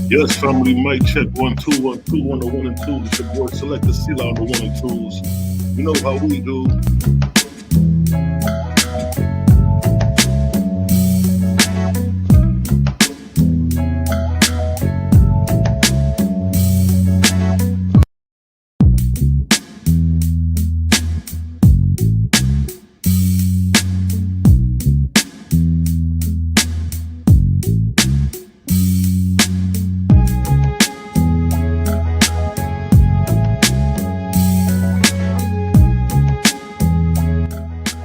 Yes, family, mic check 1 2 1 2 1 1 and 2. It's your boy Select the Seal on the 1 and 2s. You know how we do.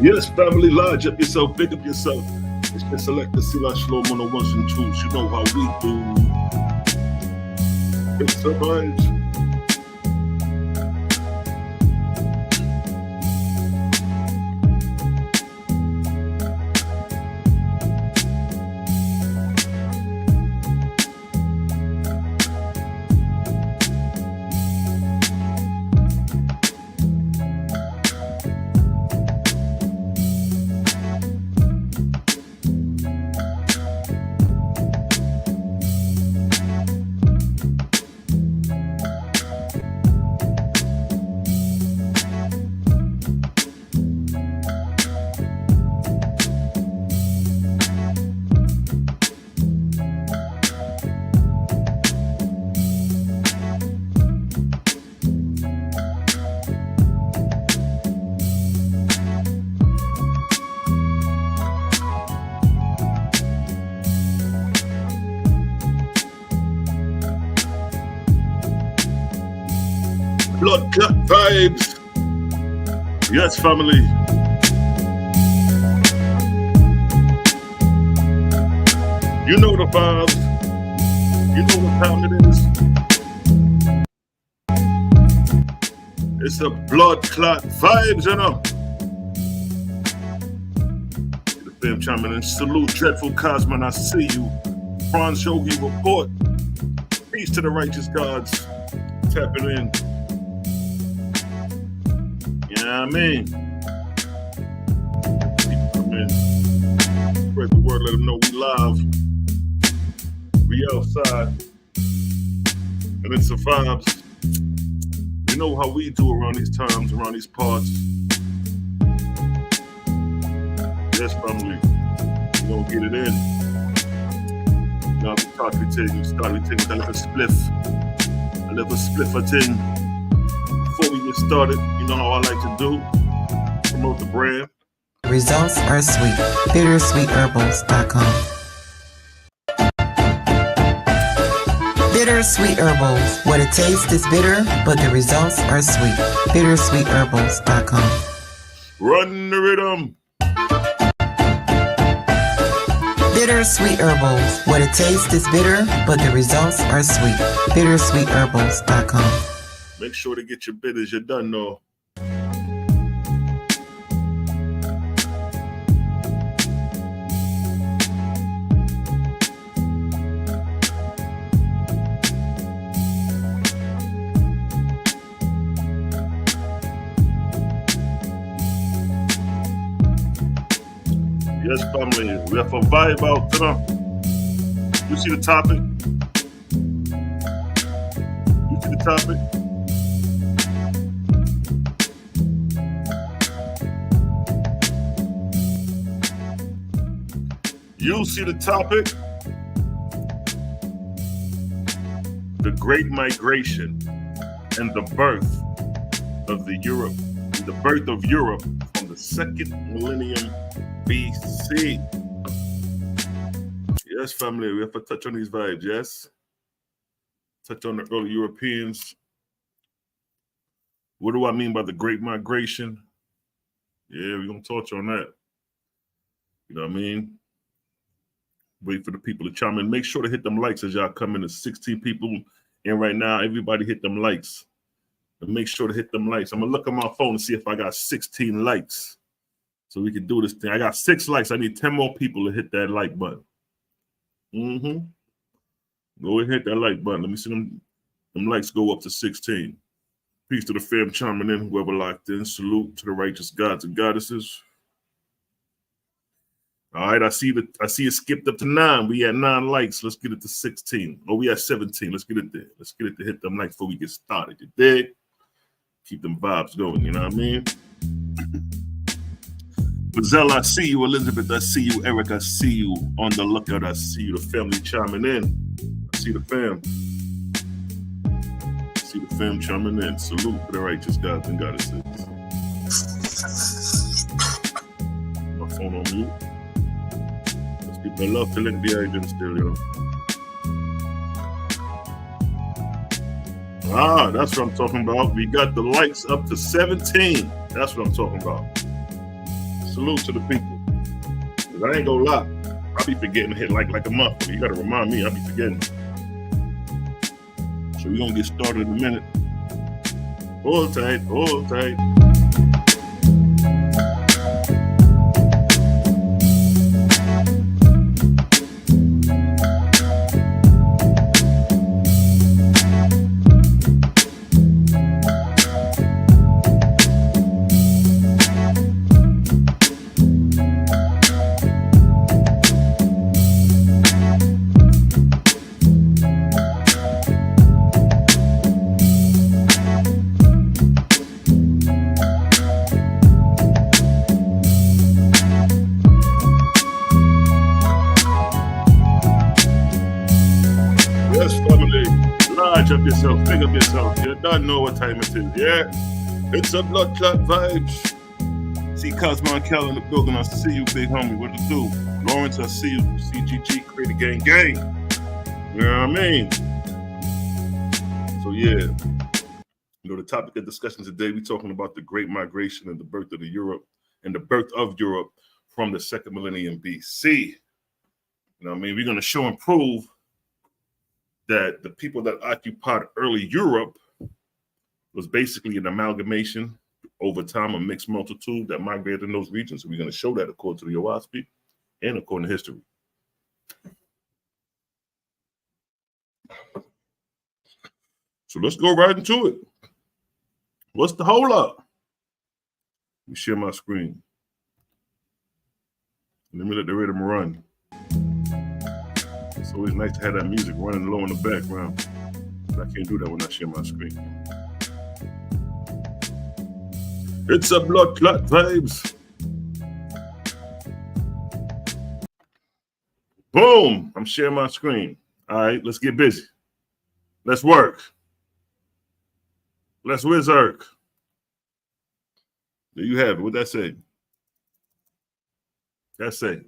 Yes, family, lodge up yourself, big up yourself. It's your Select the Seal Shlomo on the 1s and 2s. You know how we do. It's survives. Blood clot vibes. Yes, family. You know the vibes. You know what time it is. It's a blood clot vibes, you know. The fam chiming in. Salute, Dreadful Cosman. I see you. Bronze Yogi report. Peace to the righteous gods. Tapping in. I mean, people come in, spread the word, let them know we live, we outside, and it survives. You know how we do around these times, around these parts. Yes, family, we gonna get it in. Now we start with things, a little spliff a thing. Before we get started, you know how I like to do, promote the brand. Results are sweet. Bittersweetherbals.com. Bittersweet Herbals. What it tastes is bitter, but the results are sweet. Bittersweetherbals.com. Run the rhythm. Bittersweet Herbals. What it tastes is bitter, but the results are sweet. Bittersweetherbals.com. Make sure to get your bitters. You're done, though. Yes, family. We have a vibe out there. You see the topic? You see the topic? You see the topic? The Great Migration and the birth of Europe from the second millennium BC. Yes, family, we have to touch on these vibes, yes? Touch on the early Europeans. What do I mean by the Great Migration? Yeah, we're going to touch on that. You know what I mean? Wait for the people to chime in. Make sure to hit them likes as y'all come in. There's 16 people in right now. Everybody hit them likes. And make sure to hit them likes. I'm going to look on my phone and see if I got 16 likes. So we can do this thing. I got 6 likes. I need 10 more people to hit that like button. Go ahead and hit that like button. Let me see them likes go up to 16. Peace to the fam chiming in, whoever locked in. Salute to the righteous gods and goddesses. All right, I see it skipped up to 9. We at 9 likes. Let's get it to 16. Oh, we at 17. Let's get it there. Let's get it to hit them likes before we get started. You dig? Keep them vibes going, you know what I mean? Bazelle, I see you. Elizabeth, I see you. Eric, I see you. On the lookout, I see you. The family chiming in. I see the fam. I see the fam chiming in. Salute for the righteous gods and goddesses. My phone on mute. People love to lick the agent still, you know. Ah, that's what I'm talking about. We got the likes up to 17. That's what I'm talking about. Salute to the people. I ain't gonna lie. I be forgetting to hit like a month. You gotta remind me, I be forgetting. So we're gonna get started in a minute. Hold tight, hold tight. Up yourself, big up yourself. You don't know what time it is, yeah? It's a blood clot vibes. See Cosmo and Cal in the building. I see you, big homie. What to do? Lawrence, I see you. CGG, create a gang. You know what I mean? So yeah, you know the topic of discussion today. We're talking about the Great Migration and the birth of Europe from the second millennium BC. You know what I mean? We're going to show and prove that the people that occupied early Europe was basically an amalgamation over time, a mixed multitude that migrated in those regions. So we're going to show that according to the OSP and according to history. So let's go right into it. What's the hold up? Let me share my screen. Let me let the rhythm run. It's always nice to have that music running low in the background. But I can't do that when I share my screen. It's a blood clot vibes. Boom! I'm sharing my screen. All right, let's get busy. Let's work. Let's wizard. There you have it. What that say? That say,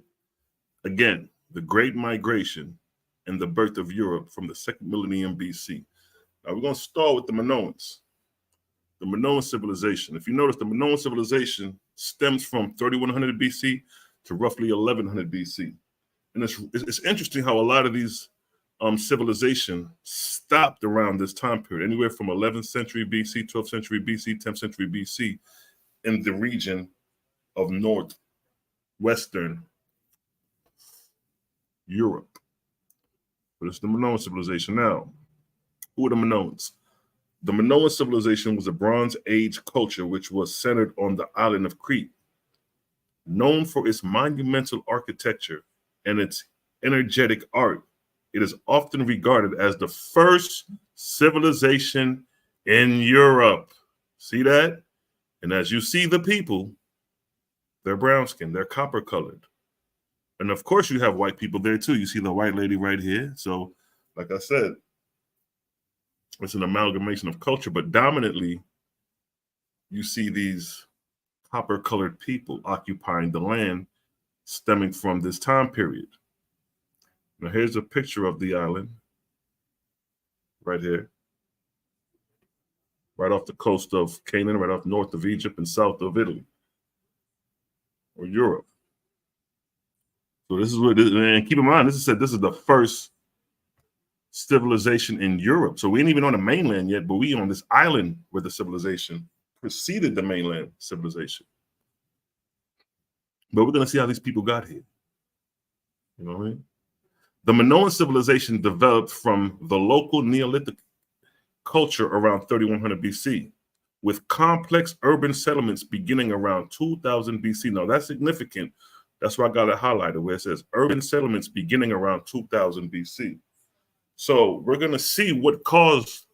again, the Great Migration and the birth of Europe from the second millennium BC. Now we're going to start with the Minoans. The Minoan civilization. If you notice, the Minoan civilization stems from 3100 BC to roughly 1100 BC. And it's interesting how a lot of these civilization stopped around this time period, anywhere from 11th century BC, 12th century BC, 10th century BC, in the region of northwestern Europe. But it's the Minoan civilization. Now, who are the Minoans? The Minoan civilization was a Bronze Age culture which was centered on the island of Crete, known for its monumental architecture and its energetic art. It is often regarded as the first civilization in Europe. See that? And as you see the people, they're brown skinned, they're copper colored. And of course you have white people there too. You see the white lady right here. So like I said, it's an amalgamation of culture, but dominantly you see these copper colored people occupying the land stemming from this time period. Now here's a picture of the island right here, right off the coast of Canaan, right off north of Egypt and south of Italy or Europe. So this is what it is, and keep in mind, this is the first civilization in Europe. So we ain't even on the mainland yet, but we on this island where the civilization preceded the mainland civilization. But we're gonna see how these people got here. You know what I mean? The Minoan civilization developed from the local Neolithic culture around 3100 BC, with complex urban settlements beginning around 2000 BC. Now that's significant That's why I got it highlighted where it says urban settlements beginning around 2000 BC. So we're going to see what caused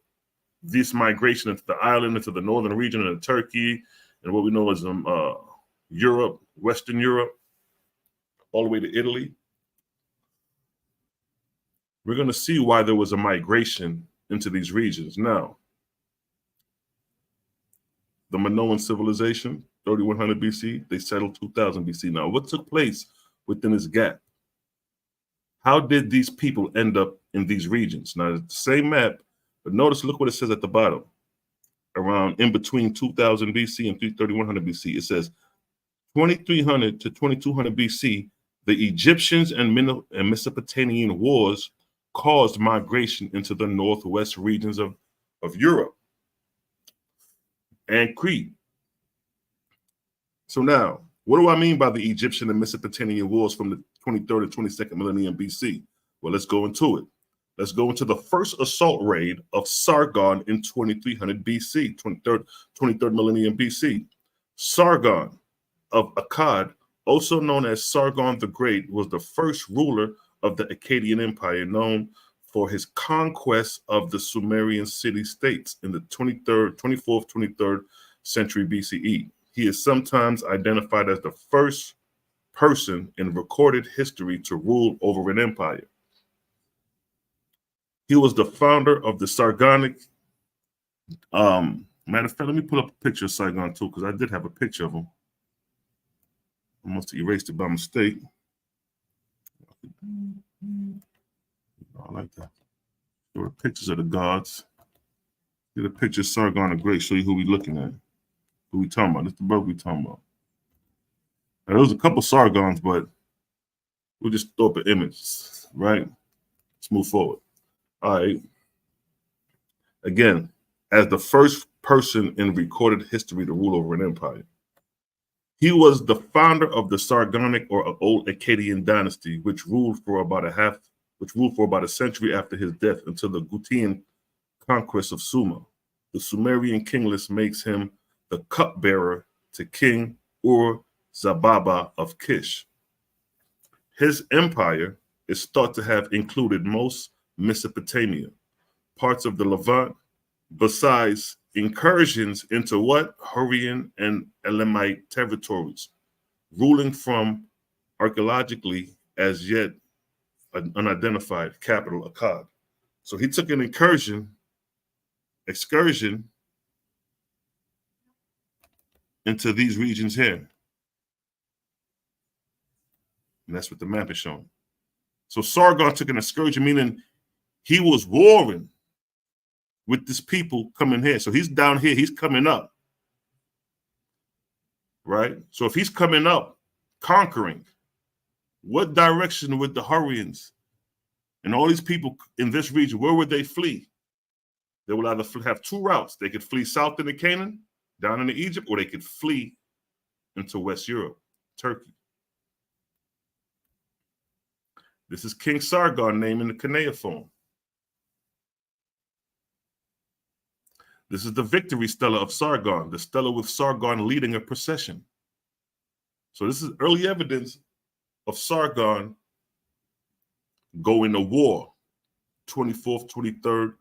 this migration into the island, into the northern region of Turkey, and what we know as Europe, Western Europe, all the way to Italy. We're going to see why there was a migration into these regions. Now, the Minoan civilization, 3100 BC, they settled 2000 BC. Now, what took place within this gap? How did these people end up in these regions? Now, it's the same map, but notice, look what it says at the bottom. Around in between 2000 BC and 3100 BC, it says 2300 to 2200 BC, the Egyptians and Mesopotamian wars caused migration into the northwest regions of Europe and Crete. So now, what do I mean by the Egyptian and Mesopotamian wars from the 23rd and 22nd millennium BC? Well, let's go into it. Let's go into the first assault raid of Sargon in 2300 BC, 23rd millennium BC. Sargon of Akkad, also known as Sargon the Great, was the first ruler of the Akkadian Empire, known for his conquest of the Sumerian city-states in the 24th, 23rd century BCE. He is sometimes identified as the first person in recorded history to rule over an empire. He was the founder of the Sargonic. Matter of fact, let me pull up a picture of Sargon too, because I did have a picture of him. I must have erased it by mistake. I like that. There were pictures of the gods. Get a picture of Sargon the Great, show you who we looking at. Who we talking about? That's the brother we talking about. Now, there was a couple Sargons, but we'll just throw up an image, right? Let's move forward. All right. Again, as the first person in recorded history to rule over an empire. He was the founder of the Sargonic or Old Akkadian dynasty, which ruled for about a century after his death until the Gutian conquest of Sumer. The Sumerian king list makes him the cupbearer to King Ur-Zababa of Kish. His empire is thought to have included most Mesopotamia, parts of the Levant, besides incursions into what? Hurrian and Elamite territories, ruling from archaeologically as yet an unidentified capital, Akkad. So he took an excursion into these regions here. And that's what the map is showing. So Sargon took an excursion, meaning he was warring with this people coming here. So he's down here, he's coming up, right? So if he's coming up, conquering, what direction would the Hurrians and all these people in this region, where would they flee? They will either have two routes. They could flee south into Canaan, down into Egypt, or they could flee into West Europe, Turkey. This is King Sargon name in the cuneiform. This is the victory stela of Sargon, the stela with Sargon leading a procession. So this is early evidence of Sargon going to war, 24th, 23rd,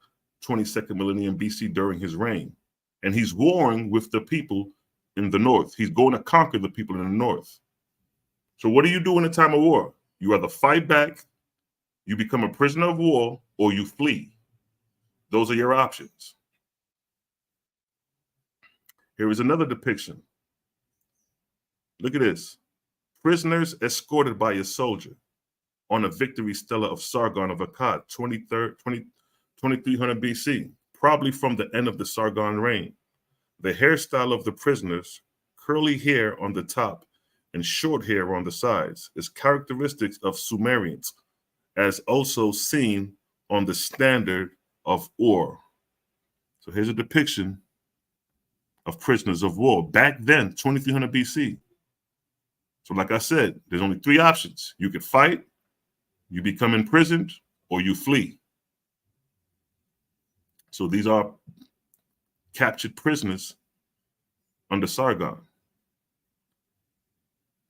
22nd millennium BC during his reign. And he's warring with the people in the north. He's going to conquer the people in the north. So what do you do in a time of war? You either fight back, you become a prisoner of war, or you flee. Those are your options. Here is another depiction. Look at this. Prisoners escorted by a soldier on a victory stela of Sargon of Akkad, 2300 BC, probably from the end of the Sargon reign. The hairstyle of the prisoners, curly hair on the top and short hair on the sides, is characteristics of Sumerians, as also seen on the standard of Ur. So here's a depiction of prisoners of war back then, 2300 BC. So like I said, there's only three options. You could fight, you become imprisoned, or you flee. So these are captured prisoners under Sargon.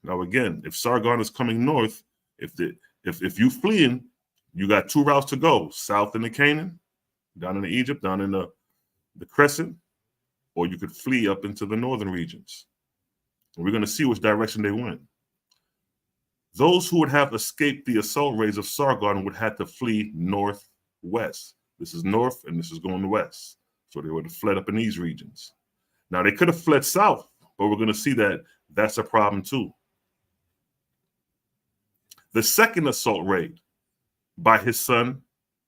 Now again, if Sargon is coming north, if you fleeing, you got two routes to go: south into Canaan, down into Egypt, down in the Crescent, or you could flee up into the northern regions. And we're going to see which direction they went. Those who would have escaped the assault raids of Sargon would have to flee northwest. This is north and this is going west. So they would have fled up in these regions. Now they could have fled south, but we're going to see that that's a problem too. The second assault raid by his son,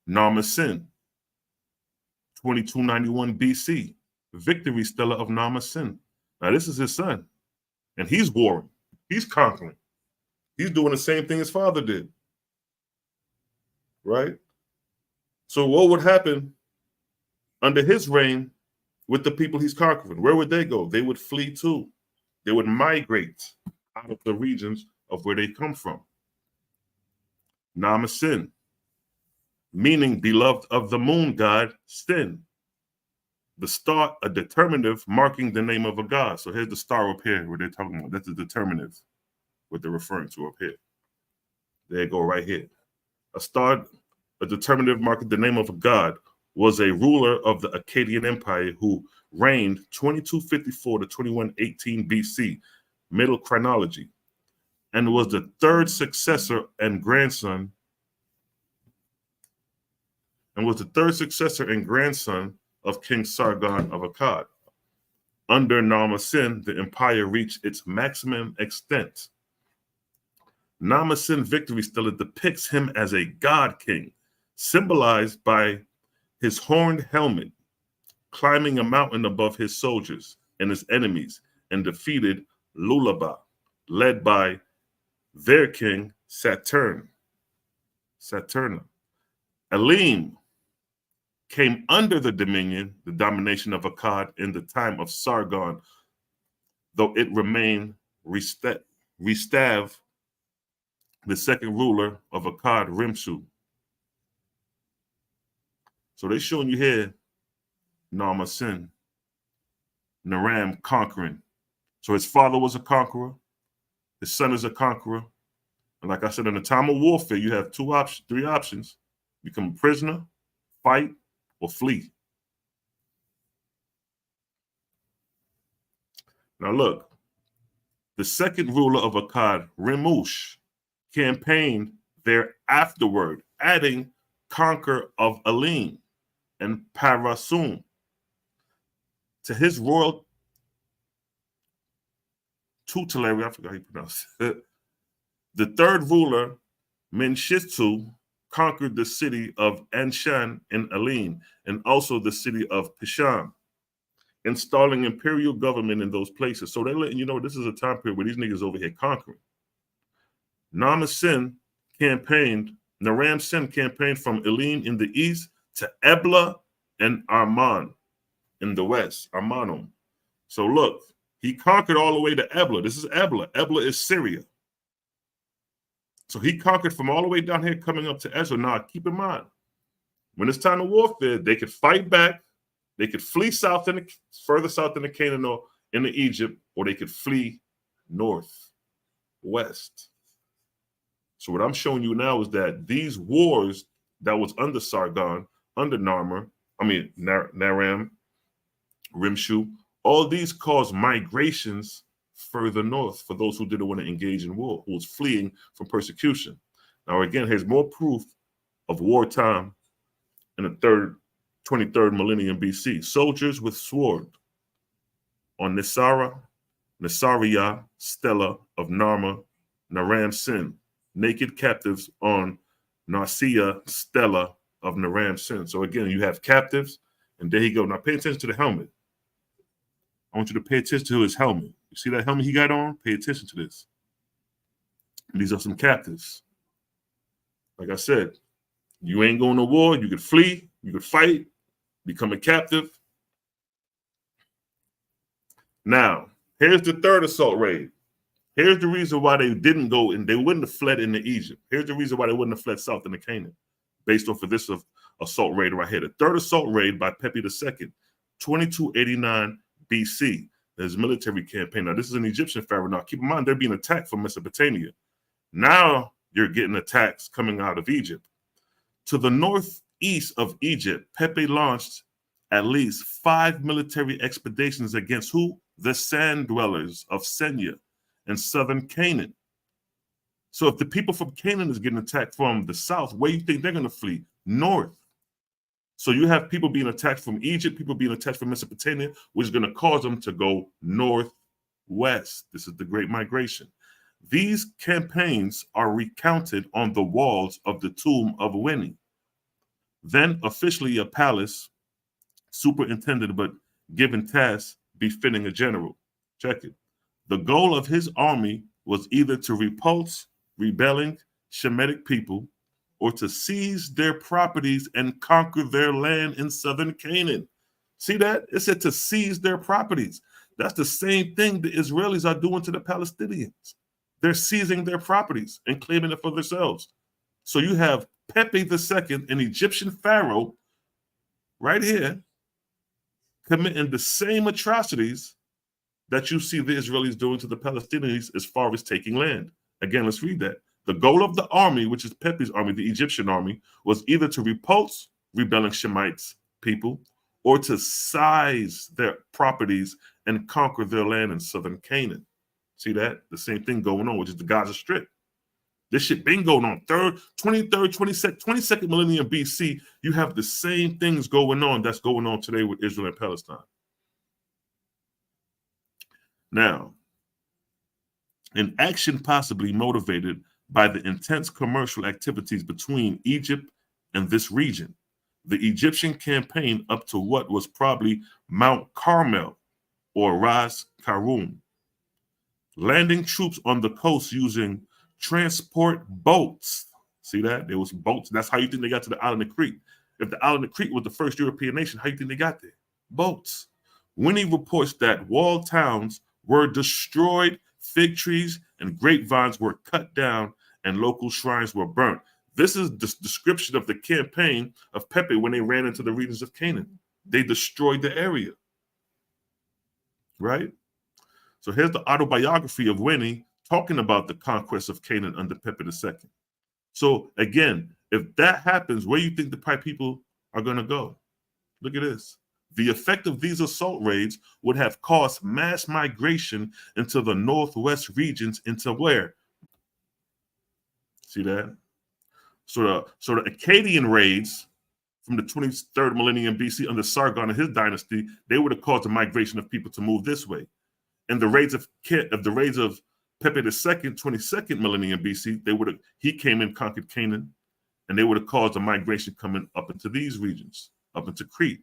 Narmer-Sin, 2291 BC, victory stella of Narmer-Sin. Now this is his son, and he's warring. He's conquering. He's doing the same thing his father did, right? So what would happen under his reign with the people he's conquering? Where would they go? They would flee too. They would migrate out of the regions of where they come from. Narmer-Sin, meaning beloved of the moon god, Sin. The star, a determinative marking the name of a god. So here's the star up here where they're talking about. That's the determinative, what they're referring to up here. There you go, right here. A star, a determinative marking the name of a god, was a ruler of the Akkadian Empire who reigned 2254 to 2118 BC, middle chronology, and was the third successor and grandson of King Sargon of Akkad. Under Narmer-Sin, the empire reached its maximum extent. Narmer-Sin victory stela depicts him as a god king, symbolized by his horned helmet, climbing a mountain above his soldiers and his enemies, and defeated Lulaba, led by their king Saturna. Elim came under the domination of Akkad in the time of Sargon, though it remained Restav, the second ruler of Akkad, Rimshu. So they're showing you here Narmer-Sin, Naram conquering. So his father was a conqueror, his son is a conqueror. And like I said, in the time of warfare, you have three options: become a prisoner, fight, or flee. Now look, the second ruler of Akkad, Rimush, campaigned there afterward, adding conquer of Elim and Parasum to his royal tutelary. I forgot how you pronounce it. The third ruler, Menshitsu, conquered the city of Anshan in Elim and also the city of Pisham, installing imperial government in those places. So they're letting you know this is a time period where these niggas over here conquering. Narmer-Sin campaigned from Elim in the east to Ebla and Arman in the west, Armanum. So look, he conquered all the way to Ebla. This is Ebla. Ebla is Syria. So he conquered from all the way down here coming up to Ezra. Now, keep in mind, when it's time of warfare, they could fight back, they could flee further south into Canaan or into Egypt, or they could flee north, west. So what I'm showing you now is that these wars that was under Sargon, under Naram, Rimshu, all these caused migrations further north for those who didn't want to engage in war, who was fleeing from persecution. Now, again, here's more proof of wartime in the 23rd millennium BC. Soldiers with sword on Nisariya stela of Naram-Sin. Naked captives on Narsiya stela of Naram-Sin. So again, you have captives, and there you go. Now pay attention to the helmet. I want you to pay attention to his helmet. You see that helmet he got on? Pay attention to this. And these are some captives. Like I said, you ain't going to war. You could flee. You could fight. Become a captive. Now, here's the third assault raid. Here's the reason why they didn't go and they wouldn't have fled into Egypt. Here's the reason why they wouldn't have fled south into Canaan, based off of this assault raid right here. The third assault raid by Pepi II, 2289 BC. his military campaign. Now, this is an Egyptian pharaoh. Now, keep in mind, they're being attacked from Mesopotamia. Now, you're getting attacks coming out of Egypt. To the northeast of Egypt, Pepe launched at least 5 military expeditions against who? The sand dwellers of Senya and southern Canaan. So if the people from Canaan is getting attacked from the south, where do you think they're going to flee? North. So you have people being attacked from Egypt, people being attacked from Mesopotamia, which is going to cause them to go northwest. This is the Great Migration. These campaigns are recounted on the walls of the tomb of Winnie, then officially a palace superintended, but given tasks befitting a general. Check it. The goal of his army was either to repulse rebelling Shemitic people or to seize their properties and conquer their land in southern Canaan. See that? It said to seize their properties. That's the same thing the Israelis are doing to the Palestinians. They're seizing their properties and claiming it for themselves. So you have Pepe II, an Egyptian pharaoh, right here, committing the same atrocities that you see the Israelis doing to the Palestinians as far as taking land. Again, let's read that. The goal of the army, which is Pepe's army, the Egyptian army, was either to repulse rebelling Shemites people or to seize their properties and conquer their land in southern Canaan. See that? The same thing going on, which is the Gaza Strip. This shit been going on. 22nd millennium BC, you have the same things going on that's going on today with Israel and Palestine. Now, an action possibly motivated by the intense commercial activities between Egypt and this region, the Egyptian campaign up to what was probably Mount Carmel or Ras Karun, landing troops on the coast using transport boats. See that? There was boats. That's how you think they got to the island of Crete. If the island of Crete was the first European nation, how do you think they got there? Boats. Winnie reports that walled towns were destroyed, fig trees and grapevines were cut down, and local shrines were burnt. This is the description of the campaign of Pepe when they ran into the regions of Canaan. They destroyed the area. Right? So here's the autobiography of Winnie talking about the conquest of Canaan under Pepe II. So again, if that happens, where do you think the people are going to go? Look at this. The effect of these assault raids would have caused mass migration into the northwest regions into where? See that? So the Akkadian raids from the 23rd millennium BC under Sargon and his dynasty, they would have caused a migration of people to move this way. And the raids of Pepe II, 22nd millennium BC, he came and conquered Canaan, and they would have caused a migration coming up into these regions, up into Crete.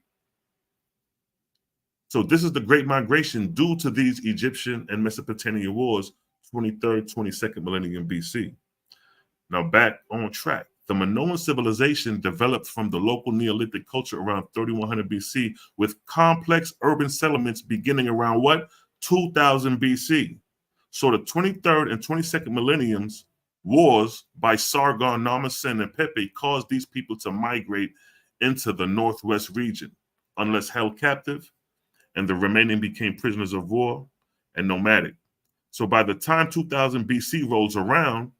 So this is the Great Migration due to these Egyptian and Mesopotamian wars, 23rd, 22nd millennium BC. Now back on track. The Minoan civilization developed from the local Neolithic culture around 3100 BC with complex urban settlements beginning around what? 2000 BC. So the 23rd and 22nd millenniums wars by Sargon, Namasen, and Pepe caused these people to migrate into the northwest region, unless held captive, and the remaining became prisoners of war and nomadic. So by the time 2000 BC rolls around,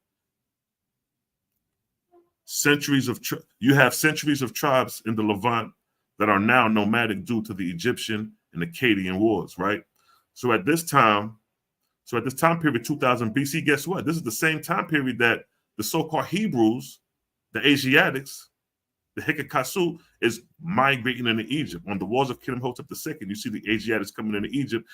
you have centuries of tribes in the Levant that are now nomadic due to the Egyptian and Akkadian wars, right? So at this time period, 2000 BC, guess what? This is the same time period that the so-called Hebrews, the Asiatics, the Hikakasu, is migrating into Egypt. On the walls of King-Hotep II, you see the Asiatics coming into Egypt,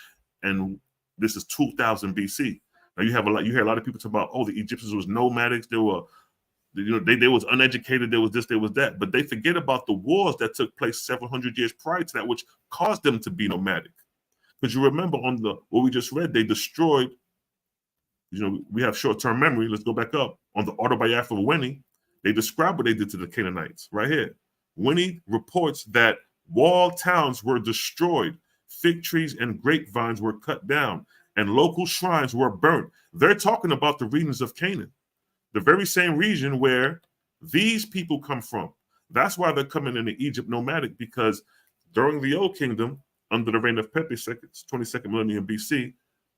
and this is 2000 BC. Now you hear a lot of people talk about, oh, the Egyptians was nomadics, they was uneducated, there was this, there was that, but they forget about the wars that took place several hundred years prior to that, which caused them to be nomadic. Because you remember on what we just read, they destroyed, we have short-term memory. Let's go back up. On the autobiography of Winnie, they describe what they did to the Canaanites right here. Winnie reports that walled towns were destroyed, fig trees and grapevines were cut down, and local shrines were burnt. They're talking about the regions of Canaan, the very same region where these people come from. That's why they're coming into Egypt nomadic, because during the Old Kingdom, under the reign of Pepi, 22nd millennium BC,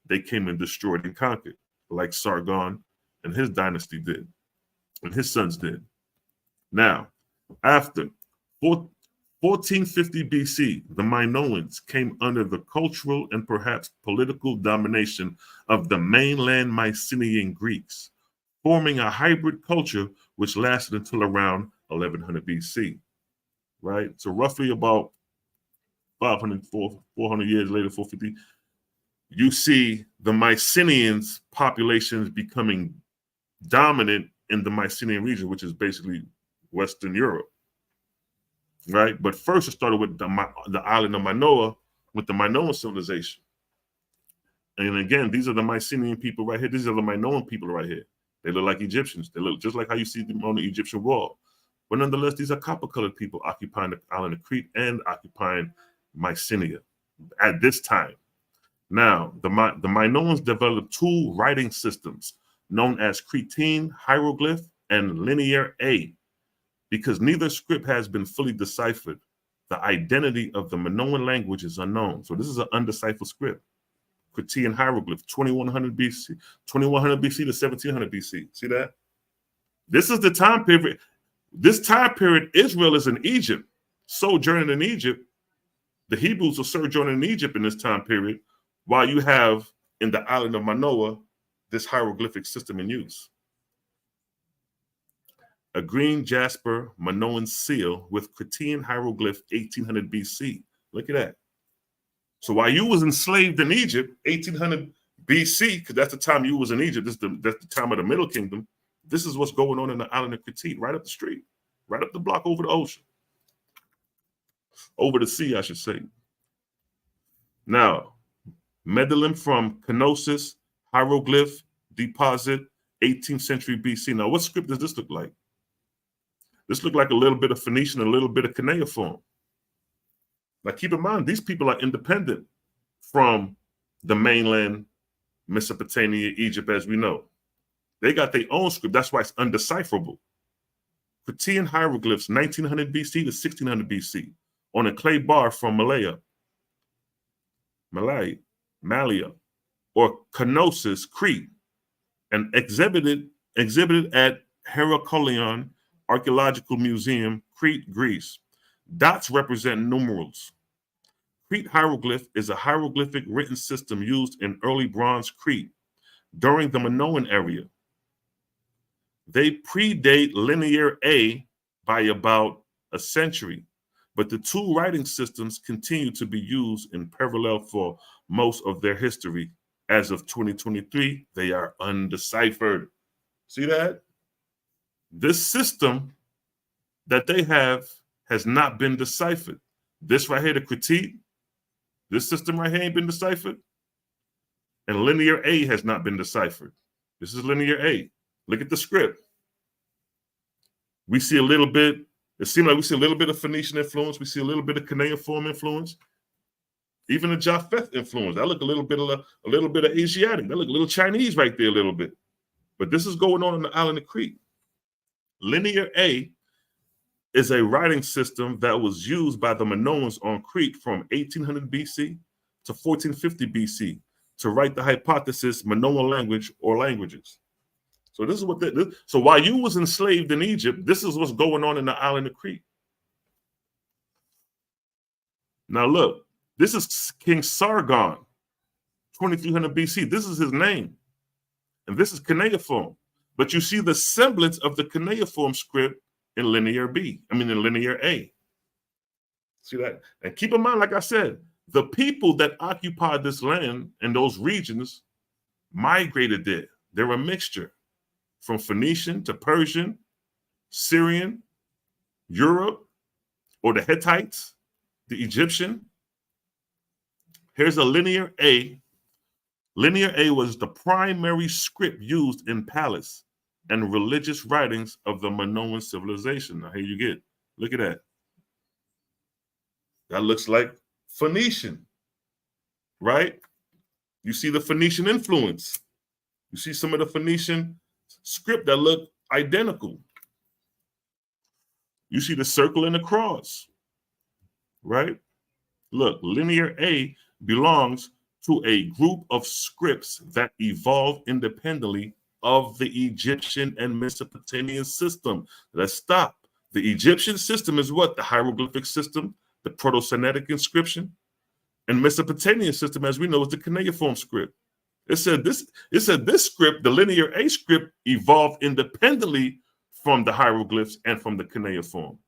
they came and destroyed and conquered, like Sargon and his dynasty did, and his sons did. Now, after 1450 BC, the Minoans came under the cultural and perhaps political domination of the mainland Mycenaean Greeks, forming a hybrid culture which lasted until around 1100 BC, right? So roughly about 400 years later, 450, you see the Mycenaeans populations becoming dominant in the Mycenaean region, which is basically Western Europe, right? But first it started with the island of Minoa, with the Minoan civilization. And again, these are the Mycenaean people right here. These are the Minoan people right here. They look like Egyptians. They look just like how you see them on the Egyptian wall. But nonetheless, these are copper-colored people occupying the island of Crete and occupying Mycenae at this time. Now, the Minoans developed two writing systems known as Cretan hieroglyph and linear A. Because neither script has been fully deciphered, the identity of the Minoan language is unknown. So this is an undeciphered script. Cretan hieroglyph, 2100 BC to 1700 BC. See that? This is the time period. This time period, Israel is in Egypt, sojourning in Egypt. The Hebrews are sojourning in Egypt in this time period, while you have in the island of Minoa this hieroglyphic system in use. A green jasper Minoan seal with Cretan hieroglyph 1800 BC. Look at that. So while you was enslaved in Egypt, 1800 BC, because that's the time you was in Egypt, that's the time of the Middle Kingdom, this is what's going on in the island of Crete, right up the street, right up the block over the ocean. Over the sea, I should say. Now, Millenium from Kenosis, hieroglyph, deposit, 18th century BC. Now, what script does this look like? This looked like a little bit of Phoenician, a little bit of cuneiform. Now, keep in mind, these people are independent from the mainland Mesopotamia, Egypt, as we know. They got their own script. That's why it's undecipherable. Cretan hieroglyphs, 1900 BC to 1600 BC, on a clay bar from Malaya, or Kenosis, Crete, and exhibited at Heracleion Archaeological Museum, Crete, Greece. Dots represent numerals. Crete hieroglyph is a hieroglyphic written system used in early Bronze Crete during the Minoan era. They predate Linear A by about a century, but the two writing systems continue to be used in parallel for most of their history. As of 2023, they are undeciphered. See that? This system that they have has not been deciphered. This right here, the critique, this system right here ain't been deciphered. And Linear A has not been deciphered. This is Linear A. Look at the script. We see a little bit, it seems like we see a little bit of Phoenician influence. We see a little bit of cuneiform influence. Even the Japheth influence. That look a little bit of Asiatic. That look a little Chinese right there a little bit. But this is going on in the island of Crete. Linear A is a writing system that was used by the Minoans on Crete from 1800 BC to 1450 BC to write the hypothesis Minoan language or languages. So this is what so while you was enslaved in Egypt, this is what's going on in the island of Crete. Now look, this is King Sargon, 2300 BC. This is his name. And this is cuneiform. But you see the semblance of the cuneiform script in Linear A. See that? And keep in mind, like I said, the people that occupied this land and those regions migrated there. They're a mixture from Phoenician to Persian, Syrian, Europe, or the Hittites, the Egyptian. Here's a Linear A. Linear A was the primary script used in palace and religious writings of the Minoan civilization. Now here you get, look at that. That looks like Phoenician, right? You see the Phoenician influence. You see some of the Phoenician script that look identical. You see the circle and the cross, right? Look, linear A belongs to a group of scripts that evolved independently of the Egyptian and Mesopotamian system. Let's stop. The Egyptian system is what? The hieroglyphic system, the Proto-Semitic inscription, and Mesopotamian system, as we know, is the cuneiform script. It said this script, the linear A script, evolved independently from the hieroglyphs and from the cuneiform.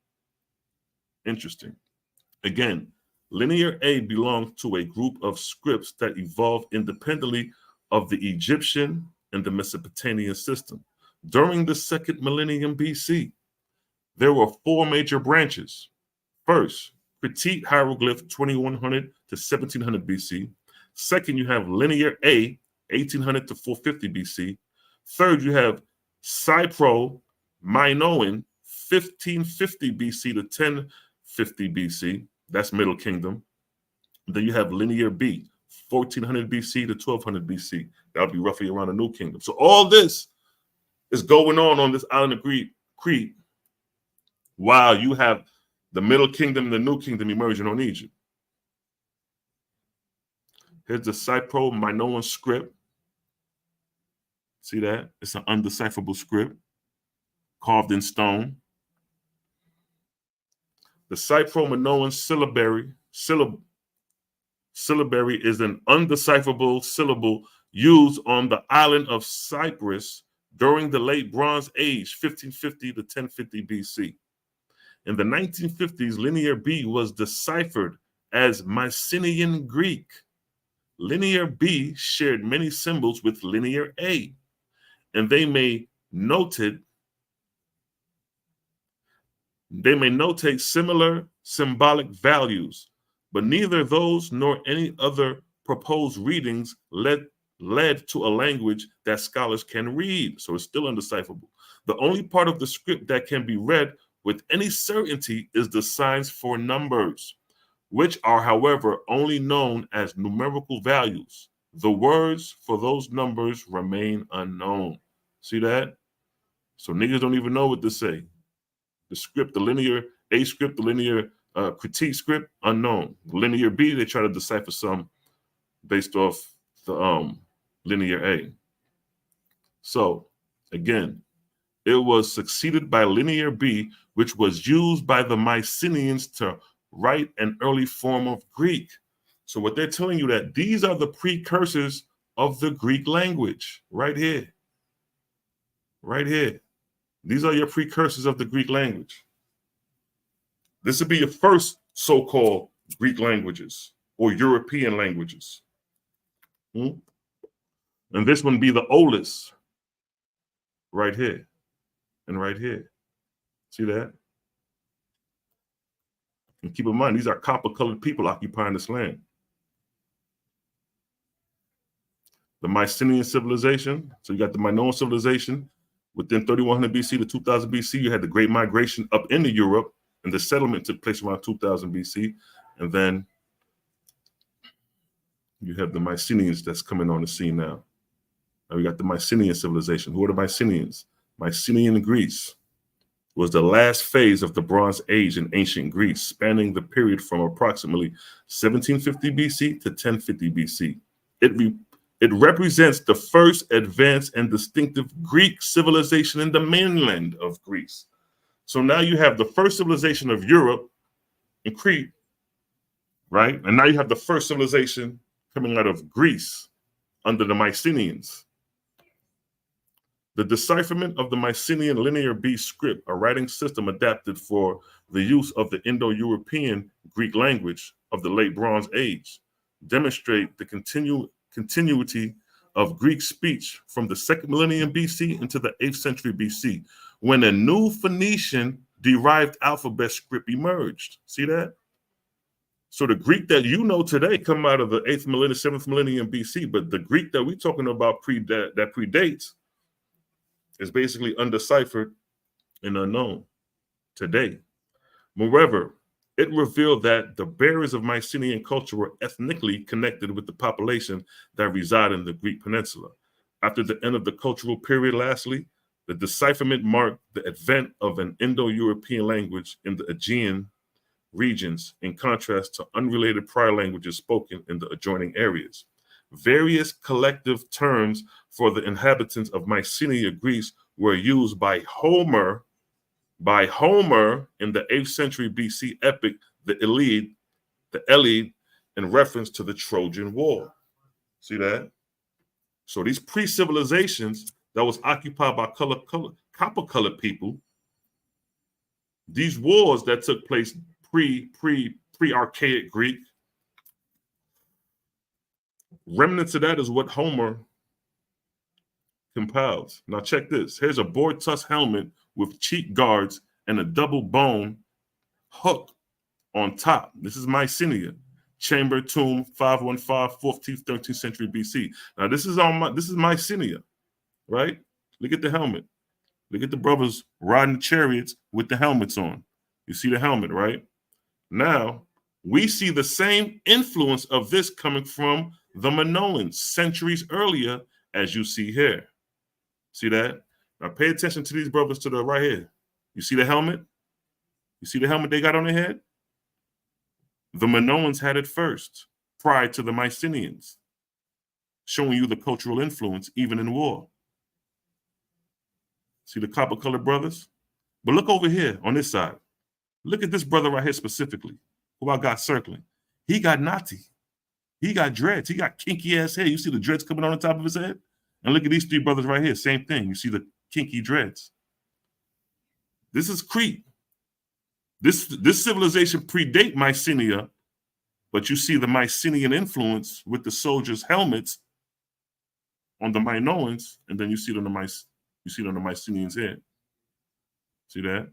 Interesting. Again, linear A belongs to a group of scripts that evolved independently of the Egyptian and the Mesopotamian system. During the second millennium BC, there were four major branches. First, Critique hieroglyph 2100 to 1700 BC. Second, you have linear A 1800 to 450 BC. Third, you have Cypro Minoan 1550 BC to 1050 BC. That's Middle Kingdom. Then you have linear B 1400 BC to 1200 BC. That would be roughly around the New Kingdom. So all this is going on this island of Crete while you have the Middle Kingdom and the New Kingdom emerging on Egypt. Here's the Cypro Minoan script. See that? It's an undecipherable script carved in stone. The Cypro Minoan syllabary is an undecipherable syllable used on the island of Cyprus during the late Bronze Age, 1550 to 1050 BC. In the 1950s, linear B was deciphered as Mycenaean Greek. Linear B shared many symbols with linear A, and they may notate similar symbolic values, but neither those nor any other proposed readings led to a language that scholars can read, so it's still undecipherable. The only part of the script that can be read with any certainty is the signs for numbers, which are, however, only known as numerical values. The words for those numbers remain unknown. See that? So niggas don't even know what to say. The script, the linear A script, the linear critique script, unknown. Linear B, they try to decipher some based off the linear A. So again, it was succeeded by linear B, which was used by the Mycenaeans to write an early form of Greek. So what they're telling you that these are the precursors of the Greek language right here. Right here. These are your precursors of the Greek language. This would be your first so-called Greek languages or European languages. And this one be the oldest right here and right here. See that? And keep in mind, these are copper-colored people occupying this land. The Mycenaean civilization. So you got the Minoan civilization. Within 3100 BC to 2000 BC, you had the Great Migration up into Europe, and the settlement took place around 2000 BC. And then you have the Mycenaeans that's coming on the scene now. Now we got the Mycenaean civilization. Who are the Mycenaeans? Mycenaean Greece was the last phase of the Bronze Age in ancient Greece, spanning the period from approximately 1750 BC to 1050 BC. It represents the first advanced and distinctive Greek civilization in the mainland of Greece. So now you have the first civilization of Europe in Crete, right? And now you have the first civilization coming out of Greece under the Mycenaeans. The decipherment of the Mycenaean linear B script, a writing system adapted for the use of the Indo-European Greek language of the late Bronze Age, demonstrate the continuity of Greek speech from the second millennium BC into the 8th century BC, when a new Phoenician-derived alphabet script emerged. See that? So the Greek that you know today come out of the 8th millennium, 7th millennium BC, but the Greek that we're talking about that predates is basically undeciphered and unknown today. Moreover, it revealed that the bearers of Mycenaean culture were ethnically connected with the population that reside in the Greek peninsula. After the end of the cultural period, lastly, the decipherment marked the advent of an Indo-European language in the Aegean regions, in contrast to unrelated prior languages spoken in the adjoining areas. Various collective terms for the inhabitants of Mycenaean Greece were used by Homer in the 8th century BC epic, the Iliad, in reference to the Trojan War. See that? So these pre-civilizations that was occupied by copper-colored people, these wars that took place pre-archaic Greek, remnants of that is what Homer compiles. Now check this. Here's a boar tusk helmet with cheek guards and a double bone hook on top. This is Mycenaean. Chamber tomb 515, 14th, 13th century BC. Now this is Mycenaean, right? Look at the helmet. Look at the brothers riding the chariots with the helmets on. You see the helmet, right? Now we see the same influence of this coming from the Minoans centuries earlier, as you see here. See that? Now pay attention to these brothers to the right here. You see the helmet? You see the helmet they got on their head? The Minoans had it first, prior to the Mycenaeans, showing you the cultural influence even in war. See the copper-colored brothers? But look over here on this side. Look at this brother right here specifically, who I got circling. He got natty. He got dreads. He got kinky ass hair. You see the dreads coming on the top of his head? And look at these three brothers right here. Same thing. You see the kinky dreads. This is Crete. This civilization predate Mycenae, but you see the Mycenaean influence with the soldiers' helmets on the Minoans, and then you see it on the Mycenaeans' head. See that?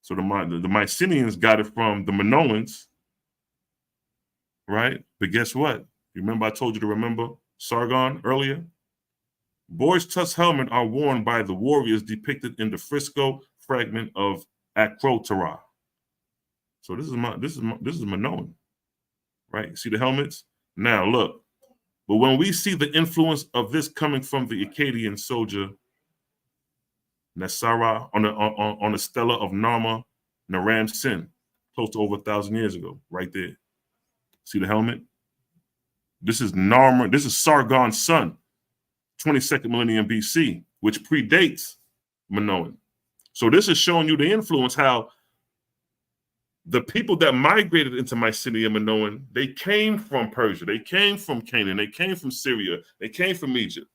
So the Mycenaeans got it from the Minoans, right? But guess what? Remember I told you to remember Sargon earlier? Boar's tusk helmet are worn by the warriors depicted in the fresco fragment of Acrotera. So this is Minoan, right? See the helmets? Now look, but when we see the influence of this coming from the Akkadian soldier Nasara on the stela of Narma Naram Sin, close to over 1,000 years ago, right there. See the helmet? This is Narma. This is Sargon's son, 22nd millennium BC, which predates Minoan. So this is showing you the influence, how the people that migrated into Mycenae Minoan, they came from Persia, they came from Canaan, they came from Syria, they came from Egypt.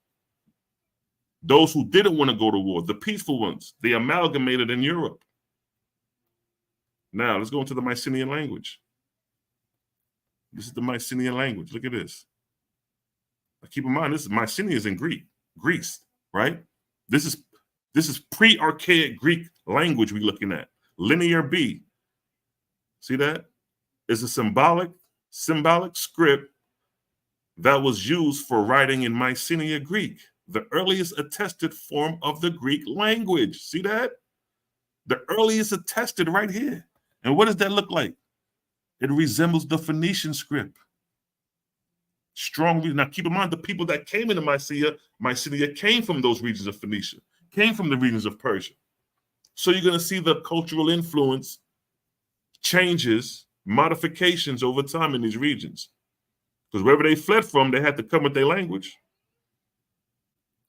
Those who didn't want to go to war, the peaceful ones, they amalgamated in Europe. Now let's go into the Mycenaean language. This is the Mycenaean language. Look at this. Now keep in mind, this is Mycenaean is in Greece, right? This is pre-archaic Greek language we're looking at. Linear B. See that? It's a symbolic script that was used for writing in Mycenaean Greek, the earliest attested form of the Greek language. See that? The earliest attested right here. And what does that look like? It resembles the Phoenician script. Strongly. Now keep in mind, the people that came into Mycenae came from those regions of Phoenicia, came from the regions of Persia. So you're going to see the cultural influence changes, modifications over time in these regions. Because wherever they fled from, they had to come with their language.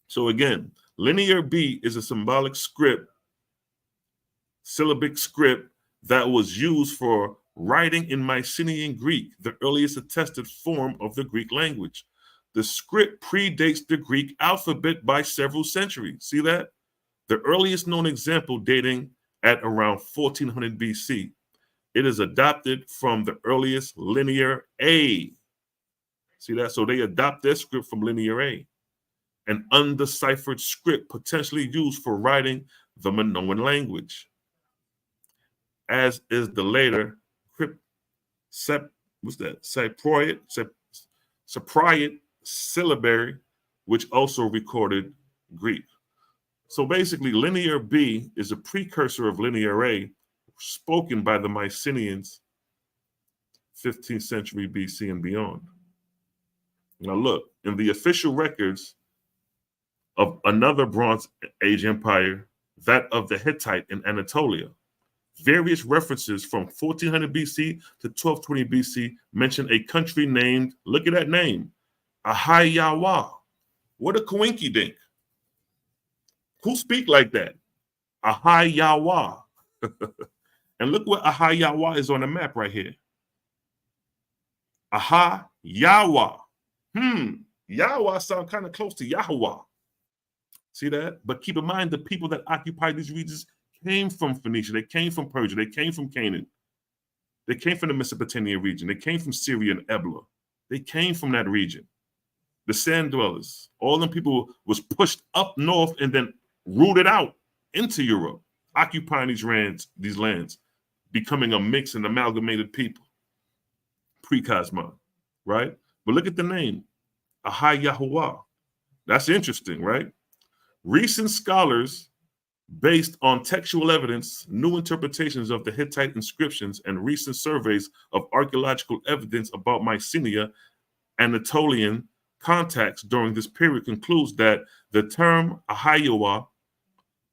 So again, linear B is a symbolic script, syllabic script that was used for writing in Mycenaean Greek, the earliest attested form of the Greek language. The script predates the Greek alphabet by several centuries. See that? The earliest known example dating at around 1400 BC. It is adopted from the earliest linear A. See that? So they adopt their script from linear A, an undeciphered script potentially used for writing the Minoan language, as is the later Cypriot syllabary, which also recorded Greek. So basically, linear B is a precursor of linear A, spoken by the Mycenaeans 15th century BC and beyond. Now look, in the official records of another Bronze Age empire, that of the Hittite in Anatolia, Various references from 1400 BC to 1220 BC mention a country named, look at that name, Ahayawa. What a coinky dink. Who speak like that? Ahayawa. And look what Ahayawa is on the map right here. Ahayawa. Yahweh sound kind of close to Yahweh. See that? But keep in mind, the people that occupied these regions came from Phoenicia. They came from Persia. They came from Canaan. They came from the Mesopotamian region. They came from Syria and Ebla. They came from that region. The sand dwellers, all them people was pushed up north and then rooted out into Europe, occupying these lands, becoming a mixed and amalgamated people. Pre-Cosmon, right? But look at the name, Ahayahuah. That's interesting, right? Recent scholars, based on textual evidence, new interpretations of the Hittite inscriptions, and recent surveys of archaeological evidence about Mycenaean and Anatolian contacts during this period, concludes that the term Ahayahuah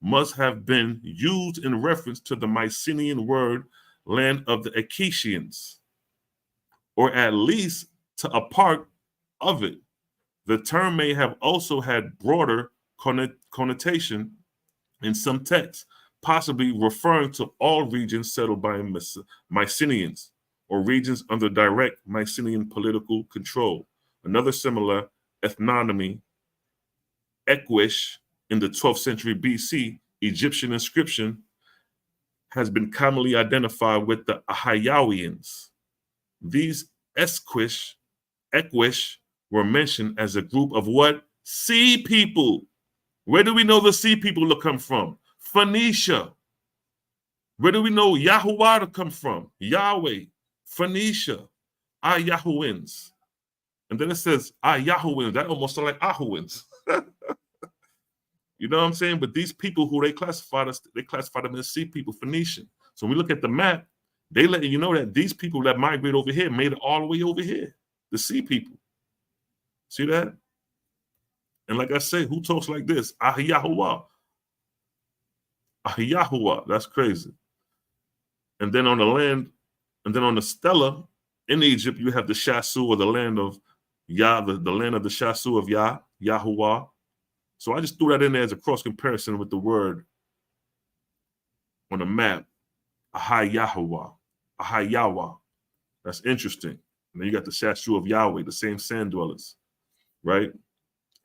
must have been used in reference to the Mycenaean word land of the Akkadians, or at least to a part of it. The term may have also had broader connotation in some texts, possibly referring to all regions settled by Mycenaeans or regions under direct Mycenaean political control. Another similar ethnonymy, Ekwish, in the 12th century BC Egyptian inscription has been commonly identified with the Ahayawians. These Ekwish were mentioned as a group of what? Sea people. Where do we know the sea people to come from? Phoenicia. Where do we know Yahuwah to come from? Yahweh, Phoenicia, Ayahuins. And then it says Ayahuins. That almost sounds like Ahuins. You know what I'm saying? But these people who they classified them as sea people, Phoenician. So when we look at the map, they let you know that these people that migrate over here made it all the way over here. The sea people. See that? And like I say, who talks like this? Ahiyahuwah. Ahiyahuwah. That's crazy. And then on the land, and then on the stela in Egypt, you have the Shasu, or the land of Yah, the land of the Shasu of Yah, Yahuwah. So I just threw that in there as a cross comparison with the word on the map, Ahayahuwah, Ahayawa. That's interesting. And then you got the Shasu of Yahweh, the same sand dwellers, right?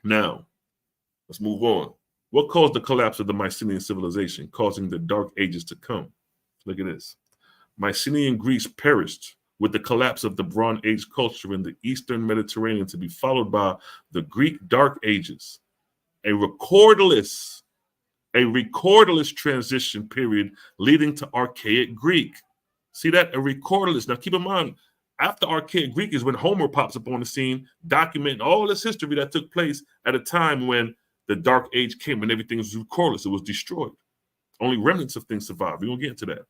Now, let's move on. What caused the collapse of the Mycenaean civilization, causing the Dark Ages to come? Look at this. Mycenaean Greece perished with the collapse of the Bronze Age culture in the Eastern Mediterranean, to be followed by the Greek Dark Ages, a recorderless transition period leading to archaic Greek. See that? A recorderless. Now keep in mind, after archaic Greek is when Homer pops up on the scene, documenting all this history that took place at a time when the Dark Age came and everything was recorderless. It was destroyed. Only remnants of things survived. We're going to get into that.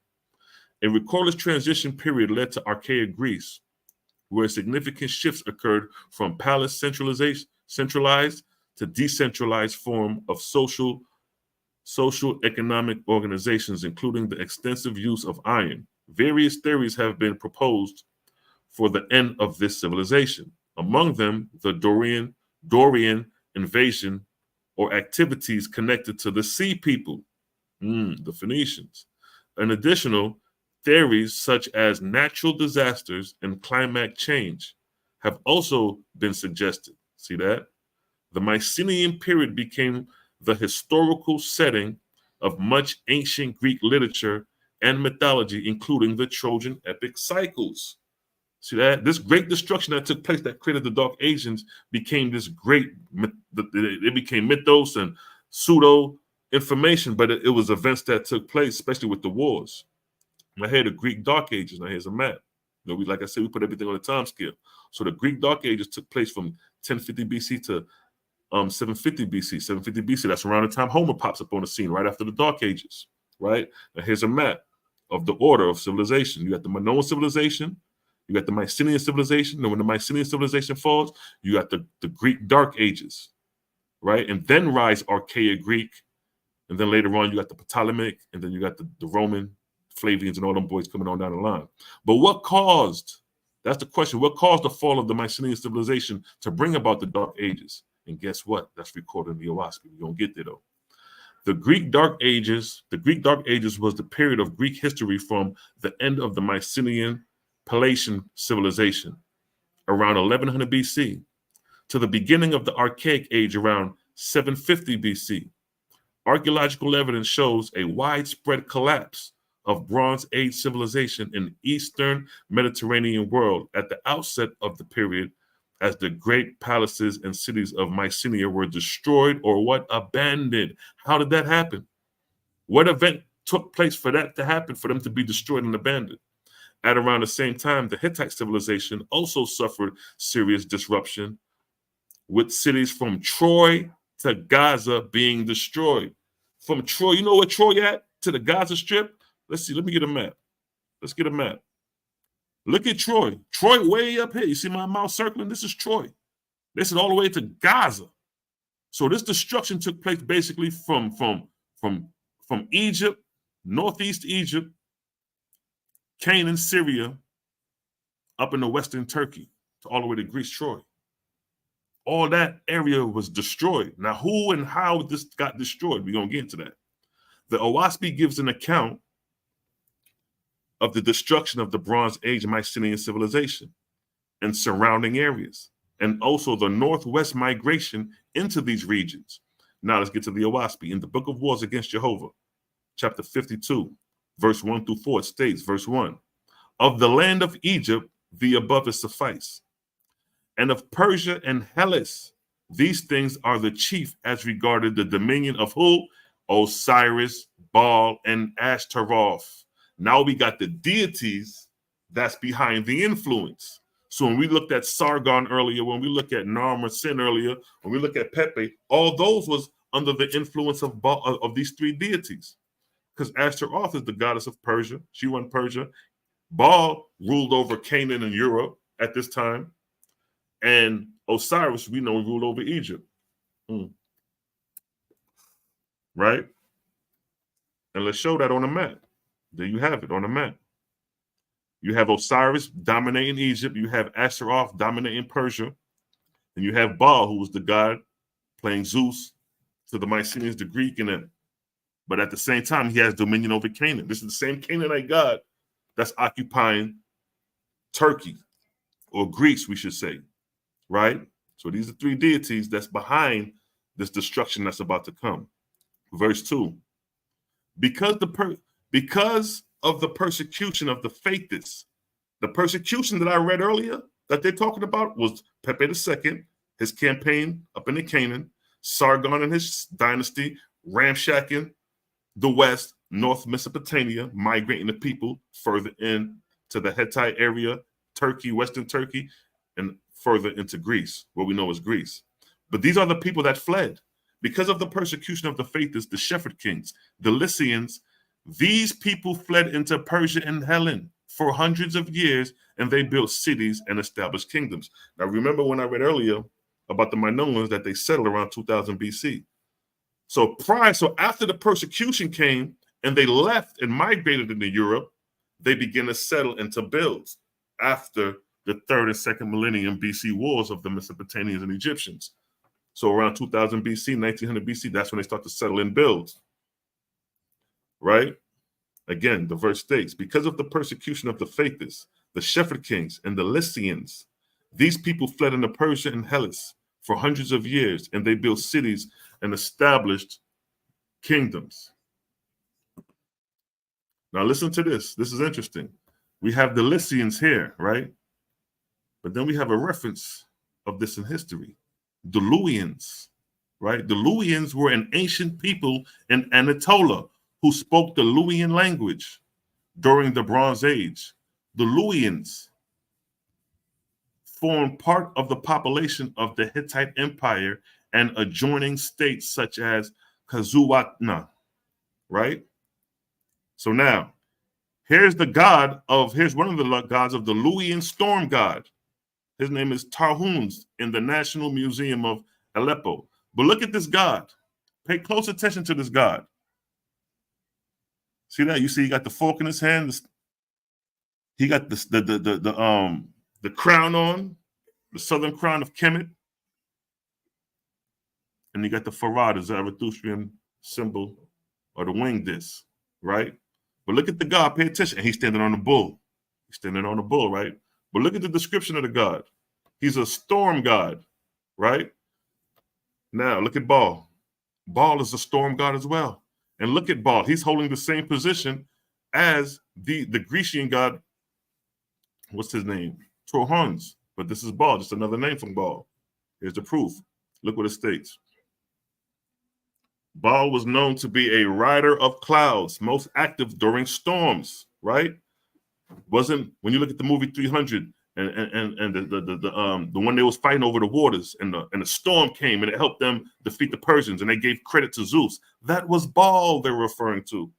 A recorderless transition period led to archaic Greece, where significant shifts occurred from palace centralized to decentralized form of social economic organizations, including the extensive use of iron. Various theories have been proposed for the end of this civilization. Among them, the Dorian invasion or activities connected to the sea people, the Phoenicians. An additional theories such as natural disasters and climate change have also been suggested. See that? The Mycenaean period became the historical setting of much ancient Greek literature and mythology, including the Trojan epic cycles. See that? This great destruction that took place that created the Dark Ages became this great, it became mythos and pseudo information, but it was events that took place, especially with the wars. I had the Greek Dark Ages. Now here's a map. You know, like I said, we put everything on a time scale. So the Greek Dark Ages took place from 1050 BC to 750 BC. 750 BC, that's around the time Homer pops up on the scene, right after the Dark Ages, right? Now here's a map of the order of civilization. You got the Minoan civilization, you got the Mycenaean civilization, and when the Mycenaean civilization falls, you got the Greek Dark Ages, right? And then rise archaic Greek, and then later on you got the Ptolemaic, and then you got the Roman Flavians and all them boys coming on down the line. But what caused, that's the question, what caused the fall of the Mycenaean civilization to bring about the Dark Ages? And guess what? That's recorded in the Owaspy. We're going to get there though. The Greek Dark Ages was the period of Greek history from the end of the Mycenaean Ptolemaic civilization around 1100 BC to the beginning of the Archaic Age around 750 BC. Archaeological evidence shows a widespread collapse of Bronze Age civilization in the Eastern Mediterranean world at the outset of the period, as the great palaces and cities of Mycenae were destroyed or what? Abandoned. How did that happen? What event took place for that to happen, for them to be destroyed and abandoned? At around the same time, the Hittite civilization also suffered serious disruption, with cities from Troy to Gaza being destroyed. From Troy, you know where Troy at? To the Gaza Strip? Let's see, let me get a map. Let's get a map. Look at Troy. Troy way up here. You see my mouse circling? This is Troy. This is all the way to Gaza. So this destruction took place basically from Egypt, northeast Egypt, Canaan, Syria, up in the western Turkey, to all the way to Greece, Troy. All that area was destroyed. Now, who and how this got destroyed? We're going to get into that. The Owaspy gives an account of the destruction of the Bronze Age Mycenaean civilization and surrounding areas, and also the northwest migration into these regions. Now let's get to the Owaspy. In the Book of Wars Against Jehovah, chapter 52, verse 1 through 4, it states, verse 1, of the land of Egypt, the above is suffice. And of Persia and Hellas, these things are the chief as regarded the dominion of who? Osiris, Baal, and Ashtaroth. Now we got the deities that's behind the influence. So when we looked at Sargon earlier, when we look at Narmer Sin earlier, when we look at Pepe, all those was under the influence of these three deities. Because Ashtaroth is the goddess of Persia. She won Persia. Baal ruled over Canaan and Europe at this time. And Osiris, we know, ruled over Egypt. Right? And let's show that on the map. There you have it on the map. You have Osiris dominating Egypt. You have Ashtaroth dominating Persia. And you have Baal, who was the god playing Zeus to the Mycenaeans, the Greek, and them. But at the same time, he has dominion over Canaan. This is the same Canaanite god that's occupying Turkey, or Greece, we should say. Right? So these are three deities that's behind this destruction that's about to come. Verse 2. Because of the persecution of the faithists, the persecution that I read earlier that they're talking about was Pepe II, his campaign up into Canaan, Sargon and his dynasty ramshacking the west, North Mesopotamia, migrating the people further in to the Hittite area, Turkey, Western Turkey, and further into Greece, what we know as Greece. But these are the people that fled. Because of the persecution of the faithists, the Shepherd Kings, the Lycians, these people fled into Persia and Helen for hundreds of years, and they built cities and established kingdoms. Now, remember when I read earlier about the Minoans that they settled around 2000 BC. So after the persecution came and they left and migrated into Europe, they began to settle and to build after the 3rd and 2nd millennium BC wars of the Mesopotamians and Egyptians. So around 2000 BC, 1900 BC, that's when they start to settle and build. Right? Again, the verse states, because of the persecution of the faithists, the Shepherd Kings, and the Lycians, these people fled into Persia and Hellas for hundreds of years, and they built cities and established kingdoms. Now listen to this. This is interesting. We have the Lycians here, right? But then we have a reference of this in history. The Luwians, right? The Luwians were an ancient people in Anatolia who spoke the Luwian language during the Bronze Age. The Luwians formed part of the population of the Hittite Empire and adjoining states such as Kazuwatna, right? So now, here's one of the gods of the Luwian storm god. His name is Tarhuns in the National Museum of Aleppo. But look at this god. Pay close attention to this god. See that? You see, he got the fork in his hand. He got the crown on, the southern crown of Kemet, and he got the farad, the Zarathustrian symbol, or the wing disc, right? But look at the god. Pay attention. And he's standing on the bull. He's standing on the bull, right? But look at the description of the god. He's a storm god, right? Now look at Baal. Baal is a storm god as well. And look at Baal. He's holding the same position as the Grecian god. What's his name? Trohans. But this is Baal, just another name from Baal. Here's the proof. Look what it states. Baal was known to be a rider of clouds, most active during storms, right? Wasn't when you look at the movie 300 and the one they was fighting over the waters and the storm came and it helped them defeat the Persians and they gave credit to Zeus. That was Baal they're referring to.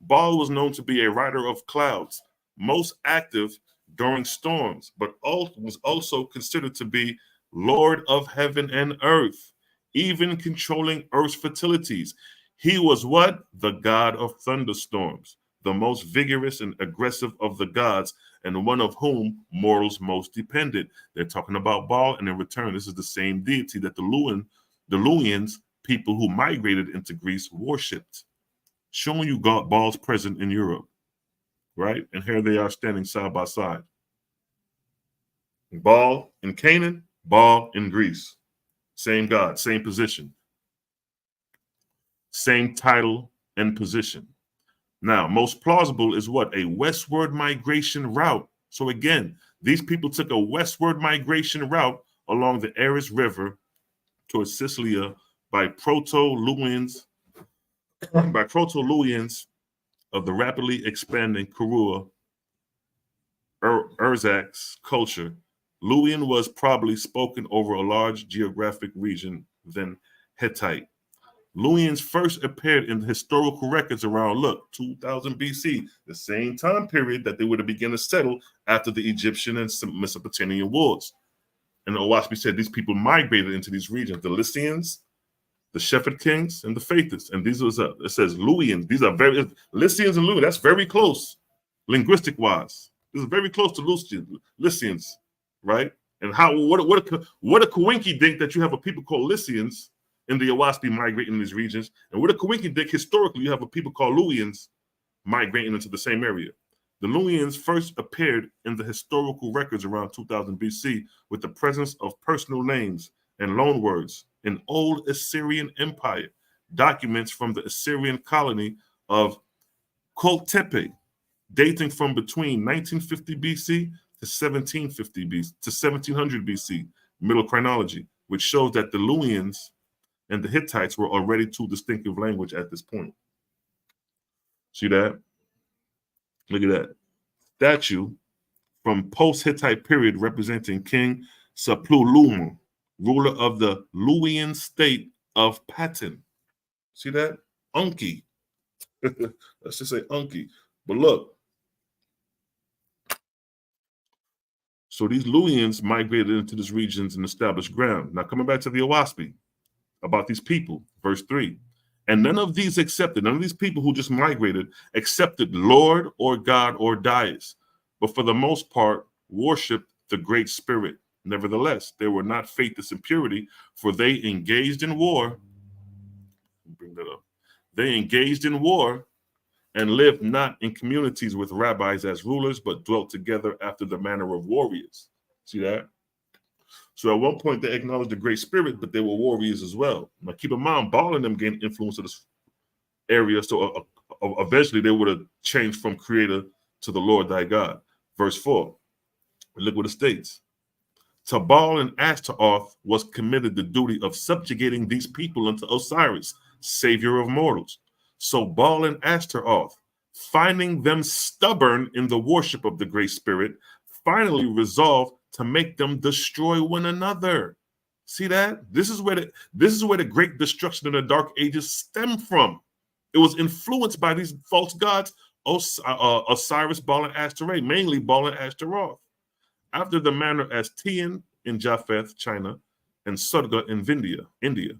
Baal was known to be a rider of clouds, most active during storms, but was also considered to be Lord of heaven and earth, even controlling earth's fertilities. He was what? The god of thunderstorms, the most vigorous and aggressive of the gods, and one of whom mortals most depended. They're talking about Baal, and in return, this is the same deity that the Luwians, people who migrated into Greece, worshipped. Showing you Baal's present in Europe, right? And here they are standing side by side. Baal in Canaan, Baal in Greece. Same God, same position. Same title and position. Now, most plausible is what? A westward migration route. So again, these people took a westward migration route along the Aras River towards Sicilia by Proto-Luwians of the rapidly expanding Karua Erzak's culture. Luwian was probably spoken over a large geographic region than Hittite. Luwians first appeared in historical records around, 2000 BC, the same time period that they would have begun to settle after the Egyptian and Mesopotamian wars. And Owaspy said these people migrated into these regions, the Lycians, the Shepherd Kings, and the Faithists. And these was it says Luwians. These are very Lycians and Luwians. That's very close, linguistic-wise. This is very close to Lycians, right? And what a coinky dink that you have a people called Lycians in the Owaspy migrating in these regions, and what a coinky dink historically you have a people called Luwians migrating into the same area. The Luwians first appeared in the historical records around 2000 BC with the presence of personal names and loanwords in Old Assyrian Empire, documents from the Assyrian colony of Koltepe, dating from between 1950 BC to 1750 BC to 1700 BC, Middle Chronology, which shows that the Luwians and the Hittites were already two distinctive language at this point. See that? Look at that. Statue from post-Hittite period representing King Supluliuma, ruler of the Luwian state of Patton. See that? Unki. Let's just say Unki. But look. So these Luwians migrated into these regions and established ground. Now coming back to the Owaspy, about these people, verse 3. And none of these people who just migrated accepted Lord or God or Dais, but for the most part worshiped the Great Spirit. Nevertheless, they were not faithless in purity, for they engaged in war. Bring that up. They engaged in war and lived not in communities with rabbis as rulers, but dwelt together after the manner of warriors. See that? So at one point they acknowledged the Great Spirit, but they were warriors as well. Now keep in mind, Baal and them gained influence of this area, so eventually they would have changed from creator to the Lord thy God. Verse 4, look what it states. To Baal and Ashtaroth was committed the duty of subjugating these people unto Osiris, savior of mortals. So Baal and Ashtaroth, finding them stubborn in the worship of the Great Spirit, finally resolved to make them destroy one another. See that? This is where the great destruction in the Dark Ages stemmed from. It was influenced by these false gods, Osiris, Baal, and Ashtoreth, mainly Baal and Ashtaroth, after the manner as Tian in Japheth, China, and Sudga in India.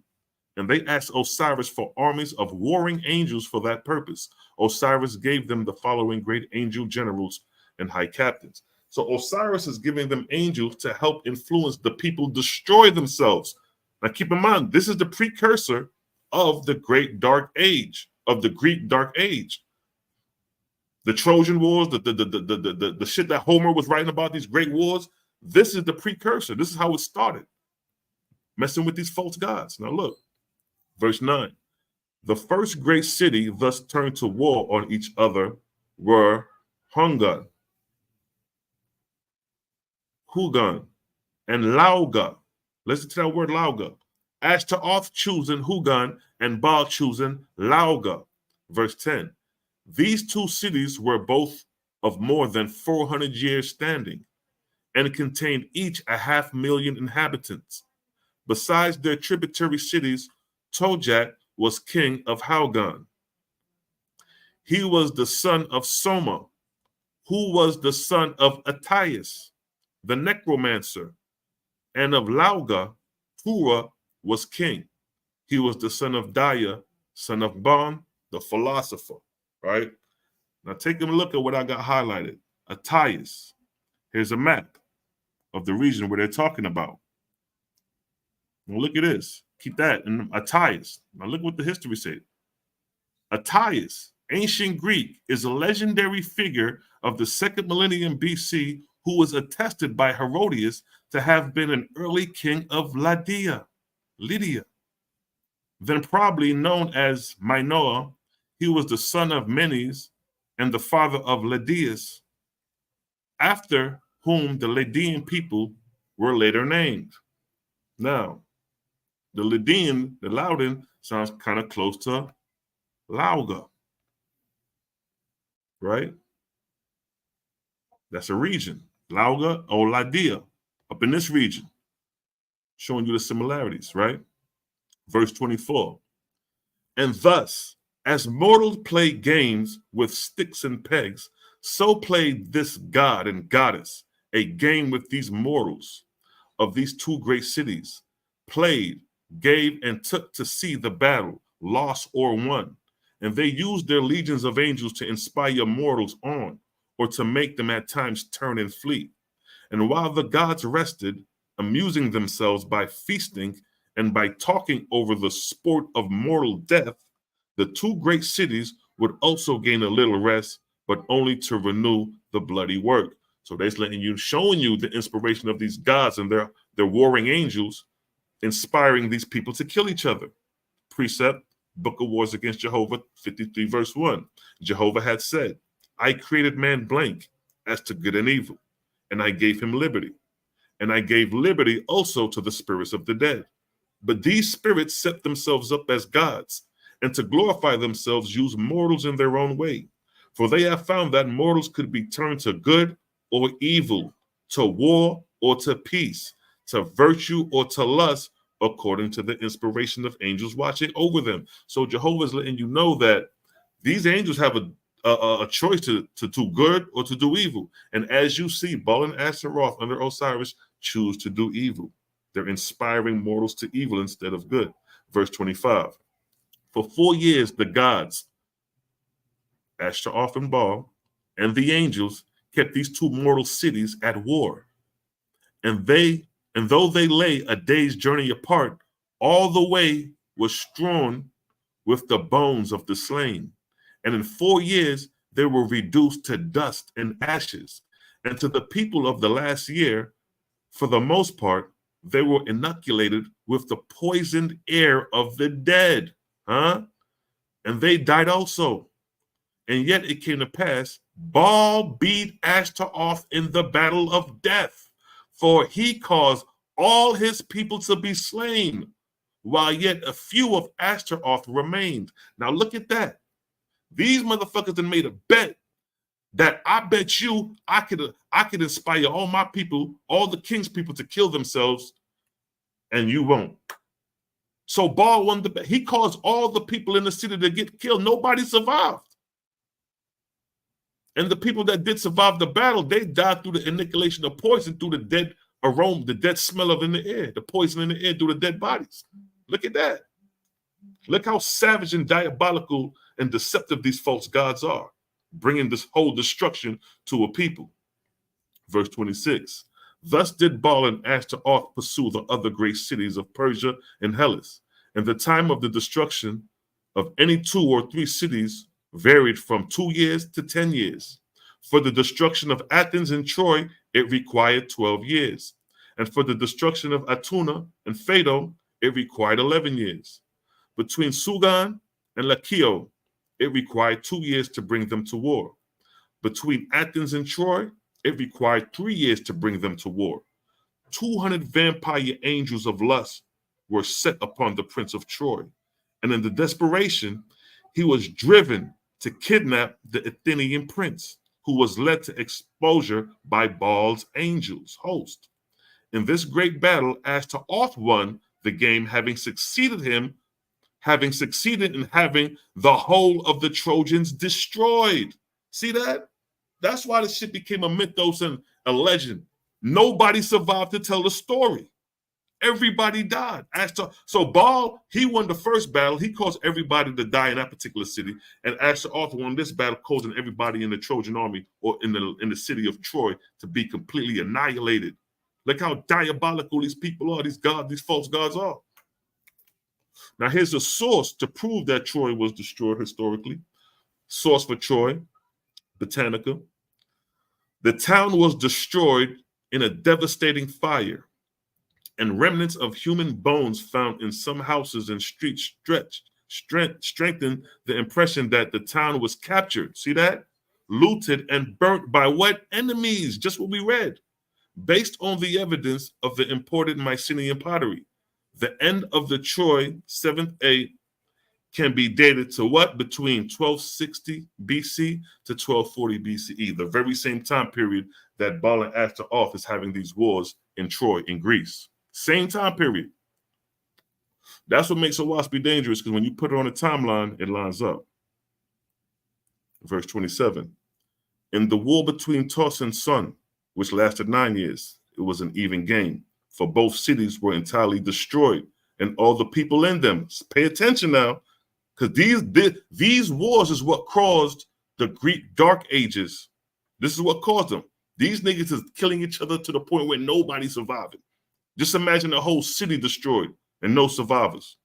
and they asked Osiris for armies of warring angels for that purpose. Osiris gave them the following great angel generals and high captains. So Osiris is giving them angels to help influence the people destroy themselves. Now keep in mind, this is the precursor of the Great Dark Age, of the Greek Dark Age. The Trojan Wars, the shit that Homer was writing about, these great wars, this is the precursor. This is how it started. Messing with these false gods. Now look, verse 9. The first great city thus turned to war on each other were Hungan, Hugan, and Lauga. Listen to that word Lauga. Ashtaroth choosing Hugan and Baal choosing Lauga. Verse 10. These two cities were both of more than 400 years standing and contained each 500,000 inhabitants. Besides their tributary cities, Tojat was king of Haugan. He was the son of Soma, who was the son of Attaius, the necromancer, and of Lauga, Pura was king. He was the son of Daya, son of Ban, the philosopher, right? Now take a look at what I got highlighted. Attaius. Here's a map of the region where they're talking about. Now look at this. Keep that. And Attaius. Now look what the history said. Attaius, ancient Greek, is a legendary figure of the 2nd millennium BC who was attested by Herodias to have been an early king of Lydia, then probably known as Minoan. He was the son of Menes and the father of Lydius, after whom the Lydian people were later named. Now, the Loudon sounds kind of close to Lauga, right? That's a region. Lauga or Lydia, up in this region, showing you the similarities, right? Verse 24. And thus, as mortals play games with sticks and pegs, so played this god and goddess a game with these mortals of these two great cities, played, gave, and took to see the battle, lost or won. And they used their legions of angels to inspire mortals on, or to make them at times turn and flee. And while the gods rested, amusing themselves by feasting and by talking over the sport of mortal death, the two great cities would also gain a little rest, but only to renew the bloody work. So they're showing you the inspiration of these gods and their warring angels, inspiring these people to kill each other. Precept, Book of Wars Against Jehovah, 53 verse 1. Jehovah had said, I created man blank as to good and evil, and I gave him liberty. And I gave liberty also to the spirits of the dead. But these spirits set themselves up as gods, and to glorify themselves use mortals in their own way. For they have found that mortals could be turned to good or evil, to war or to peace, to virtue or to lust, according to the inspiration of angels watching over them. So Jehovah's letting you know that these angels have a choice to do good or to do evil. And as you see, Baal and Ashtaroth under Osiris choose to do evil. They're inspiring mortals to evil instead of good. Verse 25. For 4 years, the gods, Ashtaroth and Baal, and the angels kept these two mortal cities at war. And though they lay a day's journey apart, all the way was strewn with the bones of the slain. And in 4 years, they were reduced to dust and ashes. And to the people of the last year, for the most part, they were inoculated with the poisoned air of the dead. And they died also. And yet it came to pass, Baal beat Ashtaroth in the battle of death, for he caused all his people to be slain, while yet a few of Ashtaroth remained. Now look at that. These motherfuckers then made a bet that I bet you I could inspire all my people, all the king's people, to kill themselves, and you won't. So Baal won the bet. He caused all the people in the city to get killed. Nobody survived. And the people that did survive the battle, they died through the inoculation of poison, through the dead aroma, the dead smell of in the air, the poison in the air, through the dead bodies. Look at that. Look how savage and diabolical and deceptive these false gods are, bringing this whole destruction to a people. Verse 26. Thus did Baal and Ashtaroth pursue the other great cities of Persia and Hellas. And the time of the destruction of any 2 or 3 cities varied from 2 years to 10 years. For the destruction of Athens and Troy, it required 12 years. And for the destruction of Atuna and Phaedo, it required 11 years. Between Sugan and Lachaeo, it required 2 years to bring them to war. Between Athens and Troy, it required 3 years to bring them to war. 200 vampire angels of lust were set upon the prince of Troy. And in the desperation, he was driven to kidnap the Athenian prince, who was led to exposure by Baal's angels host. In this great battle, Ashtaroth won the game, having succeeded in having the whole of the Trojans destroyed. See that? That's why the shit became a mythos and a legend. Nobody survived to tell the story. Everybody died. So Baal, he won the first battle. He caused everybody to die in that particular city. And Ashtaroth won this battle, causing everybody in the Trojan army or in the city of Troy to be completely annihilated. Look how diabolical these people are, these false gods are. Now here's a source to prove that Troy was destroyed historically. Source for Troy, Britannica. The town was destroyed in a devastating fire, and remnants of human bones found in some houses and streets strengthened the impression that the town was captured. See that? Looted and burnt by what? Enemies, just what we read. Based on the evidence of the imported Mycenaean pottery, the end of the Troy 7th A can be dated to what? Between 1260 BC to 1240 BCE, the very same time period that Baal and Ashtaroth is having these wars in Troy, in Greece. Same time period. That's what makes a wasp be dangerous, because when you put it on a timeline, it lines up. Verse 27. In the war between Tos and Sun, which lasted 9 years, it was an even game, for both cities were entirely destroyed, and all the people in them. Pay attention now, because these wars is what caused the Greek Dark Ages. This is what caused them. These niggas is killing each other to the point where nobody's surviving. Just imagine a whole city destroyed and no survivors.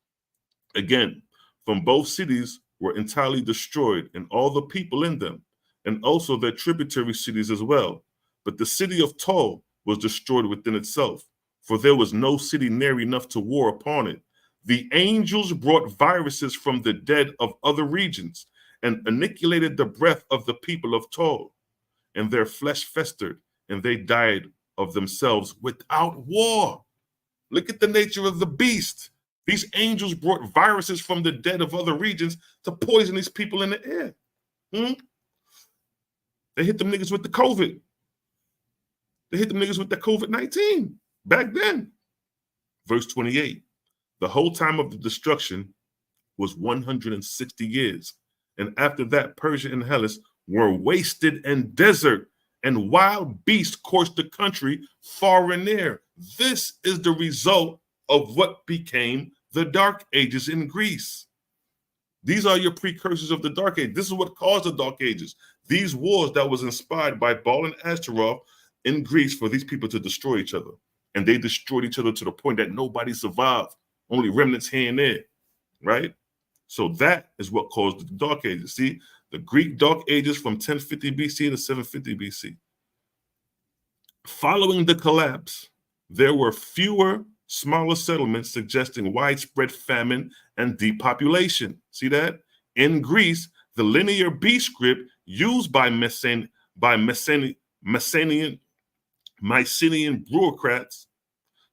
Again, from both cities were entirely destroyed and all the people in them, and also their tributary cities as well. But the city of Tol was destroyed within itself, for there was no city near enough to war upon it. The angels brought viruses from the dead of other regions and annihilated the breath of the people of Tol, and their flesh festered, and they died of themselves without war. Look at the nature of the beast. These angels brought viruses from the dead of other regions to poison these people in the air. They hit them niggas with the COVID. They hit them niggas with the COVID-19 back then. Verse 28. The whole time of the destruction was 160 years. And after that, Persia and Hellas were wasted and desert, and wild beasts coursed the country far and near. This is the result of what became the Dark Ages in Greece. These are your precursors of the Dark Age. This is what caused the Dark Ages. These wars that was inspired by Baal and Ashtaroth in Greece for these people to destroy each other. And they destroyed each other to the point that nobody survived. Only remnants here and there, right? So that is what caused the Dark Ages. See, the Greek Dark Ages from 1050 BC to 750 BC. Following the collapse, there were fewer, smaller settlements suggesting widespread famine and depopulation. See that? In Greece, the linear B script used by Mycenaean bureaucrats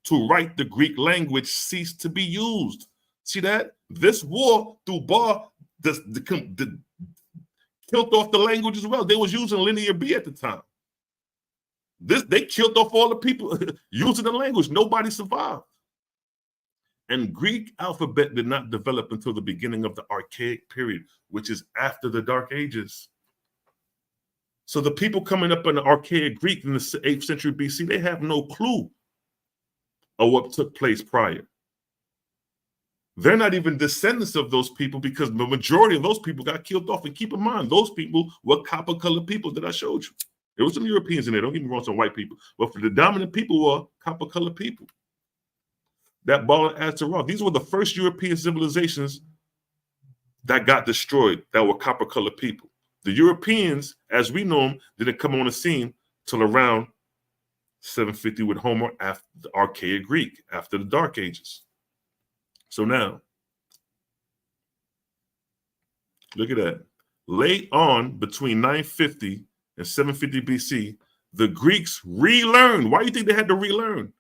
to write the Greek language ceased to be used. See that? This war through Baal killed off the language as well. They was using linear B at the time. They killed off all the people using the language. Nobody survived. And Greek alphabet did not develop until the beginning of the archaic period, which is after the Dark Ages. So the people coming up in the archaic Greek in the 8th century BC, they have no clue of what took place prior. They're not even descendants of those people because the majority of those people got killed off. And keep in mind, those people were copper-colored people that I showed you. There were some Europeans in there. Don't get me wrong, some white people. But for the dominant people were copper-colored people. That ball and Astaroth. These were the first European civilizations that got destroyed that were copper-colored people. The Europeans, as we know them, didn't come on the scene till around 750 with Homer, after the archaic Greek, after the Dark Ages. So now, look at that. Late on, between 950 and 750 BC, the Greeks relearned. Why do you think they had to relearn?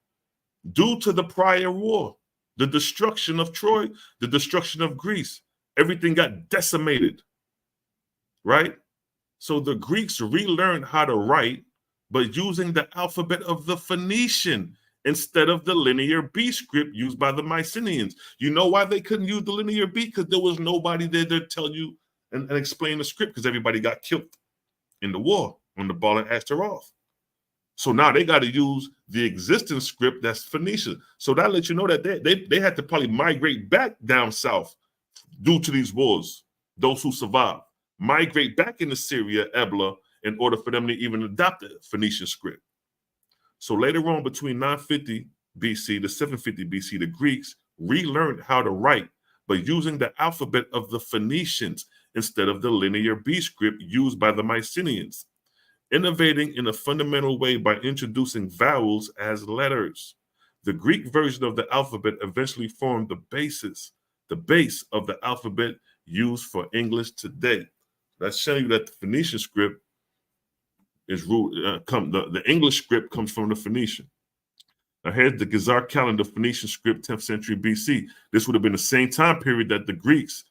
Due to the prior war, the destruction of Troy, the destruction of Greece. Everything got decimated, right? So the Greeks relearned how to write, but using the alphabet of the Phoenician instead of the linear B script used by the Mycenaeans. You know why they couldn't use the linear B? Because there was nobody there to tell you and explain the script, because everybody got killed in the war on the ball and Astaroth. So now they got to use the existing script that's Phoenician. So that lets you know that they had to probably migrate back down south due to these wars, those who survived. Migrate back into Syria, Ebla, in order for them to even adopt the Phoenician script. So later on, between 950 BC to 750 BC, the Greeks relearned how to write, but using the alphabet of the Phoenicians instead of the linear B script used by the Mycenaeans, innovating in a fundamental way by introducing vowels as letters. The Greek version of the alphabet eventually formed the base of the alphabet used for English today. That's showing you that the Phoenician script is the English script comes from the Phoenician. Now here's the Gizar calendar Phoenician script, 10th century BC. This would have been the same time period that the Greeks,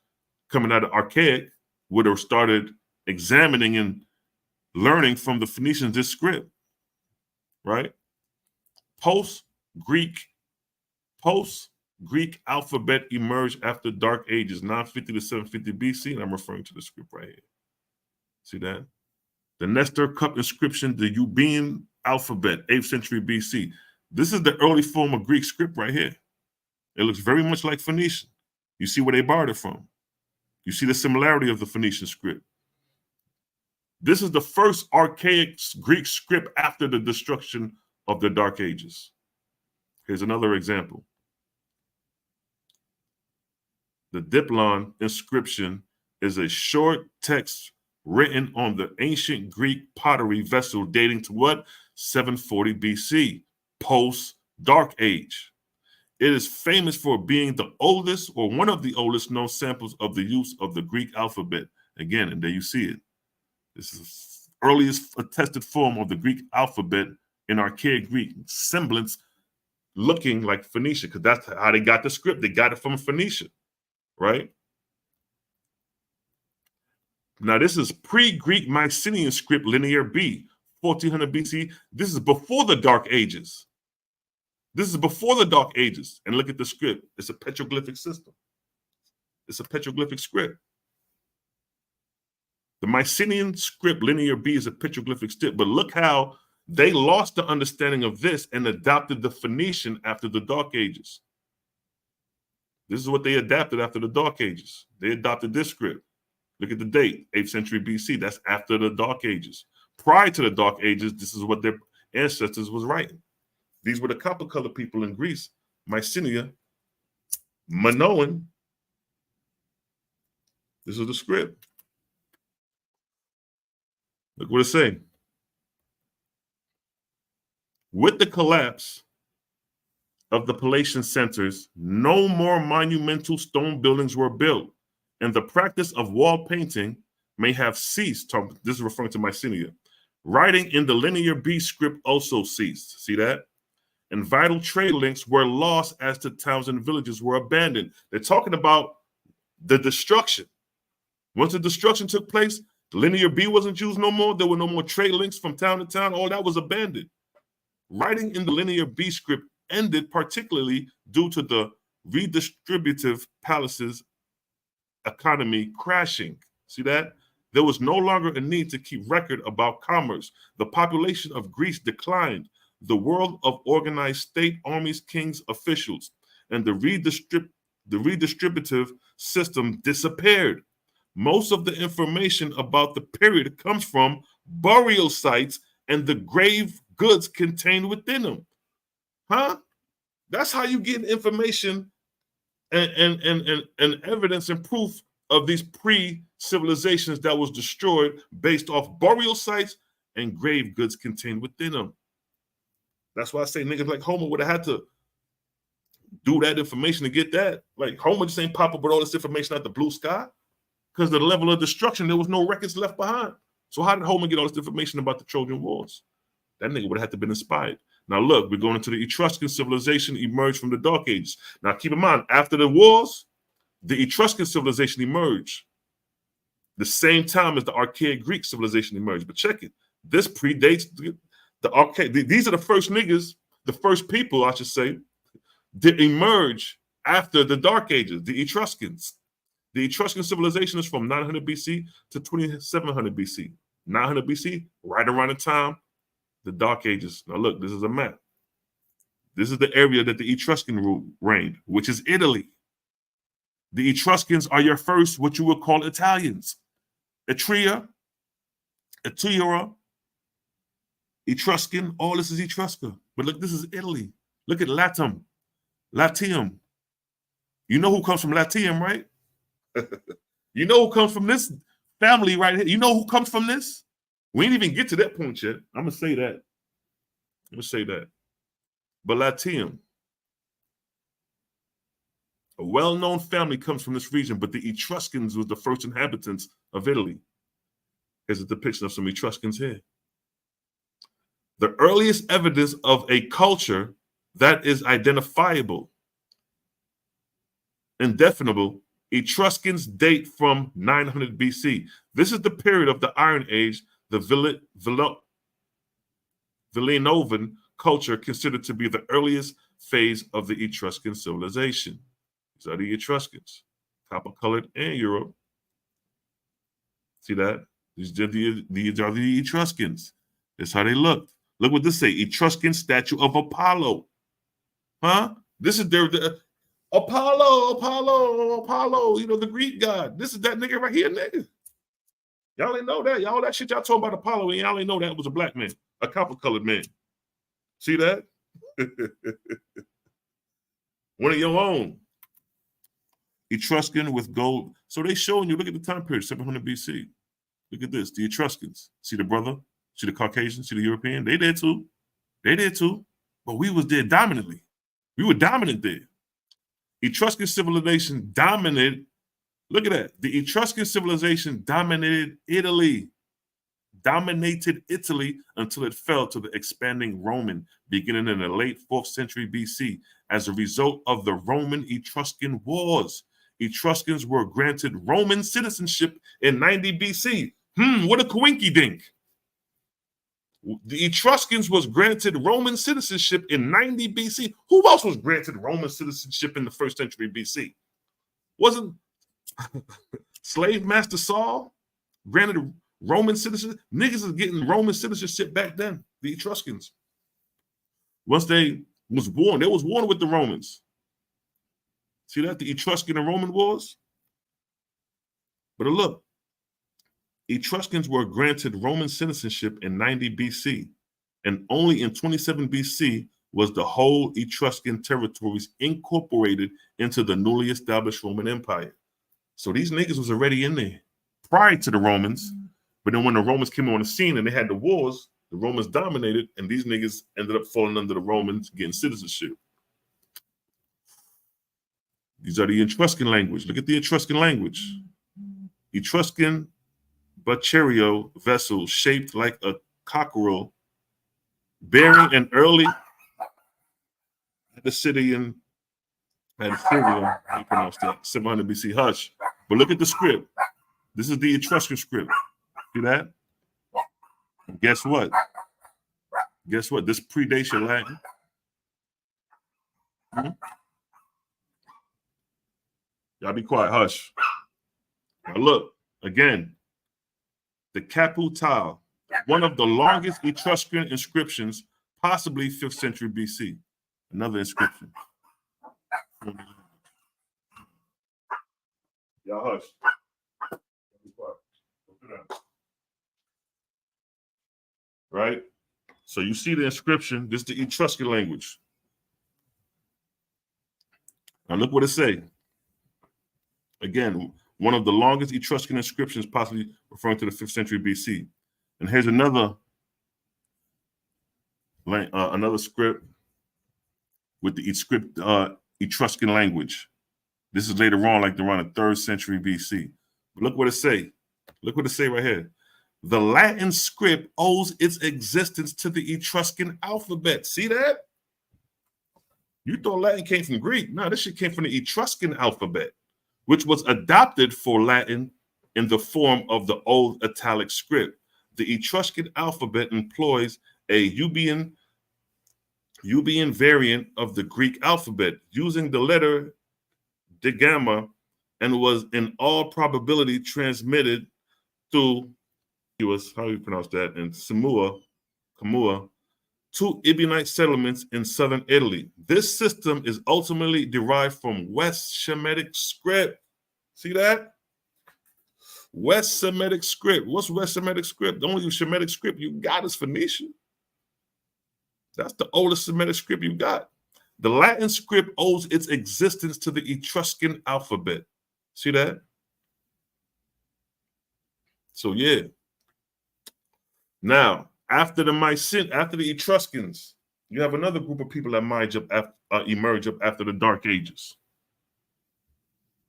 coming out of archaic, would have started examining and learning from the Phoenicians this script, right? Post-Greek alphabet emerged after Dark Ages, 950 to 750 BC, and I'm referring to the script right here. See that? The Nestor Cup inscription, the Euboean alphabet, 8th century BC. This is the early form of Greek script right here. It looks very much like Phoenician. You see where they borrowed it from. You see the similarity of the Phoenician script. This is the first archaic Greek script after the destruction of the Dark Ages. Here's another example. The Diplon inscription is a short text written on the ancient Greek pottery vessel dating to what? 740 BC, post-Dark Age. It is famous for being the oldest or one of the oldest known samples of the use of the Greek alphabet. Again, and there you see it. This is the earliest attested form of the Greek alphabet in archaic Greek, semblance looking like Phoenician, because that's how they got the script. They got it from Phoenician, right? Now, this is pre-Greek Mycenaean script, linear B, 1400 BC. This is before the Dark Ages. This is before the Dark Ages. And look at the script. It's a petroglyphic system. It's a petroglyphic script. The Mycenaean script, linear B, is a petroglyphic script. But look how they lost the understanding of this and adopted the Phoenician after the Dark Ages. This is what they adapted after the Dark Ages. They adopted this script. Look at the date, 8th century BC. That's after the Dark Ages. Prior to the Dark Ages, this is what their ancestors was writing. These were the copper-colored people in Greece, Mycenae, Minoan. This is the script. Look what it's saying. With the collapse of the Palatian centers, no more monumental stone buildings were built, and the practice of wall painting may have ceased. This is referring to Mycenae. Writing in the linear B script also ceased. See that? And vital trade links were lost as the towns and villages were abandoned. They're talking about the destruction. Once the destruction took place, linear B wasn't used no more. There were no more trade links from town to town. All that was abandoned. Writing in the linear B script ended particularly due to the redistributive palaces economy crashing. See that? There was no longer a need to keep record about commerce. The population of Greece declined. The world of organized state, armies, kings, officials, and the the redistributive system disappeared. Most of the information about the period comes from burial sites and the grave goods contained within them. Huh? That's how you get information and evidence and proof of these pre-civilizations that was destroyed based off burial sites and grave goods contained within them. That's why I say niggas like Homer would have had to do that information to get that. Like Homer just ain't pop up with all this information out the blue sky because of the level of destruction. There was no records left behind. So how did Homer get all this information about the Trojan Wars? That nigga would have had to been inspired. Now look, we're going into the Etruscan civilization emerged from the Dark Ages. Now keep in mind, after the wars, the Etruscan civilization emerged the same time as the archaic Greek civilization emerged. But check it. This predates the archaic. These are the first niggas, the first people, I should say, that emerge after the Dark Ages, the Etruscans. The Etruscan civilization is from 900 BC to 2700 BC. 900 BC, right around the time the Dark Ages. Now look, this is a map. This is the area that the Etruscan reigned, which is Italy. The Etruscans are your first, what you would call Italians. Etria, Etruscan, all this is Etrusca. But look, this is Italy. Look at Latium. You know who comes from Latium, right? You know who comes from this family right here? You know who comes from this? We ain't even get to that point yet. I'm going to say that. But Latium, a well-known family comes from this region, but the Etruscans was the first inhabitants of Italy. Here's a depiction of some Etruscans here. The earliest evidence of a culture that is identifiable, indefinable, Etruscans date from 900 BC. This is the period of the Iron Age, the Villanovan culture considered to be the earliest phase of the Etruscan civilization. These are the Etruscans, copper-colored and Europe. See that? These are the Etruscans. That's how they look. Look what this say, Etruscan statue of Apollo. Huh? This is their Apollo, you know, the Greek god. This is that nigga right here, nigga. Y'all ain't know that. Y'all that shit y'all talking about Apollo, and y'all ain't know that was a black man, a copper-colored man. See that? One of your own. Etruscan with gold. So they showing you, look at the time period, 700 BC. Look at this, the Etruscans. See the brother? See the Caucasian? See the European? They did too. But we was there dominantly. We were dominant there. Etruscan civilization dominated. Look at that. The Etruscan civilization dominated Italy until it fell to the expanding Roman beginning in the late 4th century BC. As a result of the Roman-Etruscan wars, Etruscans were granted Roman citizenship in 90 BC. What a coinky dink. The Etruscans was granted Roman citizenship in 90 BC. Who else was granted Roman citizenship in the 1st century BC? Wasn't slave master Saul granted Roman citizenship? Niggas is getting Roman citizenship back then, the Etruscans. Once they was born, they was born with the Romans. See that? The Etruscan and Roman wars? But look, Etruscans were granted Roman citizenship in 90 BC, and only in 27 BC was the whole Etruscan territories incorporated into the newly established Roman Empire. So these niggas was already in there prior to the Romans, but then when the Romans came on the scene and they had the wars, the Romans dominated, and these niggas ended up falling under the Romans, getting citizenship. These are the Etruscan language. Look at the Etruscan language. Etruscan Baccario vessel shaped like a cockerel, bearing an early Assyrian, how you pronounce that? 700 BC. Hush. But look at the script. This is the Etruscan script. See that? And guess what? This predates your Latin. Y'all be quiet. Hush. Now look again. The Caputal, one of the longest Etruscan inscriptions, possibly 5th century BC. Another inscription. Y'all hush. Right? So you see the inscription. This is the Etruscan language. Now look what it say. Again, one of the longest Etruscan inscriptions, possibly referring to the 5th century BC. And here's another script with the Etruscan language. This is later on, like around the 3rd century BC. But look what it say. Look what it say right here. The Latin script owes its existence to the Etruscan alphabet. See that? You thought Latin came from Greek. No, this shit came from the Etruscan alphabet, which was adopted for Latin in the form of the Old Italic script. The Etruscan alphabet employs a Euboean variant of the Greek alphabet, using the letter digamma, and was in all probability transmitted through, how do you pronounce that, in Camua, to Ebionite settlements in southern Italy. This system is ultimately derived from West Shemitic script. See that? West Semitic script. What's West Semitic script? The only Shemitic script you got is Phoenician. That's the oldest Semitic script you got. The Latin script owes its existence to the Etruscan alphabet. See that? So yeah. Now, after the Etruscans, you have another group of people that emerge up after the Dark Ages,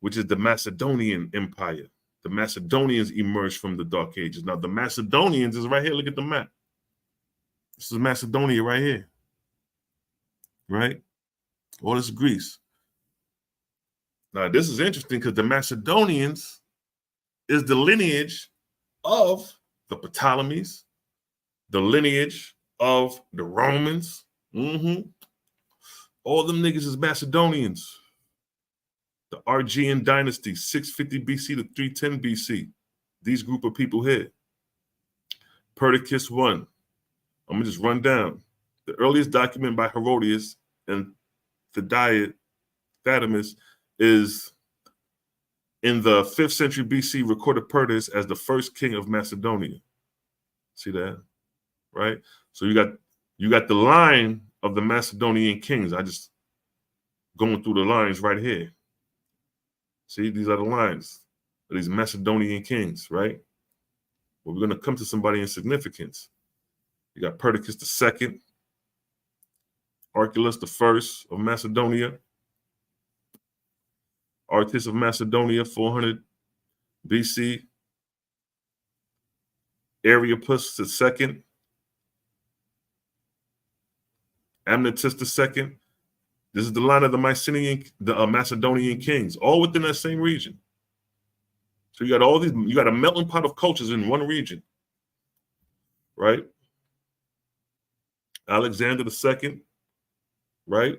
which is the Macedonian Empire. The Macedonians emerged from the Dark Ages. Now, the Macedonians is right here. Look at the map. This is Macedonia right here. Right? All this is Greece. Now, this is interesting because the Macedonians is the lineage of the Ptolemies, the lineage of the Romans. All them niggas is Macedonians. The Archaic dynasty, 650 BC to 310 BC. These group of people here. Perdiccas I. I'm going to just run down. The earliest document by Herodotus and Thadamus is in the 5th century BC, recorded Perdiccas as the first king of Macedonia. See that? Right? So you got the line of the Macedonian kings. I just going through the lines right here. See, these are the lines of these Macedonian kings, right? But we're going to come to somebody in significance. You got Perdiccas II, Archelaus I of Macedonia, Artis of Macedonia, 400 BC, Areopus II, Amnitus II. This is the line of the Macedonian kings, all within that same region. So you got all these, you got a melting pot of cultures in one region, right? Alexander II, right?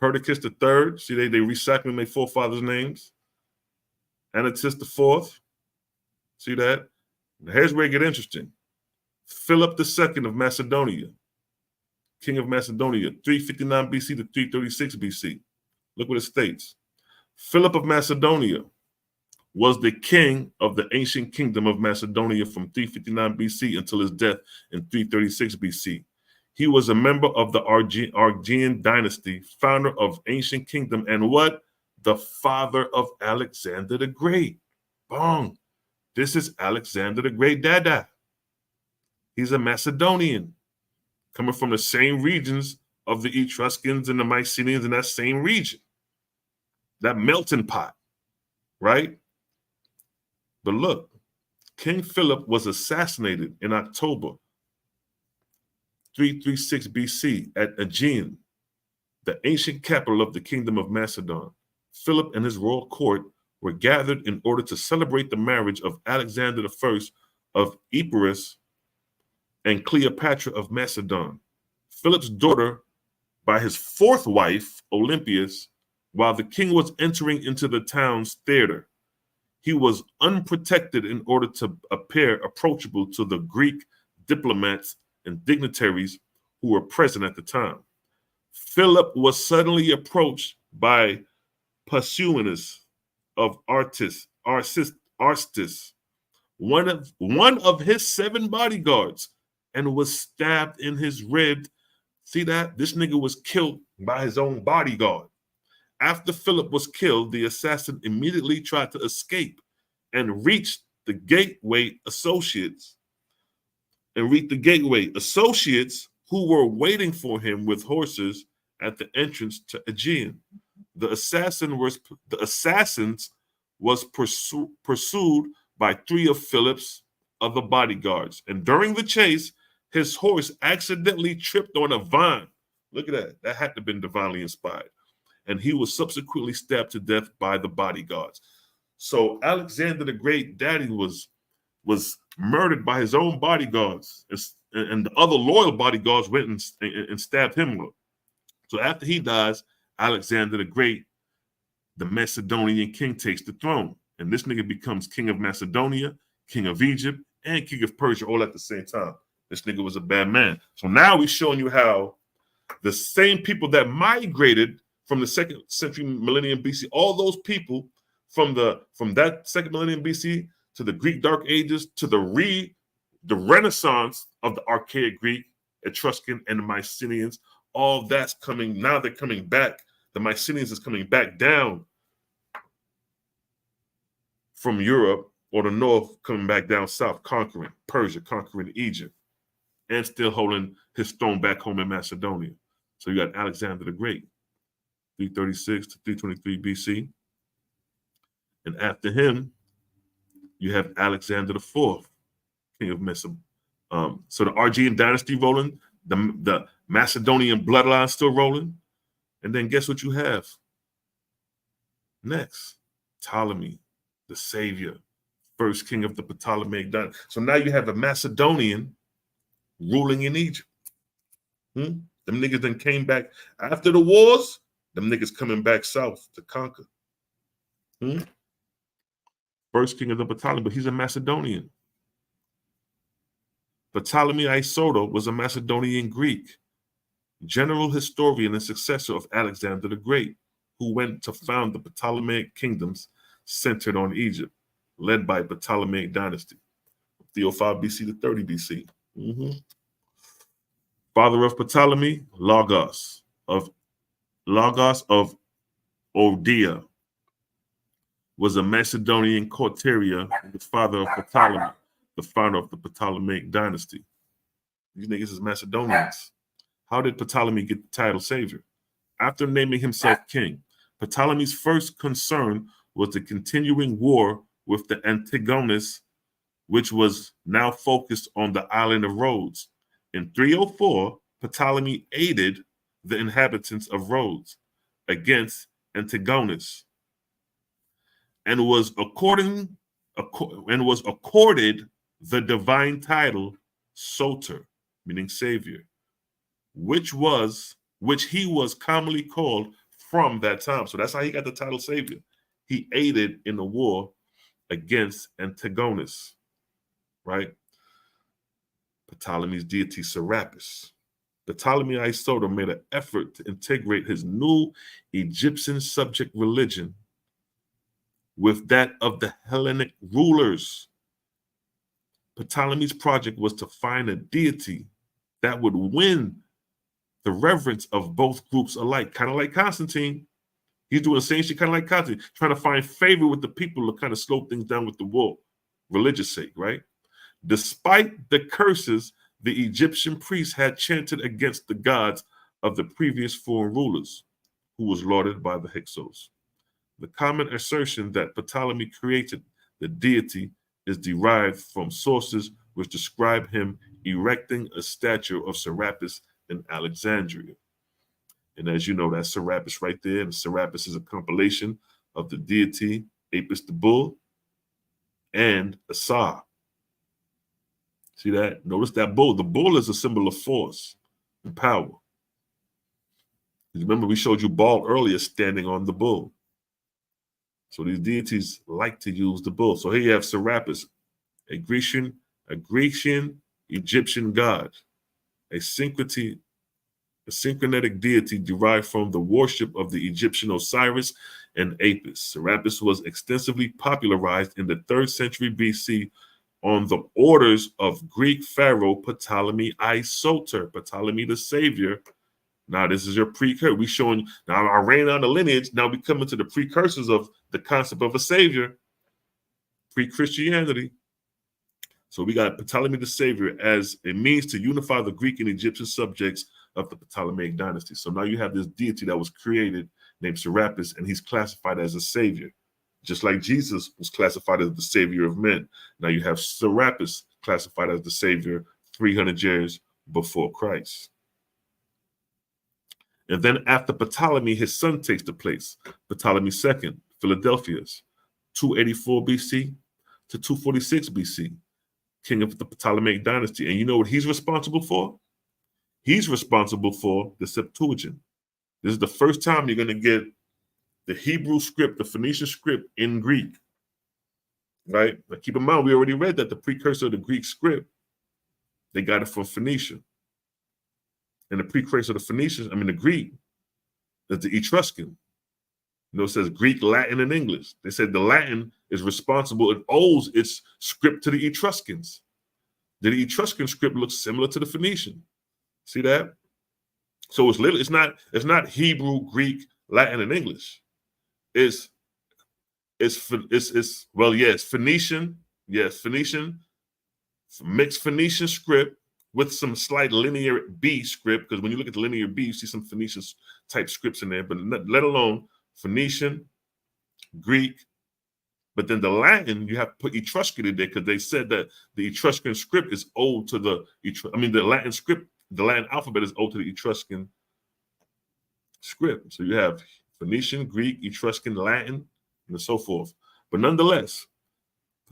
Perdiccas III. See, they recycling their forefathers' names. Anatis IV. See that? Here's where it gets interesting. Philip II of Macedonia, king of Macedonia, 359 BC to 336 BC. Look what it states. Philip of Macedonia was the king of the ancient kingdom of Macedonia from 359 BC until his death in 336 BC. He was a member of the Archaic dynasty, founder of ancient kingdom, and what? The father of Alexander the Great. Bong. This is Alexander the Great Dada. He's a Macedonian, coming from the same regions of the Etruscans and the Mycenaeans in that same region. That melting pot, right? But look, King Philip was assassinated in October 336 BC at Aegian, the ancient capital of the kingdom of Macedon. Philip and his royal court were gathered in order to celebrate the marriage of Alexander I of Epirus and Cleopatra of Macedon, Philip's daughter by his fourth wife, Olympias. While the king was entering into the town's theater, he was unprotected in order to appear approachable to the Greek diplomats and dignitaries who were present at the time. Philip was suddenly approached by Pausanias, of Arstis, one of his 7 bodyguards, and was stabbed in his rib. See that? This nigga was killed by his own bodyguard. After Philip was killed, the assassin immediately tried to escape and reached the gateway associates. Associates who were waiting for him with horses at the entrance to Aegean. The assassins was pursued by 3 of Philip's other bodyguards, and during the chase, his horse accidentally tripped on a vine. Look at that. That had to have been divinely inspired. And he was subsequently stabbed to death by the bodyguards. So Alexander the Great daddy was murdered by his own bodyguards, and the other loyal bodyguards went and stabbed him. So after he dies, Alexander the Great, the Macedonian king, takes the throne. And this nigga becomes king of Macedonia, king of Egypt, and king of Persia all at the same time. This nigga was a bad man. So now we're showing you how the same people that migrated from the 2nd century millennium BC, all those people from that 2nd millennium BC to the Greek Dark Ages to the Renaissance of the archaic Greek, Etruscan, and the Mycenaeans, all that's coming. Now they're coming back. The Mycenaeans is coming back down from Europe or the north, coming back down south, conquering Persia, conquering Egypt, and still holding his throne back home in Macedonia. So you got Alexander the Great, 336 to 323 BC. And after him, you have Alexander the IV, king of Macedonia. So the Argean dynasty rolling, the Macedonian bloodline still rolling. And then guess what you have next? Ptolemy, the savior, first king of the Ptolemaic dynasty. So now you have a Macedonian ruling in Egypt. Them niggas then came back after the wars. Them niggas coming back south to conquer. First king of the Ptolemy, but he's a Macedonian. Ptolemy Isoda was a Macedonian Greek, general historian and successor of Alexander the Great, who went to found the Ptolemaic kingdoms centered on Egypt, led by Ptolemaic dynasty, 305 BC to 30 BC. Father of Ptolemy, Logos of Odea, was a Macedonian courtier, the father of Ptolemy, the founder of the Ptolemaic dynasty. These niggas is Macedonians. How did Ptolemy get the title savior? After naming himself king, Ptolemy's first concern was the continuing war with the Antigonists, which was now focused on the island of Rhodes. In 304, Ptolemy aided the inhabitants of Rhodes against Antigonists and was accorded the divine title Soter, meaning savior, which he was commonly called from that time. So that's how he got the title savior. He aided in the war against Antagonists, right? Ptolemy's deity Serapis. Ptolemy Isoda made an effort to integrate his new Egyptian subject religion with that of the Hellenic rulers. Ptolemy's project was to find a deity that would win the reverence of both groups alike, kind of like Constantine. He's doing the same shit, kind of like Constantine, trying to find favor with the people to kind of slow things down with the war, religious sake, right? Despite the curses the Egyptian priests had chanted against the gods of the previous foreign rulers, who was lauded by the Hyksos. The common assertion that Ptolemy created the deity is derived from sources which describe him erecting a statue of Serapis in Alexandria. And as you know, that's Serapis right there. And Serapis is a compilation of the deity Apis the bull and Asa. See that? Notice that bull. The bull is a symbol of force and power. Remember, we showed you Baal earlier standing on the bull. So these deities like to use the bull. So here you have Serapis, a Grecian Egyptian god, a syncretic deity derived from the worship of the Egyptian Osiris and Apis. Serapis was extensively popularized in the 3rd century BC on the orders of Greek pharaoh Ptolemy Isoter, Ptolemy the Savior. Now, this is your precursor. We showing you, now I ran out the lineage. Now we come into the precursors of the concept of a savior, pre-Christianity. So we got Ptolemy the Savior as a means to unify the Greek and Egyptian subjects of the Ptolemaic dynasty. So now you have this deity that was created named Serapis, and he's classified as a savior. Just like Jesus was classified as the savior of men. Now you have Serapis classified as the savior 300 years before Christ. And then after Ptolemy, his son takes the place. Ptolemy II, Philadelphia's, 284 BC to 246 BC, king of the Ptolemaic dynasty. And you know what he's responsible for? He's responsible for the Septuagint. This is the first time you're going to get the Hebrew script, the Phoenician script in Greek, right? Now keep in mind, we already read that the precursor of the Greek script, they got it from Phoenicia. And the precursor of the Phoenicians, the Greek, is the Etruscan. You know, it says Greek, Latin, and English. They said the Latin is responsible, it owes its script to the Etruscans. The Etruscan script looks similar to the Phoenician. See that? So it's not Hebrew, Greek, Latin, and English. It's Phoenician. Yes, Phoenician, mixed Phoenician script with some slight linear B script, because when you look at the linear B, you see some Phoenician type scripts in there, but let alone Phoenician, Greek, but then the Latin, you have to put Etruscan in there because they said that the Etruscan script is owed to the Latin script, the Latin alphabet is owed to the Etruscan script. So you have Phoenician, Greek, Etruscan, Latin, and so forth. But nonetheless,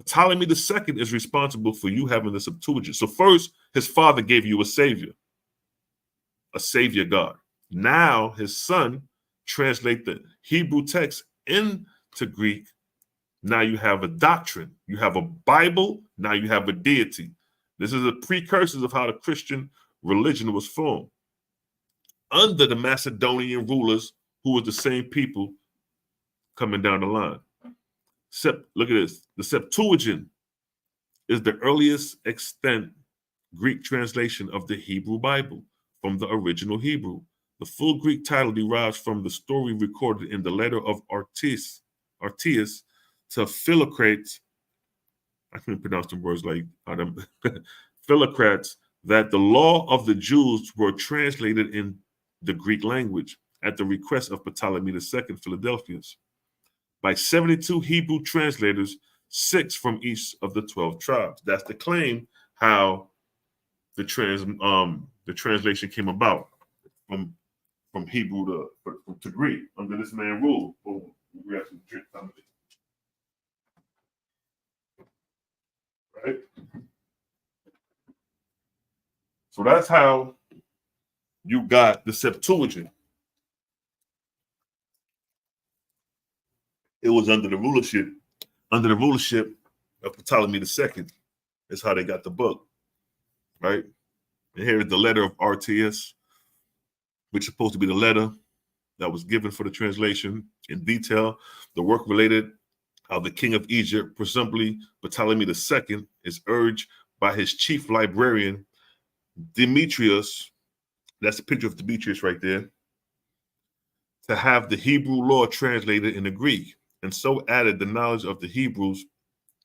Ptolemy II is responsible for you having the Septuagint. So first, his father gave you a savior God. Now his son translate the Hebrew text into Greek. Now you have a doctrine. You have a Bible. Now you have a deity. This is the precursors of how the Christian religion was formed under the Macedonian rulers, who were the same people coming down the line. Look at this. The Septuagint is the earliest extant Greek translation of the Hebrew Bible from the original Hebrew. The full Greek title derives from the story recorded in the letter of Arteas to Philocrates. I can't pronounce the words like Philocrates, that the law of the Jews were translated in the Greek language at the request of Ptolemy II, Philadelphia's, by 72 Hebrew translators, 6 from each of the 12 tribes. That's the claim how the translation came about from Hebrew to Greek under this man rule. Oh, we have some drink something. Right? So that's how you got the Septuagint. It was under the rulership of Ptolemy II. That's how they got the book, right? And here is the letter of Arteas, which is supposed to be the letter that was given for the translation in detail. The work related how the king of Egypt, presumably Ptolemy II, is urged by his chief librarian, Demetrius, that's a picture of Demetrius right there, to have the Hebrew law translated into Greek, and so added the knowledge of the Hebrews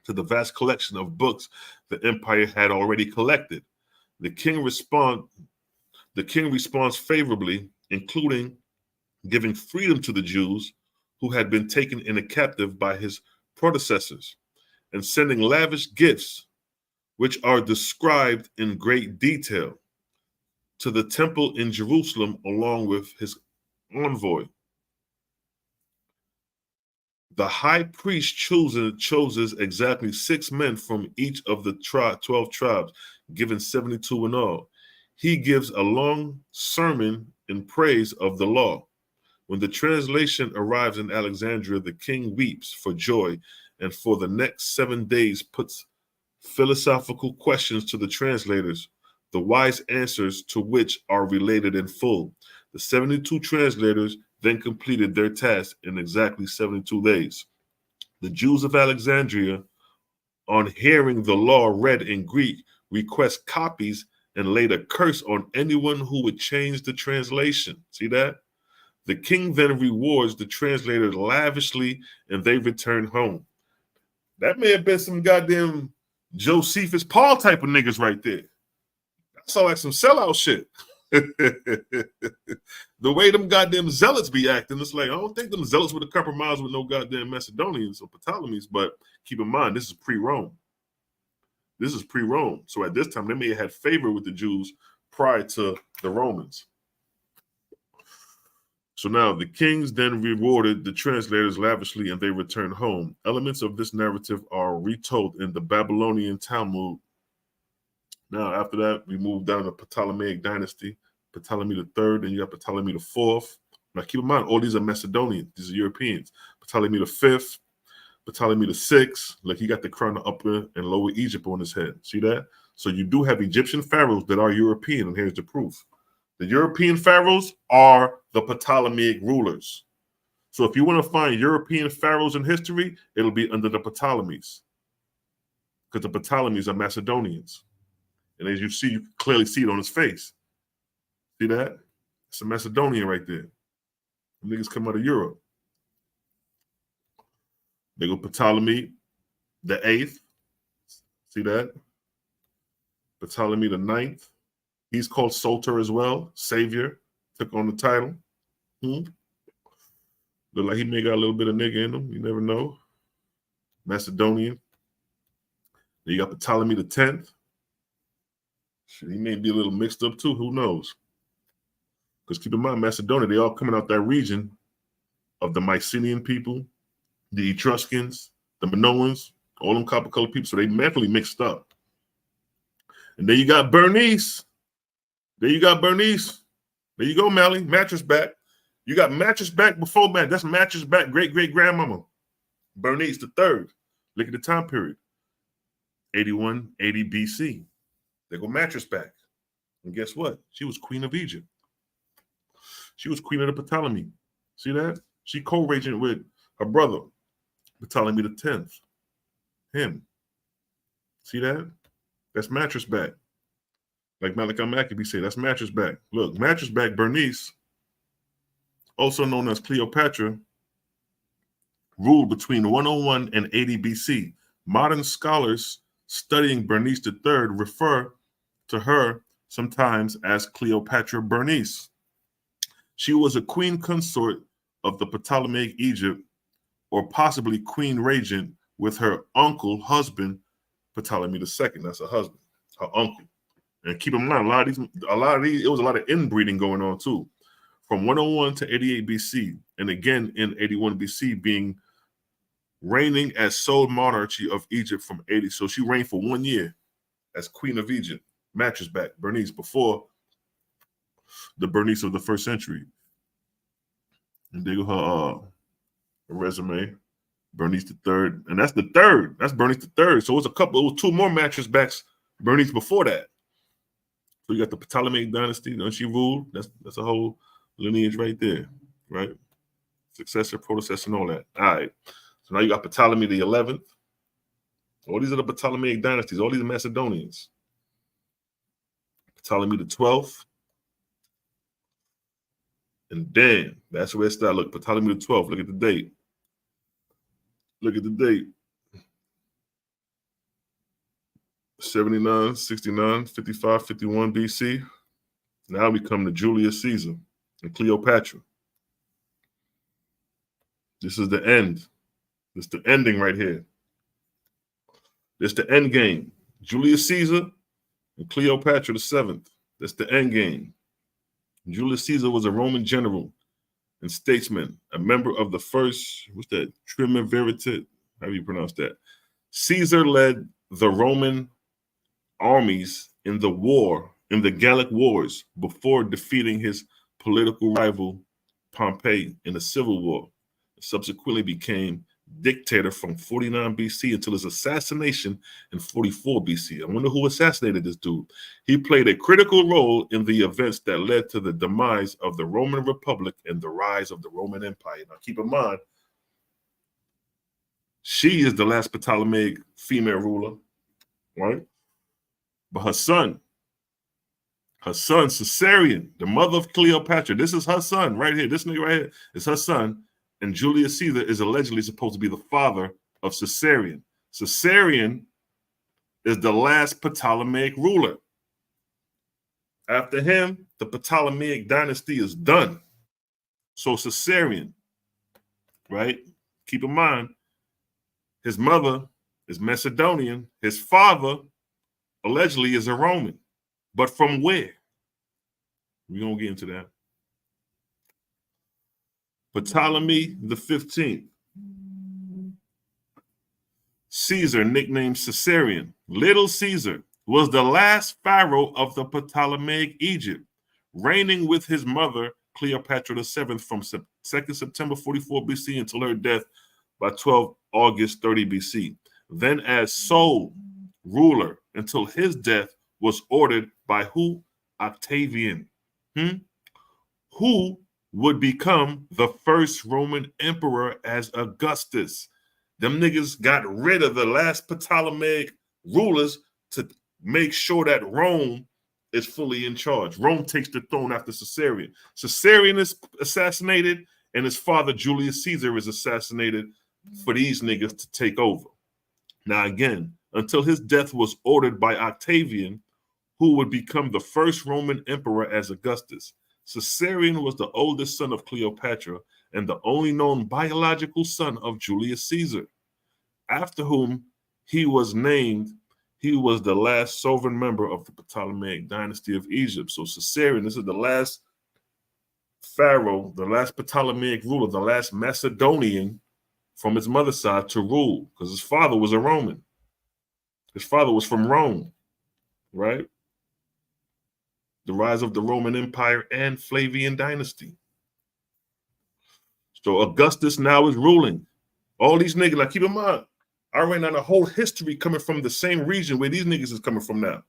to the vast collection of books the empire had already collected. The king responds favorably, including giving freedom to the Jews who had been taken into captive by his predecessors, and sending lavish gifts, which are described in great detail, to the temple in Jerusalem along with his envoy. The high priest chooses exactly 6 men from each of the 12 tribes, given 72 in all. He gives a long sermon in praise of the law. When the translation arrives in Alexandria, the king weeps for joy, and for the next 7 days puts philosophical questions to the translators, the wise answers to which are related in full. The 72 translators then completed their task in exactly 72 days. The Jews of Alexandria, on hearing the law read in Greek, request copies and laid a curse on anyone who would change the translation. See that? The king then rewards the translators lavishly, and they return home. That may have been some goddamn Josephus Paul type of niggas right there. That sound like some sellout shit. The way them goddamn zealots be acting, it's like, I don't think them zealots would have compromised with no goddamn Macedonians or Ptolemies, but keep in mind, this is pre-Rome. This is pre-Rome. So at this time, they may have had favor with the Jews prior to the Romans. So now the kings then rewarded the translators lavishly, and they returned home. Elements of this narrative are retold in the Babylonian Talmud. Now, after that, we move down to Ptolemaic dynasty, Ptolemy III, and you got Ptolemy IV. Now, keep in mind, all these are Macedonians. These are Europeans. Ptolemy V, Ptolemy VI, like he got the crown of Upper and Lower Egypt on his head. See that? So you do have Egyptian pharaohs that are European, and here's the proof. The European pharaohs are the Ptolemaic rulers. So if you want to find European pharaohs in history, it'll be under the Ptolemies, because the Ptolemies are Macedonians. And as you see, you clearly see it on his face. See that? It's a Macedonian right there. The niggas come out of Europe. They go Ptolemy the VIII. See that? Ptolemy the IX. He's called Soter as well. Savior. Took on the title. Look like he may got a little bit of nigga in him. You never know. Macedonian. Then you got Ptolemy the X. Shit, he may be a little mixed up too. Who knows? Because keep in mind, Macedonia, they all coming out that region of the Mycenaean people, the Etruscans, the Minoans, all them copper-colored people. So they mentally mixed up. And then you got Bernice. There you got Bernice. There you go, Mally. Mattress back. You got mattress back before man. That's mattress back great-great-grandmama. Bernice the third. Look at the time period. 8180 BC. They go mattress back. And guess what? She was queen of Egypt. She was queen of the Ptolemy. See that? She co-regent with her brother, Ptolemy the 10th. Him. See that? That's mattress back. Like Malachi Maccabee said, that's mattress back. Look, mattress back Bernice, also known as Cleopatra, ruled between 101 and 80 BC. Modern scholars studying Bernice III refer to her sometimes as Cleopatra Bernice. She was a queen consort of the Ptolemaic Egypt, or possibly queen regent with her husband, Ptolemy II. That's her husband, her uncle. And keep in mind, a lot of these, it was a lot of inbreeding going on too. From 101 to 88 BC, and again in 81 BC, being reigning as sole monarchy of Egypt from 80. So she reigned for 1 year as queen of Egypt. Mattress back, Bernice, before the Bernice of the first century. And there go her resume, Bernice the third, and that's the third. That's Bernice the third. So it was two more mattress backs, Bernice before that. So you got the Ptolemaic dynasty, you know, she ruled. That's a whole lineage right there, right? Successor, predecessor, and all that. All right. So now you got Ptolemy the 11th. All these are the Ptolemaic dynasties. All these are Macedonians. Ptolemy the 12th. And then that's where it started. Look, Ptolemy the 12th. Look at the date. Look at the date. 79, 69, 55, 51 BC. Now we come to Julius Caesar and Cleopatra. This is the end. This is the ending right here. This is the end game. Julius Caesar and Cleopatra the 7th. That's the end game. Julius Caesar was a Roman general and statesman, a member of the first, triumvirate, how do you pronounce that? Caesar led the Roman armies in the Gallic Wars before defeating his political rival Pompey in a civil war. It subsequently became dictator from 49 BC until his assassination in 44 BC. I wonder who assassinated this dude. He played a critical role in the events that led to the demise of the Roman Republic and the rise of the Roman Empire. Now, keep in mind, she is the last Ptolemaic female ruler, right? But her son, Caesarion, the mother of Cleopatra, this is her son right here. This nigga right here is her son. And Julius Caesar is allegedly supposed to be the father of Caesarion. Caesarion is the last Ptolemaic ruler. After him, the Ptolemaic dynasty is done. So Caesarion, right? Keep in mind, his mother is Macedonian. His father allegedly is a Roman. But from where? We're going to get into that. Ptolemy the 15th. Caesar, nicknamed Caesarion, Little Caesar, was the last pharaoh of the Ptolemaic Egypt, reigning with his mother Cleopatra VII from 2nd September 44 BC until her death by 12 August 30 BC. Then as sole ruler until his death was ordered by who? Octavian, who would become the first Roman emperor as Augustus. Them niggas got rid of the last Ptolemaic rulers to make sure that Rome is fully in charge. Rome takes the throne after Caesarion. Caesarion is assassinated, and his father, Julius Caesar, is assassinated for these niggas to take over. Now, again, until his death was ordered by Octavian, who would become the first Roman emperor as Augustus. Caesarion was the oldest son of Cleopatra and the only known biological son of Julius Caesar, after whom he was named. He was the last sovereign member of the Ptolemaic dynasty of Egypt. So Caesarion, this is the last pharaoh, the last Ptolemaic ruler, the last Macedonian from his mother's side to rule, because his father was a Roman. His father was from Rome, right? The rise of the Roman Empire and Flavian dynasty. So Augustus now is ruling. All these niggas, like, keep in mind, I ran down a whole history coming from the same region where these niggas is coming from now.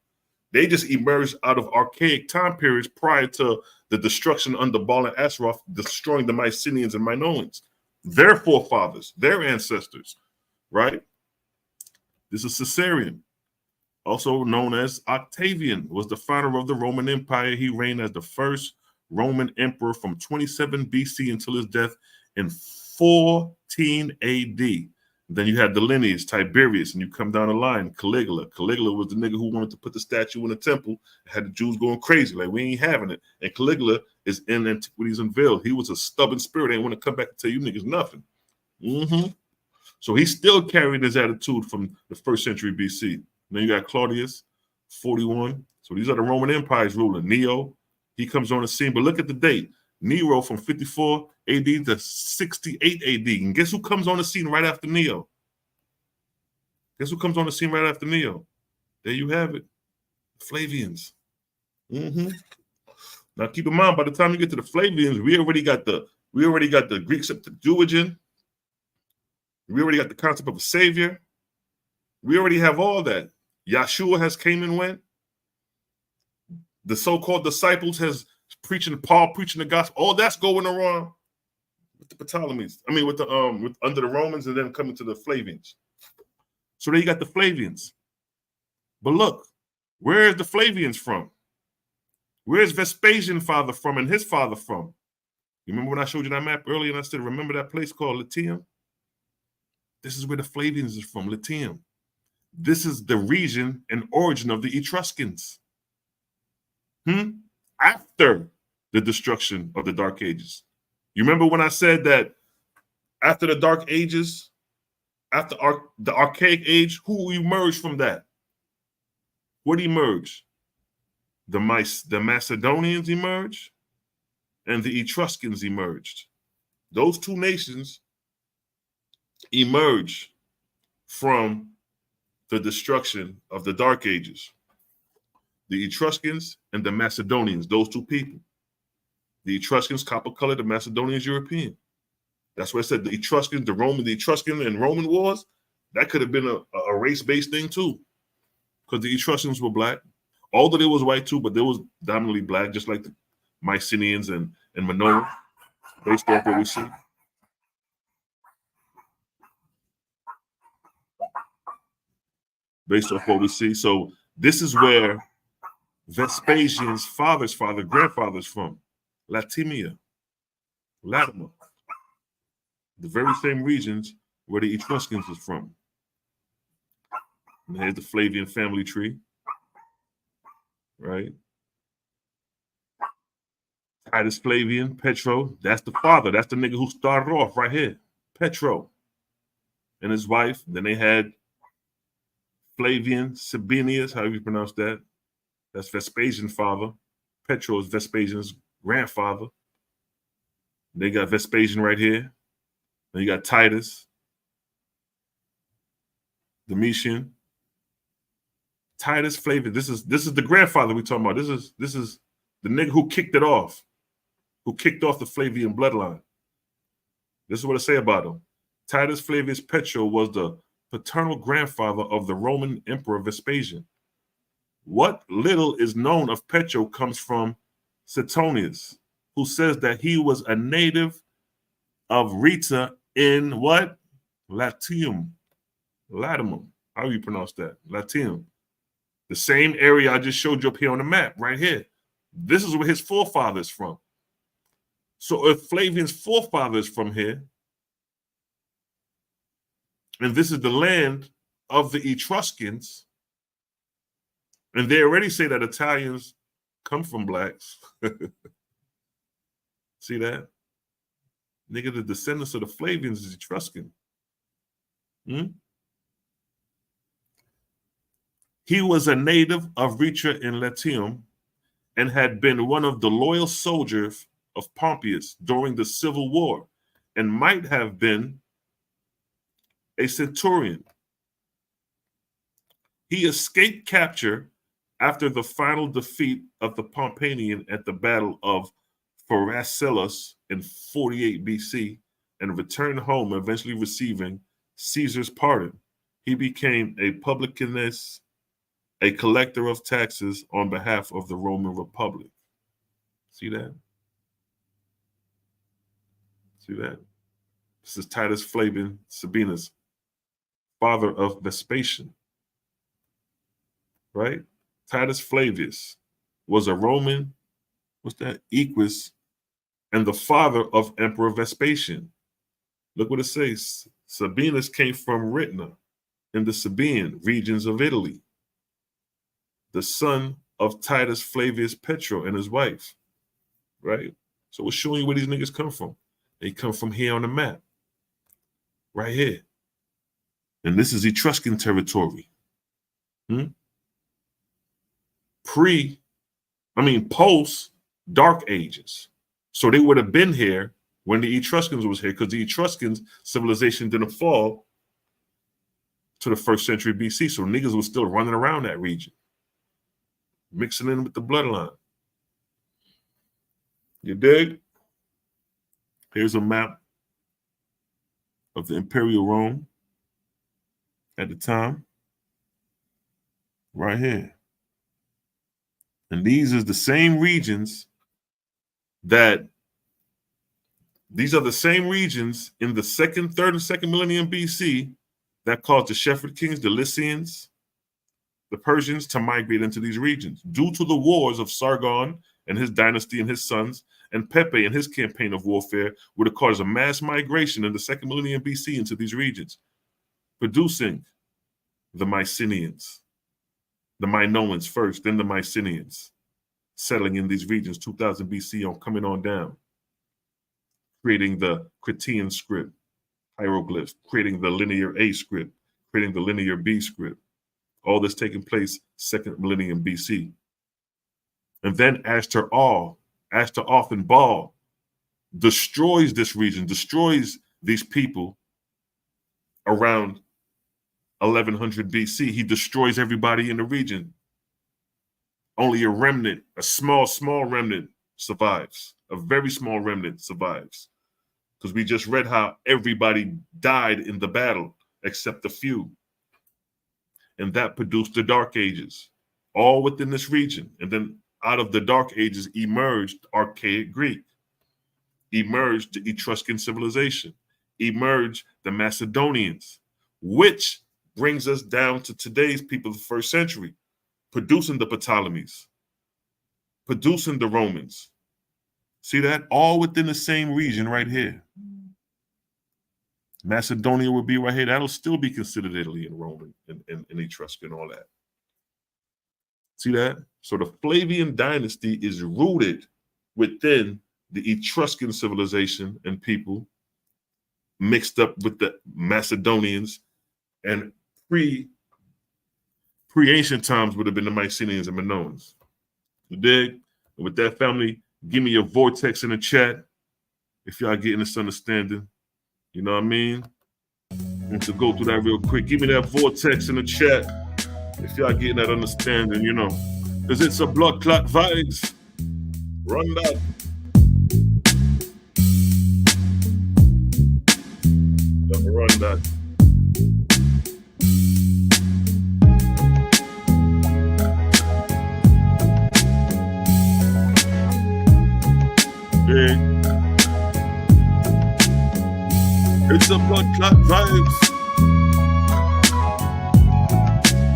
They just emerged out of archaic time periods prior to the destruction under Baal and Asheroth, destroying the Mycenaeans and Minoans. Their forefathers, their ancestors, right? This is Caesarion, also known as Octavian, was the founder of the Roman Empire. He reigned as the first Roman emperor from 27 BC until his death in 14 AD. Then you had the lineage, Tiberius, and you come down the line, Caligula. Caligula was the nigga who wanted to put the statue in the temple, had the Jews going crazy, like, we ain't having it. And Caligula is in Antiquities Unveiled. He was a stubborn spirit. They didn't want to come back and tell you niggas nothing. So he still carried his attitude from the 1st century BC. Then you got Claudius, 41. So these are the Roman Empire's ruling. Nero, he comes on the scene. But look at the date. Nero from 54 AD to 68 AD. And guess who comes on the scene right after Nero? Guess who comes on the scene right after Nero? There you have it. Flavians. Now keep in mind, by the time you get to the Flavians, we already got the Greek Septuagint. We already got the concept of a savior. We already have all that. Yeshua has came and went. The so-called disciples has Paul preaching the gospel. All that's going around with the Ptolemies. I mean, with the under the Romans, and then coming to the Flavians. So there you got the Flavians. But look, where is the Flavians from? Where's Vespasian father from and his father from? You remember when I showed you that map earlier and I said, remember that place called Latium? This is where the Flavians is from, Latium. This is the region and origin of the Etruscans. After the destruction of the Dark Ages. You remember when I said that after the Dark Ages, after the Archaic Age, who emerged from that? What emerged? The Macedonians emerged and the Etruscans emerged. Those two nations emerged from the destruction of the Dark Ages. The Etruscans and the Macedonians, those two people. The Etruscans copper colored, the Macedonians European. That's why I said the Etruscans, the Etruscan and Roman wars, that could have been a race-based thing too. Because the Etruscans were black. Although they was white too, but they was dominantly black, just like the Mycenaeans and Minoan, based off what we see. Based off what we see. So this is where Vespasian's father's father, grandfather's from. Latimia, Latimer. The very same regions where the Etruscans is from. And here's the Flavian family tree. Right? Titus Flavian, Petro, that's the father. That's the nigga who started off right here. Petro and his wife. Then they had Flavian, Sabinius, however you pronounce that. That's Vespasian's father. Petro is Vespasian's grandfather. They got Vespasian right here. Then you got Titus, Domitian, Titus Flavian. This is the grandfather we're talking about. This is the nigga who kicked it off, who kicked off the Flavian bloodline. This is what I say about him. Titus Flavius Petro was the paternal grandfather of the Roman Emperor Vespasian. What little is known of Petro comes from Suetonius, who says that he was a native of Rita in what? Latium. Latimum. How do you pronounce that? Latium. The same area I just showed you up here on the map, right here. This is where his forefather is from. So if Flavian's forefather is from here, and this is the land of the Etruscans, and they already say that Italians come from blacks. See that? Nigga, the descendants of the Flavians is Etruscan. He was a native of Rita in Latium and had been one of the loyal soldiers of Pompeius during the Civil War and might have been a centurion. He escaped capture after the final defeat of the Pompeian at the Battle of Pharsalus in 48 BC and returned home, eventually receiving Caesar's pardon. He became a publicanus, a collector of taxes on behalf of the Roman Republic. See that? See that? This is Titus Flavian Sabinus, father of Vespasian. Right? Titus Flavius was a Roman, what's that? Equus, and the father of Emperor Vespasian. Look what it says. Sabinus came from Rhytna in the Sabine regions of Italy, the son of Titus Flavius Petro and his wife. Right? So we're showing you where these niggas come from. They come from here on the map. Right here. And this is Etruscan territory. Post Dark Ages. So they would have been here when the Etruscans was here, because the Etruscans civilization didn't fall to the 1st century BC. So niggas was still running around that region, mixing in with the bloodline. You dig? Here's a map of the Imperial Rome at the time. Right here. And these are the same regions these are the same regions in the 2nd, 3rd, and 2nd millennium BC that caused the Shepherd kings, the Lycians, the Persians to migrate into these regions due to the wars of Sargon and his dynasty and his sons, and Pepe and his campaign of warfare would have caused a mass migration in the 2nd millennium BC into these regions, producing the Mycenaeans, the Minoans first, then the Mycenaeans, settling in these regions 2000 BC on coming on down, creating the Cretan script, hieroglyphs, creating the linear A script, creating the linear B script. All this taking place 2nd millennium BC. And then Ashtaroth and Baal destroys this region, destroys these people around 1100 BC. He destroys everybody in the region. Only a remnant, a small remnant survives. A very small remnant survives. because we just read how everybody died in the battle except a few. And that produced the Dark Ages, all within this region. And then out of the Dark Ages emerged archaic Greek, emerged the Etruscan civilization, emerged the Macedonians, which brings us down to today's people of the first century, producing the Ptolemies, producing the Romans. See that? All within the same region right here. Macedonia would be right here. That'll still be considered Italy and Roman and Etruscan and all that. See that? So the Flavian dynasty is rooted within the Etruscan civilization and people, mixed up with the Macedonians, and pre-ancient times would have been the Mycenaeans and Minoans. You dig? And with that, family, give me your vortex in the chat if y'all getting this understanding. You know what I mean? And to go through that real quick, give me that vortex in the chat if y'all getting that understanding, you know. Because it's a blood clot vibes. Run that. Run that. Big. It's a blood clot vibes.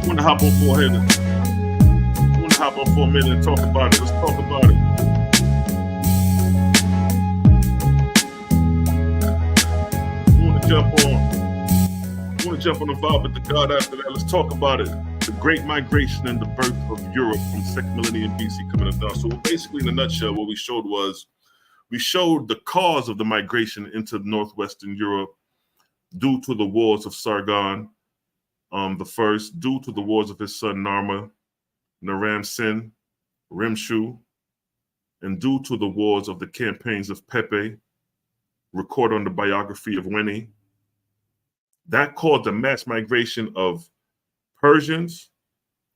I want to hop on for a minute. I want to hop on for a minute and talk about it. Let's talk about it. I want to jump on the vibe with the God after that. Let's talk about it. The Great Migration and the birth of Europe from 2nd millennium BC coming up down. So basically, in a nutshell, what we showed was we showed the cause of the migration into northwestern Europe due to the wars of Sargon the first, due to the wars of his son Narma, Naram-Sin, Rimshu, and due to the wars of the campaigns of Pepe, recorded on the biography of Winnie. That caused the mass migration of Persians,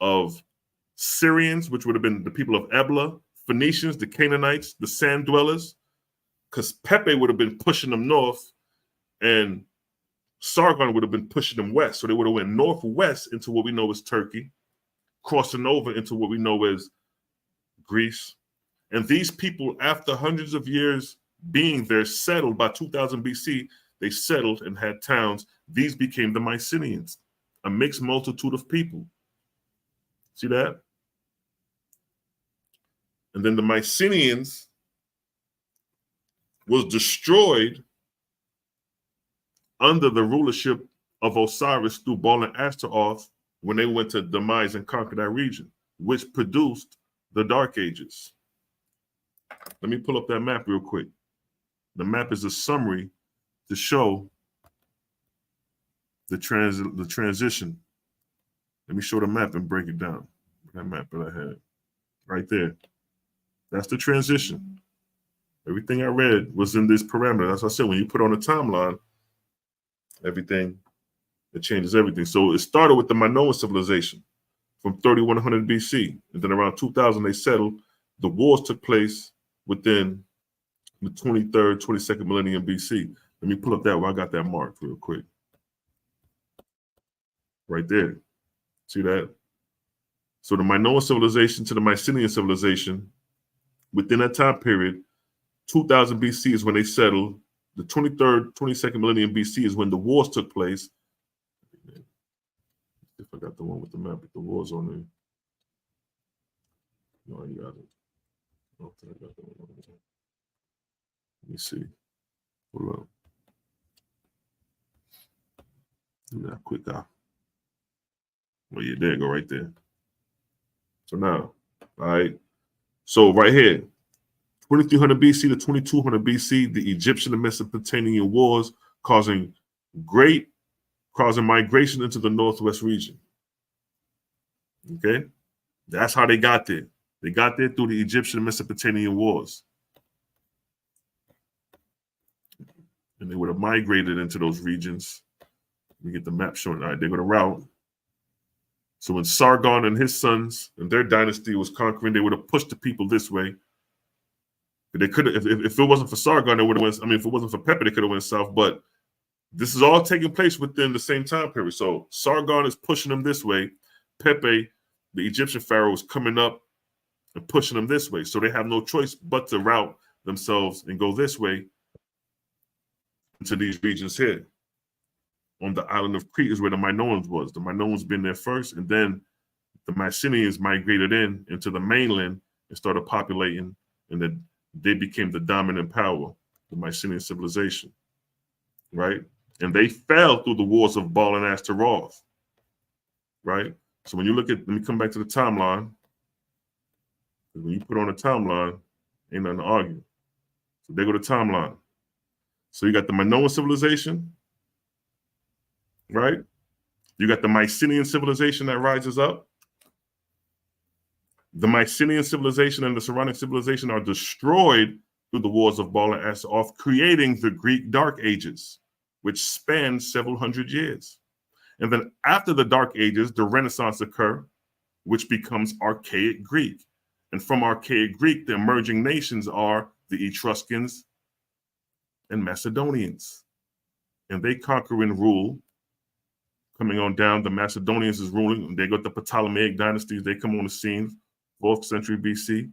of Syrians, which would have been the people of Ebla, Phoenicians, the Canaanites, the sand dwellers, because Pepe would have been pushing them north and Sargon would have been pushing them west. So they would have went northwest into what we know as Turkey, crossing over into what we know as Greece. And these people, after hundreds of years being there, settled by 2000 BC, they settled and had towns. These became the Mycenaeans, a mixed multitude of people. See that? And then the Mycenaeans was destroyed under the rulership of Osiris through Baal and Astaroth when they went to demise and conquer that region, which produced the Dark Ages. Let me pull up that map real quick. The map is a summary to show the transition. Let me show the map and break it down. That map that I had right there. That's the transition. Everything I read was in this parameter. As I said, when you put on a timeline, everything, it changes everything. So it started with the Minoan civilization from 3100 BC. And then around 2000, they settled. The wars took place within the 23rd, 22nd millennium BC. Let me pull up that where I got that marked real quick. Right there. See that? So the Minoan civilization to the Mycenaean civilization, within that time period, 2000 BC is when they settled. The 23rd, 22nd millennium BC is when the wars took place. If I got the one with the map with the wars on there. No, you got it. I don't think I got the one on there. Let me see. Hold up. Do that quick out. Well, yeah, there you go, right there. So now, all right. So right here, 2300 BC to 2200 BC, the Egyptian and Mesopotamian wars causing migration into the northwest region. Okay, that's how they got there. They got there through the Egyptian and Mesopotamian wars. And they would have migrated into those regions. We get the map showing. All right, they go to route. So when Sargon and his sons and their dynasty was conquering, they would have pushed the people this way. They could have, if it wasn't for Sargon, they would have went. I mean, if it wasn't for Pepe, they could have went south. But this is all taking place within the same time period. So Sargon is pushing them this way. Pepe, the Egyptian pharaoh, is coming up and pushing them this way. So they have no choice but to route themselves and go this way into these regions here. On the island of Crete is where the Minoans was. The Minoans been there first, and then the Mycenaeans migrated into the mainland and started populating, and then they became the dominant power, the Mycenaean civilization, right? And they fell through the wars of Baal and Ashtaroth, right? So when you look at, let me come back to the timeline. When you put on a timeline, ain't nothing to argue. So there go the timeline. So you got the Minoan civilization, right? You got the Mycenaean civilization that rises up. The Mycenaean civilization and the surrounding civilization are destroyed through the wars of Baal and Ashtaroth, creating the Greek Dark Ages, which span several hundred years. And then after the Dark Ages, the Renaissance occur, which becomes archaic Greek. And from archaic Greek, the emerging nations are the Etruscans and Macedonians. And they conquer and rule. Coming on down, the Macedonians is ruling. They got the Ptolemaic dynasties. They come on the scene, 4th century BC.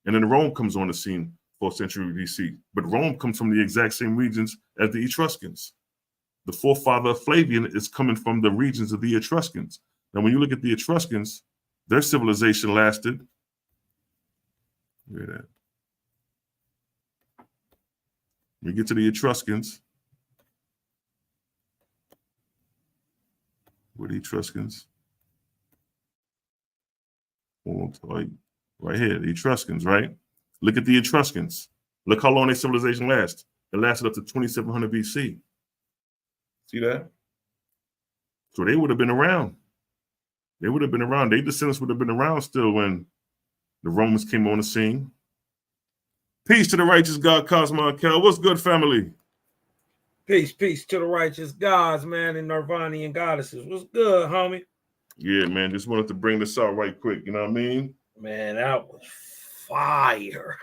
And then Rome comes on the scene, 4th century BC. But Rome comes from the exact same regions as the Etruscans. The forefather of Flavian is coming from the regions of the Etruscans. Now, when you look at the Etruscans, their civilization lasted. Look at that. We get to the Etruscans. Where the Etruscans? Right here, the Etruscans, right? Look at the Etruscans. Look how long their civilization lasts. It lasted up to 2700 BC. See that? So they would have been around. They would have been around. Their descendants would have been around still when the Romans came on the scene. Peace to the righteous God, Cosmo and Kel. What's good, family? Peace to the righteous gods, man, and Nirvanian goddesses. What's good, homie? Yeah, man. Just wanted to bring this out right quick. You know what I mean? Man, that was fire.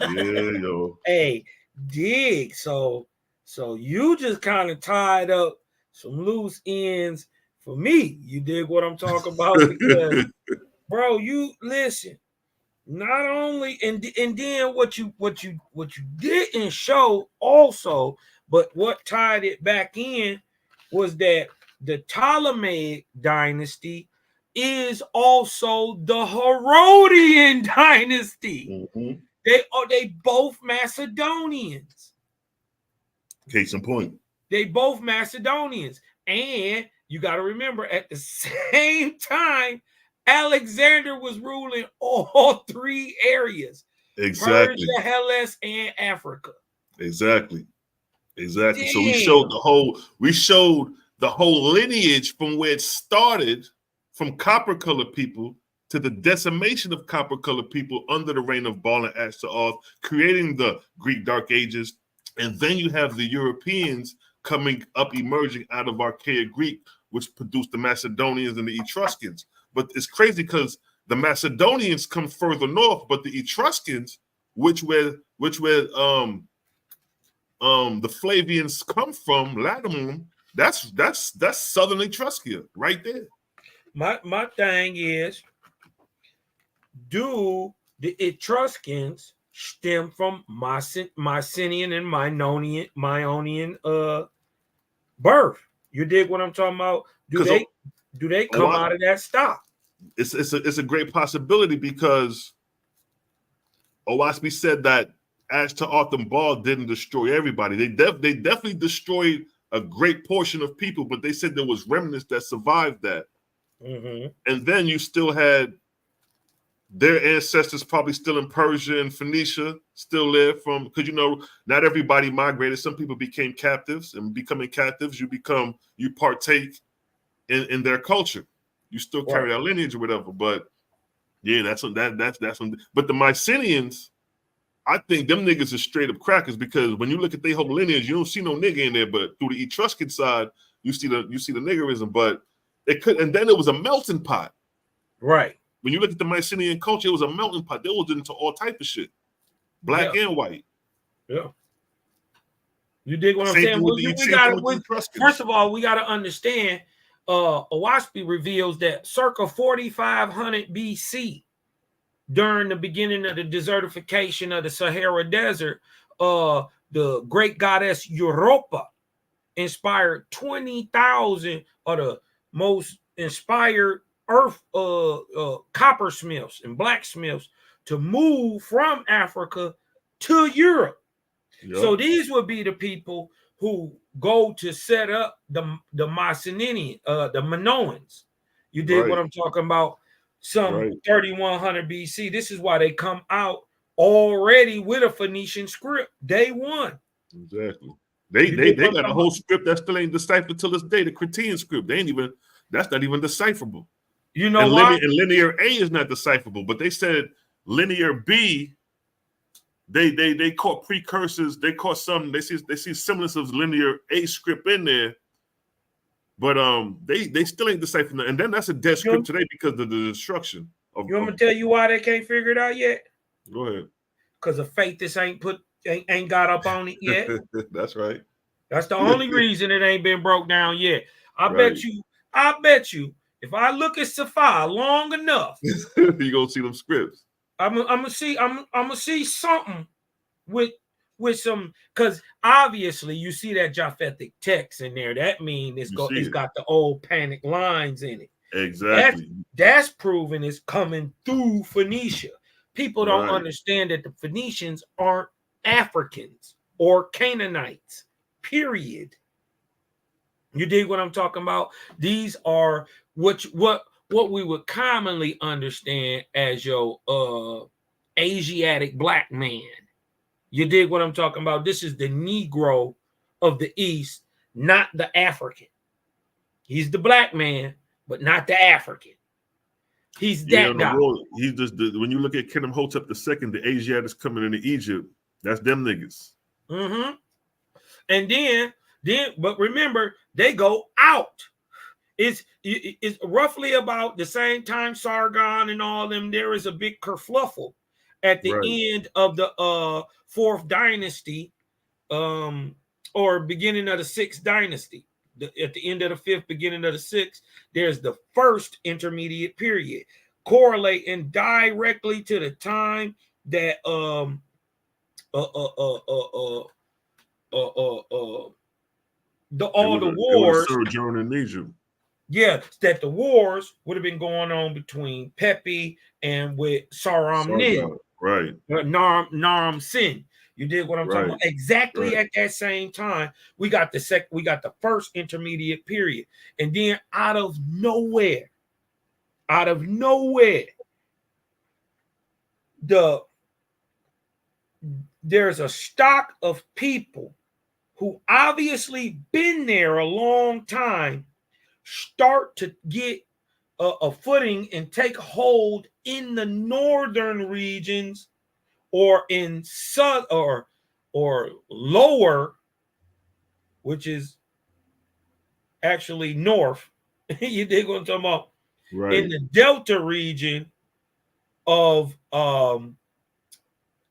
Yeah, yo. Hey, dig. So you just kind of tied up some loose ends for me. You dig what I'm talking about? Because, bro, you listen. Not only and then what you didn't show also, but what tied it back in was that the Ptolemaic dynasty is also the Herodian dynasty. Mm-hmm. They both Macedonians. Case in point. They both Macedonians. And you got to remember, at the same time, Alexander was ruling all three areas. Exactly. Persia, Hellas, and Africa. Exactly. Damn. So we showed the whole lineage from where it started, from copper-colored people to the decimation of copper-colored people under the reign of Baal and Ashtaroth, creating the Greek Dark Ages. And then you have the Europeans coming up, emerging out of archaic Greek, which produced the Macedonians and the Etruscans. But it's crazy because the Macedonians come further north, but the Etruscans, which where the Flavians come from, Latinum, that's southern Etruskia right there. My thing is, do the Etruscans stem from Mycenaean and Minoan birth? You dig what I'm talking about? Do they come out of that stock? It's a great possibility because Owaspi said that Ashtaroth and Baal didn't destroy everybody. They definitely destroyed a great portion of people, but they said there was remnants that survived that. Mm-hmm. And then you still had their ancestors probably still in Persia and Phoenicia, still there because not everybody migrated. Some people became captives, and becoming captives, you partake in their culture. You still carry that lineage or whatever. But yeah, that's but the Mycenaeans, I think them niggas are straight up crackers, because when you look at their whole lineage, you don't see no nigga in there, but through the Etruscan side, you see the niggerism. But and then it was a melting pot. Right. When you look at the Mycenaean culture, it was a melting pot. They was into all type of shit. black and white. Yeah. You dig what I'm Same saying? thing with the Etruscans. First of all, we got to understand, Owaspy reveals that circa 4500 BC, during the beginning of the desertification of the Sahara Desert, the great goddess Europa inspired 20,000 of the most inspired earth coppersmiths and blacksmiths to move from Africa to Europe. Yep. So these would be the people who go to set up the Mycenaean, the Minoans. You dig what I'm talking about? Some 3100 BC. This is why they come out already with a Phoenician script. Day one. Exactly. They got a whole script that still ain't deciphered till this day. The Cretan script. That's not even decipherable. You know why? And linear A is not decipherable, but they said linear B. They caught precursors. They caught some. They see semblance of linear A script in there, but they still ain't deciphering. And then that's a dead script today because of the destruction. You want me to tell you why they can't figure it out yet? Go ahead. Because of Faithus ain't got up on it yet. That's right. That's the only reason it ain't been broke down yet. I bet you, if I look at Sapphire long enough, you gonna see them scripts. I'm gonna see something with some, because obviously you see that Japhetic text in there. That means it's got the old panic lines in it. Exactly. That's proven it's coming through Phoenicia. People don't understand that the Phoenicians aren't Africans or Canaanites. Period. You dig what I'm talking about? These are what we would commonly understand as your Asiatic black man. You dig what I'm talking about? This is the Negro of the East, not the African. He's the black man, but not the African. He's that guy. He's just when you look at Khenimhotep II, the Asiatics coming into Egypt, that's them niggas. Mm-hmm. And then, but remember, they go out. It's roughly about the same time Sargon and all them. There is a big kerfluffle at the end of the fourth dynasty, or beginning of the sixth dynasty. At the end of the fifth, beginning of the sixth, there's the first intermediate period, correlating directly to the time that the wars sojourn in Egypt. Yeah, that the wars would have been going on between Pepi and with Saram right? Naram Sin. You did what I'm talking about. Exactly at that same time, we got the first intermediate period, and then out of nowhere, there's a stock of people who obviously been there a long time start to get a footing and take hold in the northern regions, or in south or lower, which is actually north. You dig what I'm talking about? Right. In the delta region of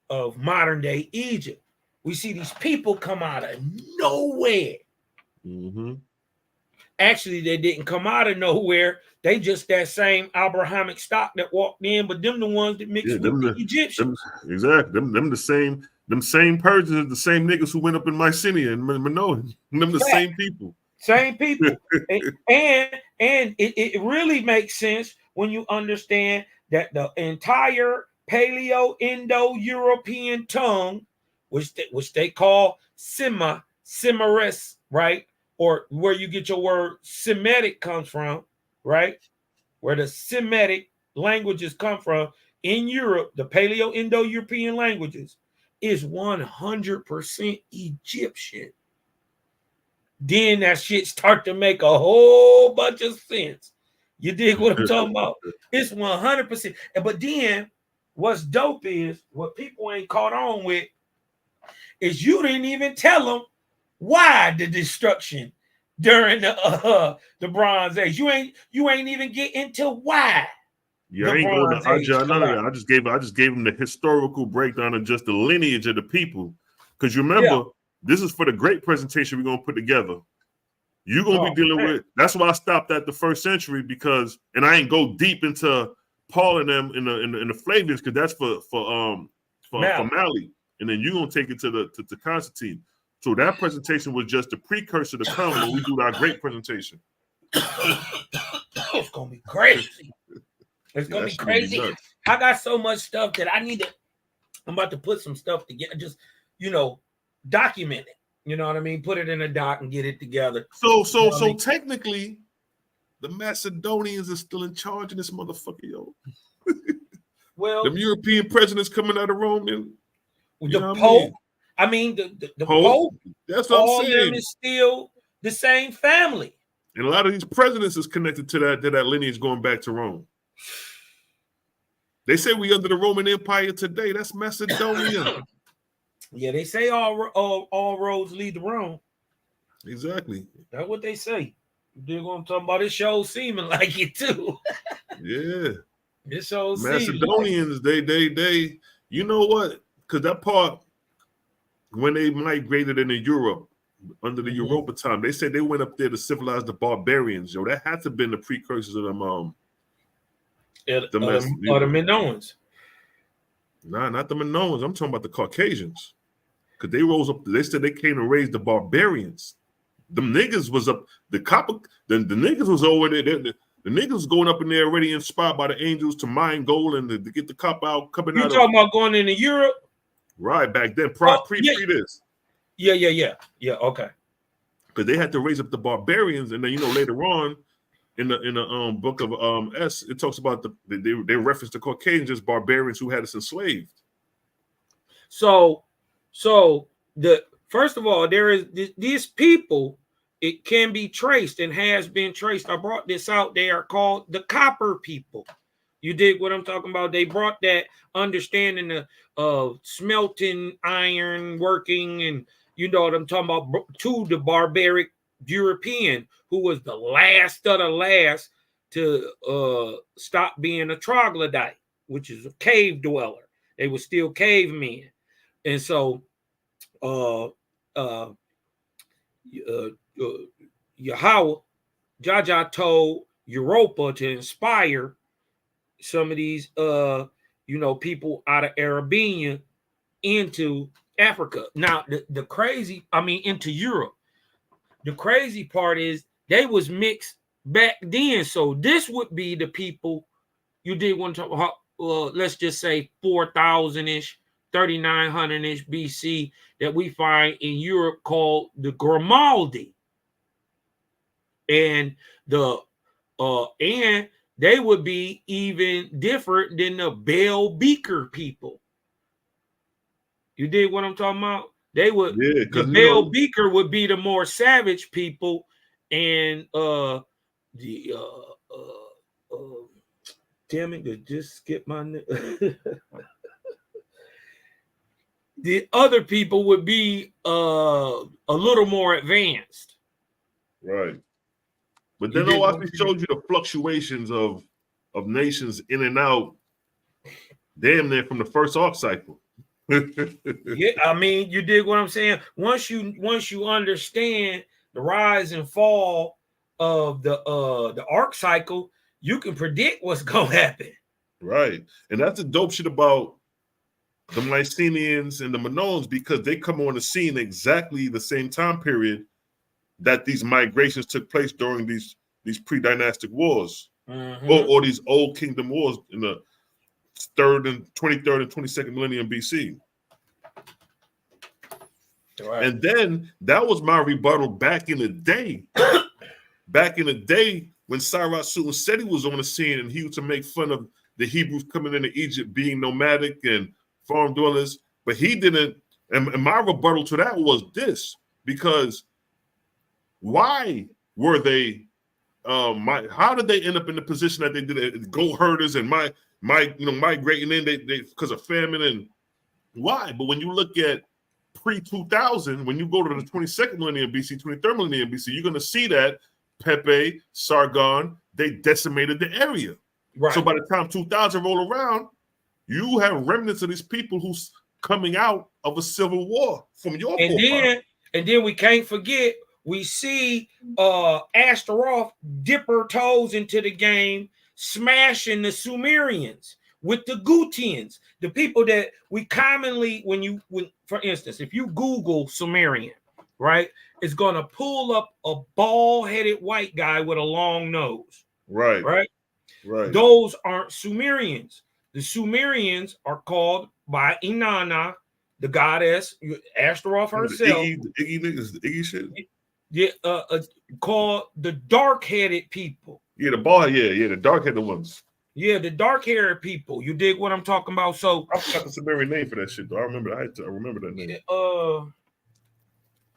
modern day Egypt. We see these people come out of nowhere. Mm-hmm. Actually, they didn't come out of nowhere. They just that same Abrahamic stock that walked in, but them the ones that mixed with the Egyptians. Exactly. Them the same Persians, the same niggas who went up in Mycenaean and Minoan. Them the same people. Same people. and it really makes sense when you understand that the entire Paleo-Indo-European tongue, which they call Cimares, right? Or where you get your word Semitic comes from, right? Where the Semitic languages come from in Europe, the Paleo-Indo-European languages is 100% Egyptian. Then that shit start to make a whole bunch of sense. You dig what I'm talking about? It's 100%. But then what's dope is, what people ain't caught on with, is you didn't even tell them why the destruction during the Bronze Age. You ain't even get into why. Yeah, the I ain't going to Bronze Age Aja, none of that. collapse. I just gave him the historical breakdown of just the lineage of the people. Because you remember, Yeah. this is for the great presentation we're gonna put together. You're gonna be Oh, dealing man. with. That's why I stopped at the first century because, and I ain't go deep into Paul and them in the Flavians because that's for Mally. Mally, and then you're gonna take it to Constantine. So that presentation was just the precursor to come when we do our great presentation. It's gonna be crazy. It's gonna be That's gonna be crazy. nuts. I got so much stuff that I need to. I'm about to put some stuff together. Just document it. You know what I mean? Put it in a doc and get it together. So You know what I mean? technically, the Macedonians are still in charge of this motherfucker, yo. Well, Them European presidents coming out of Rome and the Pope. I mean, the Pope. That's what all I'm them saying. is still the same family. And a lot of these presidents is connected to that lineage going back to Rome. They say we under the Roman Empire today. That's Macedonia. Yeah, they say all roads lead to Rome. Exactly. That's what they say. You dig what I'm talking about? It shows seeming like it too. Yeah. It shows Macedonians, they you know what? Because that part, when they migrated into Europe, under the Europa time, they said they went up there to civilize the barbarians. Yo, that had to have been the precursors of them. the Minoans. Nah, not the Minoans. I'm talking about the Caucasians. Because they rose up, they said they came and raised the barbarians. Them niggas was up, the niggas was over there. The niggas was going up in there already inspired by the angels to mine gold and to get the cop out. You talking about going into Europe? Right, back then, pre this. Yeah, okay. Because they had to raise up the barbarians, and then later on in the book of S, it talks about they reference the Caucasians as barbarians who had us enslaved. So the first of all, there is these people. It can be traced and has been traced. I brought this out. They are called the Copper people. You dig what I'm talking about? They brought that understanding of smelting iron, working, and you know what I'm talking about, to the barbaric European, who was the last of the last to stop being a troglodyte, which is a cave dweller. They were still cavemen. And so Yahweh, Jaja told Europa to inspire some of these people out of Arabia into Africa. Now the crazy, into Europe. The crazy part is they was mixed back then. So this would be the people you did want to talk about, let's just say 4,000-ish, 3,900-ish BC that we find in Europe called the Grimaldi. And and they would be even different than the Bell Beaker people. You dig what I'm talking about? They would, the Bell Beaker would be the more savage people, and damn it, just skip my the other people would be a little more advanced. Right. But then I actually showed you the fluctuations of nations in and out, damn near from the first arc cycle. Yeah, you dig what I'm saying? Once you understand the rise and fall of the arc cycle, you can predict what's gonna happen. Right. And that's the dope shit about the Mycenaeans and the Minoans, because they come on the scene exactly the same time period that these migrations took place during these pre-dynastic wars, or these old kingdom wars in the 23rd and 22nd millennium BC. Right. And then that was my rebuttal back in the day. Back in the day when Cyrus Su'unseti was on the scene and he used to make fun of the Hebrews coming into Egypt being nomadic and farm dwellers, but he didn't. And my rebuttal to that was this, because why were they how did they end up in the position that they did? Goat herders and migrating in they because of famine, and why? But when you look at pre-2000, when you go to the 22nd millennium BC, 23rd millennium BC, you're going to see that Pepe, Sargon, they decimated the area. Right. So by the time 2000 roll around, you have remnants of these people who's coming out of a civil war from your forefathers. And then we can't forget, we see Astaroth dip her toes into the game, smashing the Sumerians with the Gutians, the people that we commonly, for instance, if you Google Sumerian, right, it's gonna pull up a bald-headed white guy with a long nose. Right. Right. Those aren't Sumerians. The Sumerians are called by Inanna, the goddess, Astaroth herself. Iggy shit. Yeah, called the dark-headed people. Yeah, the dark-headed ones. Yeah, the dark-haired people. You dig what I'm talking about? So I forgot the Sumerian name for that shit, though. I remember that name.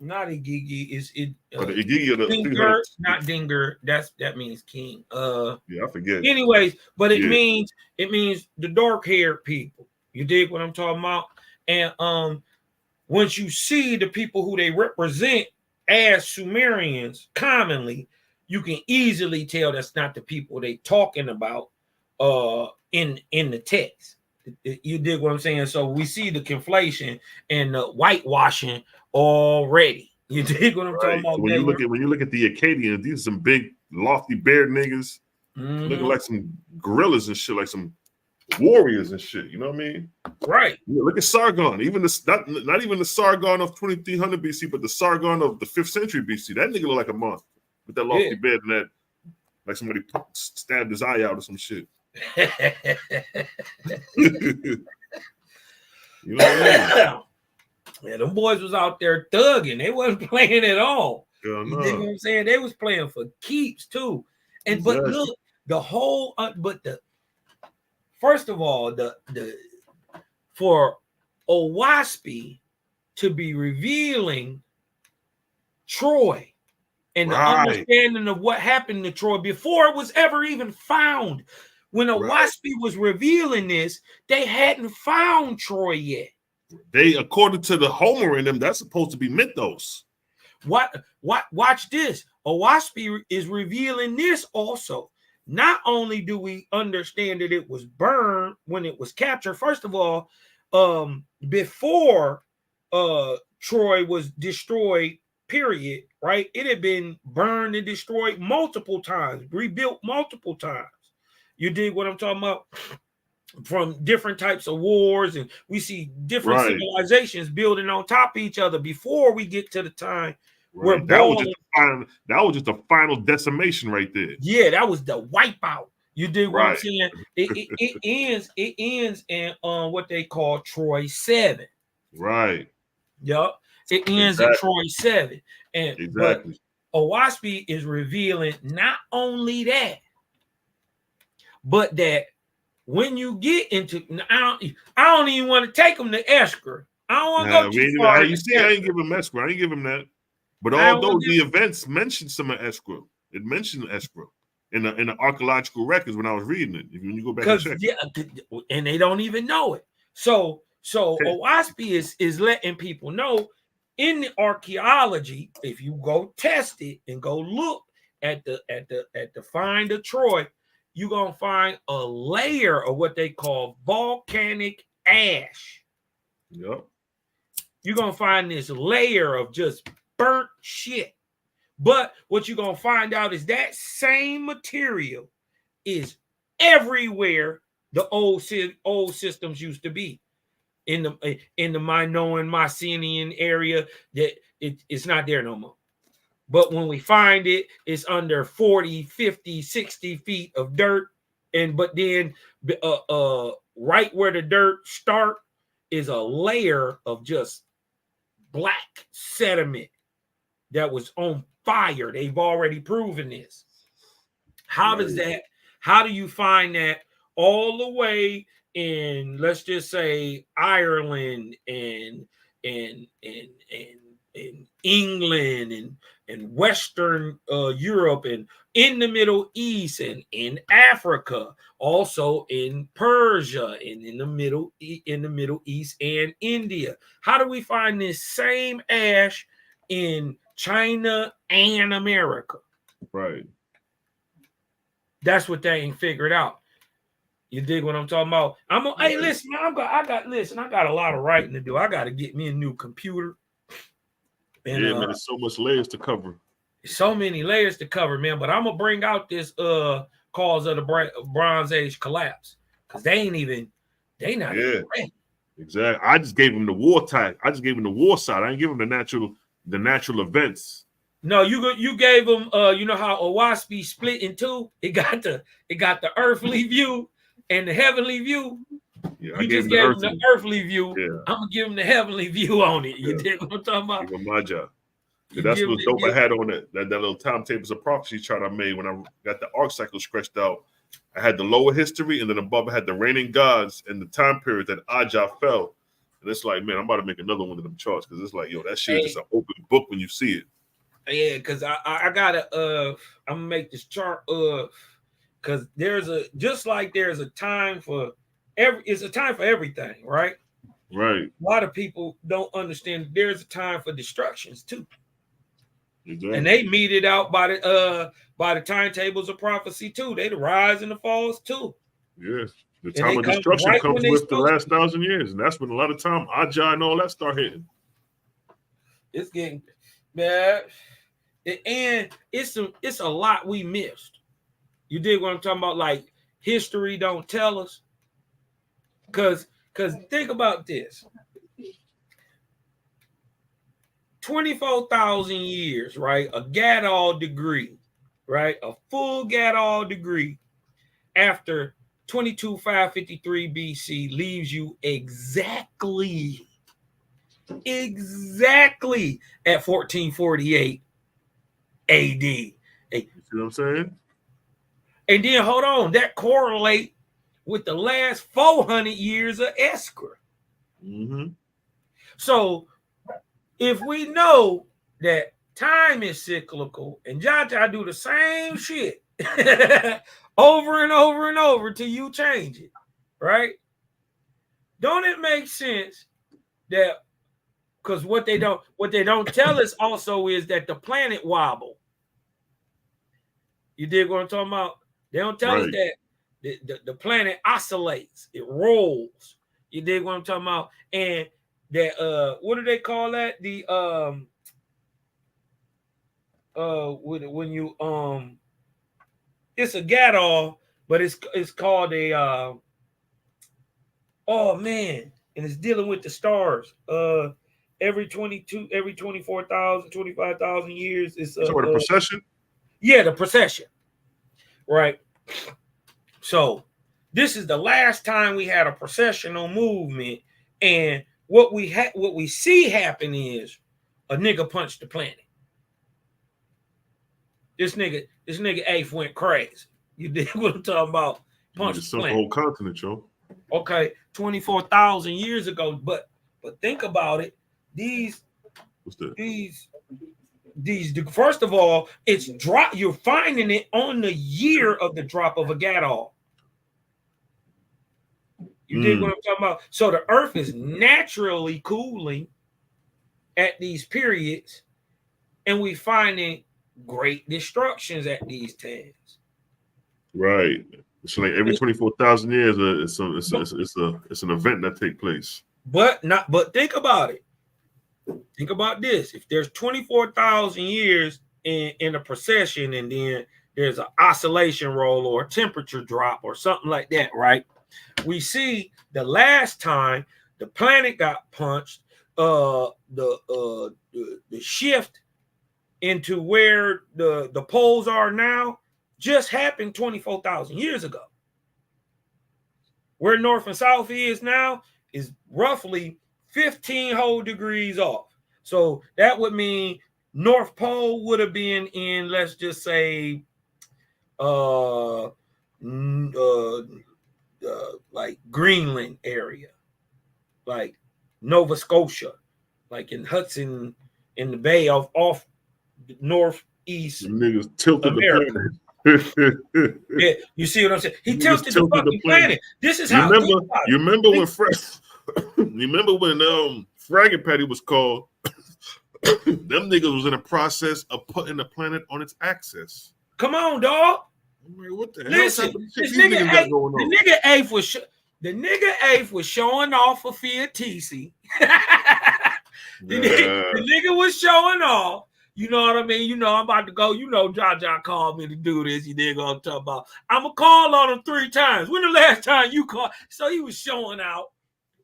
Not Igigi. Is it? The Igigi of the Dinger, not Dinger. That means king. Yeah, I forget. Anyways, but it means the dark-haired people. You dig what I'm talking about? And once you see the people who they represent as Sumerians, commonly, you can easily tell that's not the people they talking about in the text. You dig what I'm saying? So we see the conflation and the whitewashing already. You dig what I'm talking about? So when you look at the Akkadians, these are some big, lofty, beard niggas looking like some gorillas and shit, like some warriors and shit. You know what I mean? Right. Look at Sargon. Even not even the Sargon of 2300 BC, but the Sargon of the 5th century BC. That nigga look like a monk with that lofty beard and that, like somebody stabbed his eye out or some shit. You know what I mean? Yeah, them boys was out there thugging. They wasn't playing at all. You know what I'm saying? They was playing for keeps too. And but look, the whole first of all, the for Owaspy to be revealing Troy and the understanding of what happened to Troy before it was ever even found. When Owaspy was revealing this, they hadn't found Troy yet. They, according to the Homer in them, that's supposed to be Mythos. Watch this. Owaspy is revealing this also. Not only do we understand that it was burned when it was captured, first of all, before Troy was destroyed, period, right? It had been burned and destroyed multiple times, rebuilt multiple times. You dig what I'm talking about? From different types of wars, and we see different civilizations building on top of each other before we get to the time where that was just a final decimation right there. Yeah, that was the wipeout. You dig what I'm saying? It ends in what they call Troy 7. Right. Yup. It ends in Troy 7. And but Owaspy is revealing not only that, but that when you get into, I don't even want to take them to Escher. I don't want to go too far. You see, I ain't give him Escher. I ain't give him that. But although the events mentioned some of Escher, it mentioned Escher in the archaeological records when I was reading it. When you go back and check, and they don't even know it. So Owaspy is letting people know in the archaeology. If you go test it and go look at the find of Troy, you're going to find a layer of what they call volcanic ash. Yep. You're going to find this layer of just burnt shit. But what you're going to find out is that same material is everywhere the old systems used to be. In the Minoan, Mycenaean area, that it's not there no more. But when we find it, it's under 40, 50, 60 feet of dirt. But then right where the dirt start is a layer of just black sediment that was on fire. They've already proven this. How do you find that all the way in, let's just say, Ireland and England and Western Europe and in the Middle East and in Africa, also in Persia and in the Middle East and India? How do we find this same ash in China and America? Right. That's what they ain't figured out. You dig what I'm talking about? Hey, listen, man, I got a lot of writing to do. I got to get me a new computer. And, man, there's so much layers to cover. So many layers to cover, man. But I'm gonna bring out this cause of the Bronze Age collapse, because they not even ready. Exactly. I just gave him the war type. I just gave him the war side. I didn't give him the natural events. No, you gave him you know how Owaspy split in two? It got the earthly view and the heavenly view. Yeah, you just gave him the earthly view. Yeah. I'm gonna give him the heavenly view on it. You dig what I'm talking about? Give him my job. That's what dope I had on it. That little timetables of prophecy chart I made when I got the arc cycle stretched out. I had the lower history, and then above I had the reigning gods and the time period that Aja fell. And it's like, man, I'm about to make another one of them charts, because it's like, yo, that shit is just an open book when you see it. Yeah, because I gotta I'm gonna make this chart because there's a time for it's a time for everything, right? Right. A lot of people don't understand there's a time for destructions too. Exactly. And they meet it out by the timetables of prophecy too. They the rise and the falls too. Yes. The time of destruction comes with the last 1,000 years. And that's when a lot of time Aja and all that start hitting. It's getting bad. And it's a lot we missed. You dig what I'm talking about? Like, history don't tell us. Because think about this. 24,000 years, right? A Gadol degree, right? A full Gadol degree after 22,553 BC leaves you exactly at 1448 AD. You see what I'm saying? And then hold on, that correlate with the last 400 years of Escher. Mm-hmm. So if we know that time is cyclical and Jaja do the same shit over and over and over till you change it, right? Don't it make sense that, because what they don't tell us also is that the planet wobble. You dig what I'm talking about? They don't tell us that the planet oscillates, it rolls. You dig what I'm talking about? And that what do they call that? The when you it's a Gadol, but it's called a oh man, and it's dealing with the stars. Every 24,000, 25,000 years it's a procession. Yeah, the procession. Right. So this is the last time we had a processional movement, and what we see happen is a nigga punched the planet. This nigga Afe went crazy. You did what I'm talking about? Punched the planet. Whole continent, yo. Okay, 24,000 years ago, but think about it. These first of all, it's drop. You're finding it on the year of the drop of a Gadol. You dig what I'm talking about? So the earth is naturally cooling at these periods, and we finding great destructions at these times. Right. So like every 24,000 years, it's an event that takes place. But think about it. Think about this. If there's 24,000 years in a procession, and then there's an oscillation roll or a temperature drop or something like that, right? We see the last time the planet got punched, the shift into where the poles are now just happened 24,000 years ago. Where north and south is now is roughly 15 whole degrees off. So that would mean North Pole would have been in, let's just say, like Greenland area, like Nova Scotia, like in Hudson, in the Bay off northeast. The niggas tilted America. the planet. Yeah, you see what I'm saying? He tilted the fucking planet. This is how. You remember when Fraggle Patty was called? Them niggas was in the process of putting the planet on its axis. Come on, dog. I'm like, what the hell? Listen, These niggas got going on? The nigga Eighth was showing off for Fiat TC. The nigga was showing off. You know what I mean? You know, I'm about to go. You know, Jaja called me to do this. You did go talk about. I'm going to call on him 3 times. When the last time you called? So he was showing out,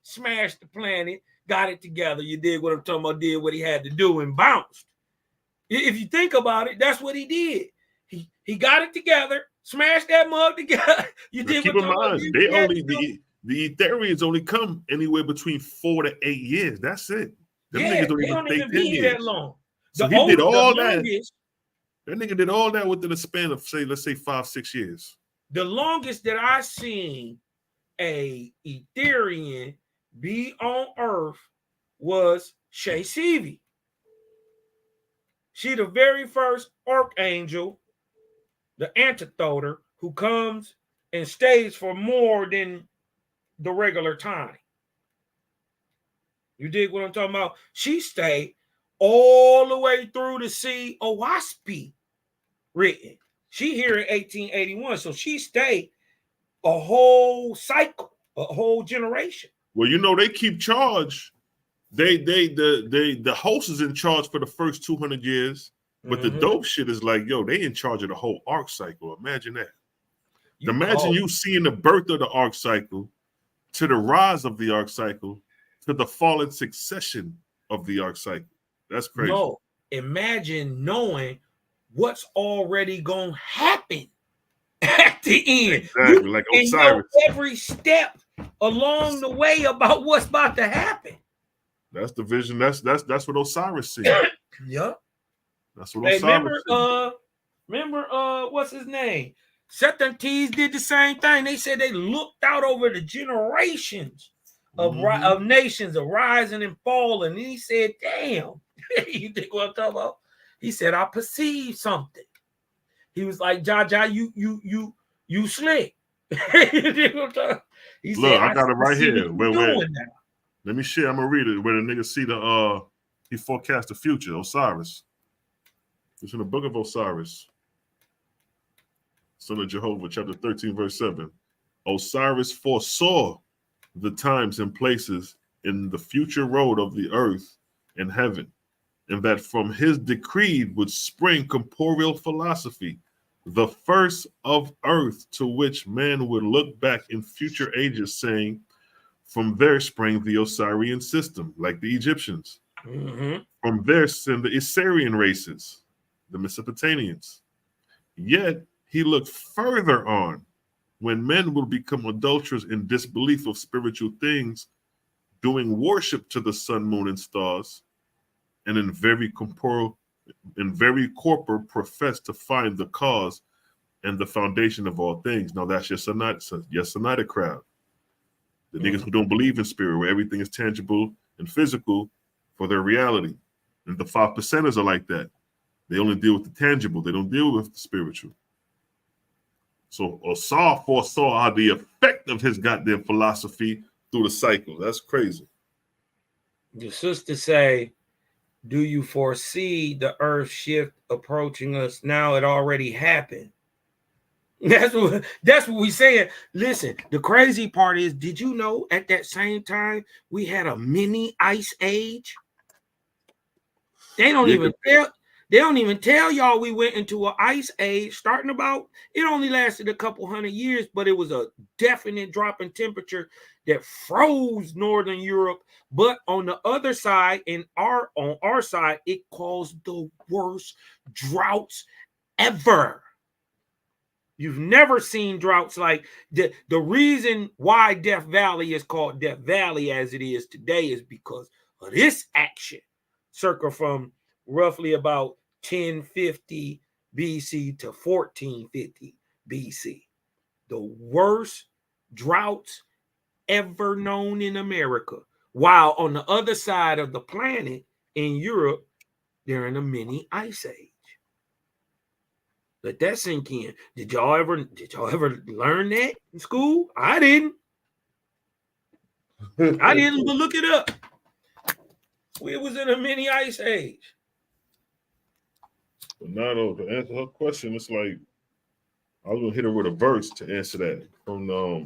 smashed the planet, got it together. You did what I'm talking about, did what he had to do and bounced. If you think about it, that's what he did. He got it together, smashed that mug together. You did keep what in mind, the Ethereans only come anywhere between 4 to 8 years. That's it. Them niggas don't even be here that long. So he did all that. That nigga did all that within a span of let's say 5-6 years. The longest that I seen a Etherean be on Earth was Shay Seavey. She the very first archangel, the antidoter, who comes and stays for more than the regular time. You dig what I'm talking about? She stayed all the way through to see Owaspi written. She here in 1881, so she stayed a whole cycle, a whole generation. Well, you know, they keep charge. The host is in charge for the first 200 years, but the dope shit is like, yo, they in charge of the whole arc cycle. Imagine that. Imagine you seeing the birth of the arc cycle, to the rise of the arc cycle, to the fall in succession of the arc cycle. That's crazy. No, imagine knowing what's already gonna happen at the end. Exactly, like Osiris. Every step along the way about what's about to happen. That's the vision. That's what Osiris sees. Yep. That's what Osiris sees. Remember what's his name? Setantes did the same thing. They said they looked out over the generations of nations of rising and falling. And he said, damn. You think what I'm talking about? He said, I perceive something. He was like, Jaja, you slick. He Look, said, I got it right here. Wait. Let me share. I'm gonna read it where the nigga see he forecast the future. Osiris. It's in the book of Osiris. Son of Jehovah, chapter 13, verse 7. Osiris foresaw the times and places in the future road of the earth and heaven, and that from his decree would spring corporeal philosophy, the first of earth, to which man would look back in future ages, saying, from there sprang the Osirian system, like the Egyptians. From there stem the Assyrian races, the Mesopotamians. Yet he looked further on, when men will become adulterers in disbelief of spiritual things, doing worship to the sun, moon, and stars, and in very corporal profess to find the cause and the foundation of all things. Now that's your Sonata crowd. The niggas who don't believe in spirit, where everything is tangible and physical for their reality. And the 5%ers are like that. They only deal with the tangible. They don't deal with the spiritual. So Osar foresaw how the effect of his goddamn philosophy through the cycle. That's crazy. Your sister say, do you foresee the earth shift approaching us? Now it already happened. That's what we saying. Listen, the crazy part is, did you know at that same time we had a mini ice age? They don't even tell y'all we went into an ice age starting about, it only lasted a couple hundred years, but it was a definite drop in temperature that froze Northern Europe. But on the other side, on our side, it caused the worst droughts ever. You've never seen droughts like the reason why Death Valley is called Death Valley as it is today is because of this action, circa from roughly about 1050 BC to 1450 BC. The worst droughts ever known in America. While on the other side of the planet in Europe, they're in a mini ice age. Let that sink in. Did y'all ever learn that in school? I didn't. But look it up. We was in a mini ice age. But now, though, to answer her question, it's like, I was gonna hit her with a verse to answer that from the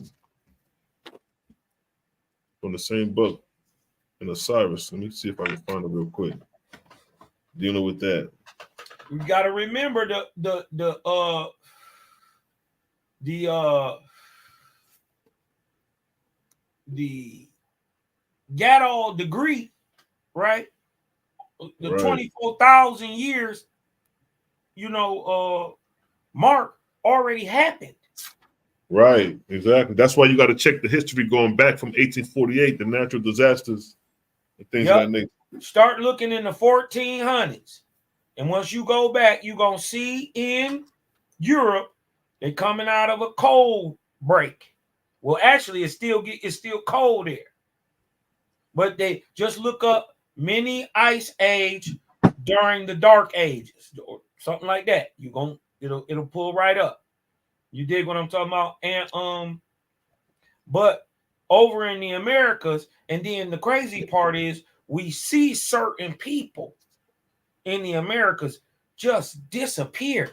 same book in Osiris. Let me see if I can find it real quick. Dealing with that. We got to remember the Gadol, the Greek, right? The 24,000 years, mark already happened. Right, exactly. That's why you got to check the history going back from 1848, the natural disasters and things of that nature. Start looking in the 1400s. And once you go back, you're going to see in Europe, they're coming out of a cold break. Well, actually, it's still cold there. But they just look up mini ice age during the dark ages or something like that. It'll pull right up. You dig what I'm talking about? And but over in the Americas, and then the crazy part is we see certain people in the Americas just disappear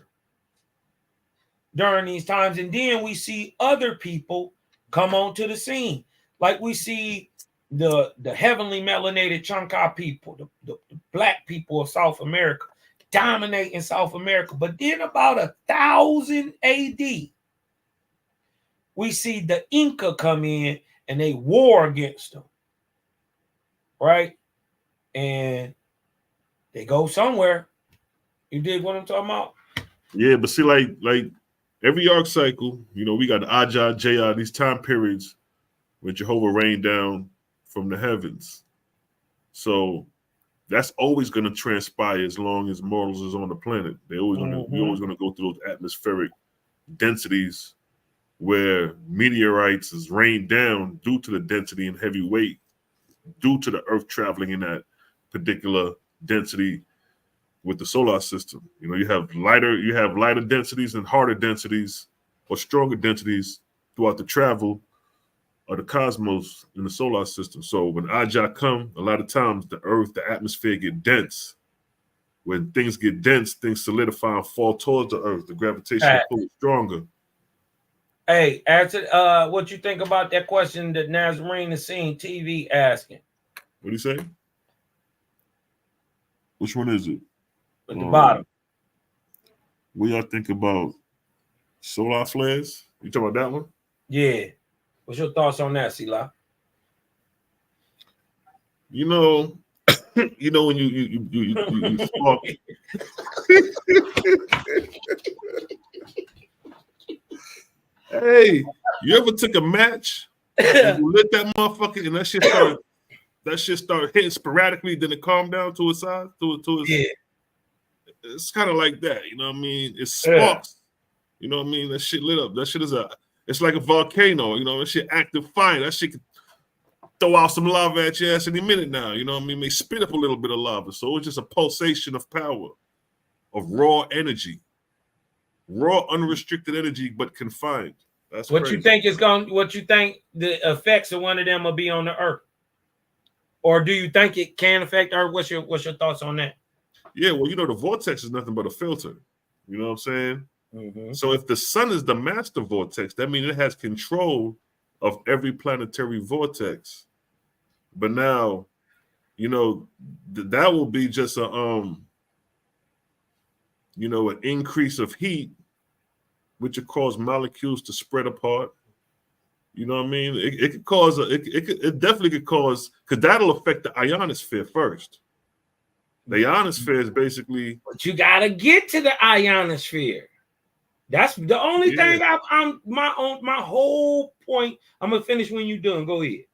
during these times, and then we see other people come onto the scene, like we see the heavenly melanated Chanka people, the black people of South America dominate in South America. But then about 1000 AD, we see the Inca come in and they war against them, right? And they go somewhere. You dig what I'm talking about? Yeah, but see, like every arc cycle, we got the Ajah, Jaya, these time periods when Jehovah rained down from the heavens. So that's always going to transpire as long as mortals is on the planet. We're always going to go through those atmospheric densities where meteorites is rained down due to the density and heavy weight, due to the Earth traveling in that particular density with the solar system. You have lighter densities and harder densities or stronger densities throughout the travel of the cosmos in the solar system. So when Ajah come, a lot of times the Earth, the atmosphere get dense. When things get dense, things solidify and fall towards the Earth. The gravitational pull is stronger. Hey, answer what you think about that question that Nazarene is seeing TV asking. What do you say? Which one is it? At the bottom. What y'all think about solar flares? You talking about that one? Yeah. What's your thoughts on that, Sila? When you spark. Hey, you ever took a match and you lit that motherfucker and that shit started hitting sporadically, then it calmed down to its size, yeah. It's kind of like that, It sparks. That shit lit up. That shit it's like a volcano, that shit active fire. That shit can throw out some lava at your ass any minute now, May spit up a little bit of lava. So it's just a pulsation of power, of raw energy. Raw, unrestricted energy, but confined. That's what crazy. What you think the effects of one of them will be on the Earth? Or do you think it can affect Earth? What's your thoughts on that? Yeah, well, the vortex is nothing but a filter. You know what I'm saying? Mm-hmm. So if the sun is the master vortex, that means it has control of every planetary vortex. But now, that will be just an increase of heat, which would cause molecules to spread apart. You know what I mean? It could cause it definitely could cause, because that'll affect the ionosphere first. The ionosphere is basically. But you gotta get to the ionosphere. That's the only thing. I'm my whole point. I'm gonna finish when you're done. Go ahead.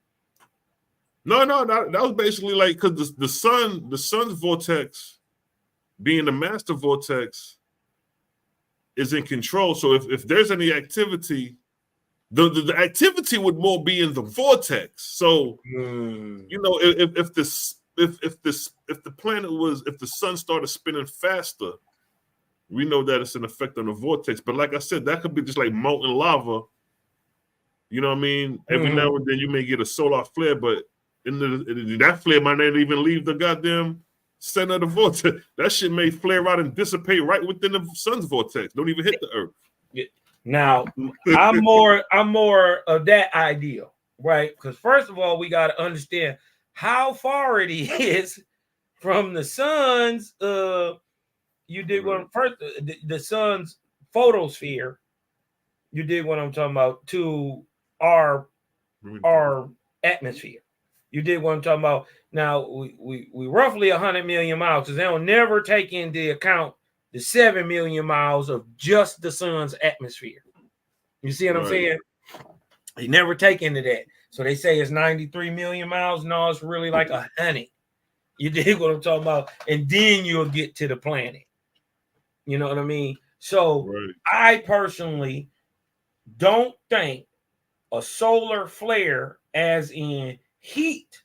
No, that was basically like, because the sun's vortex, being the master vortex, is in control. So if there's any activity, the activity would more be in the vortex. So if the sun started spinning faster, we know that it's an effect on the vortex. But like I said, that could be just like molten lava. You know what I mean? Every now and then you may get a solar flare, but that flare might not even leave the goddamn center of the vortex. That shit may flare out and dissipate right within the sun's vortex. Don't even hit the Earth. Now, I'm more of that idea, right? Because first of all, we got to understand how far it is from the sun's you did what first the sun's photosphere. You did what I'm talking about to our atmosphere. You did what I'm talking about. Now we roughly 100 million miles because they don't never take into account the 7 million miles of just the sun's atmosphere. You see what I'm saying? They never take into that. So they say it's 93 million miles. No, it's really like 100. You dig what I'm talking about? And then you'll get to the planet. You know what I mean? So I personally don't think a solar flare, as in heat,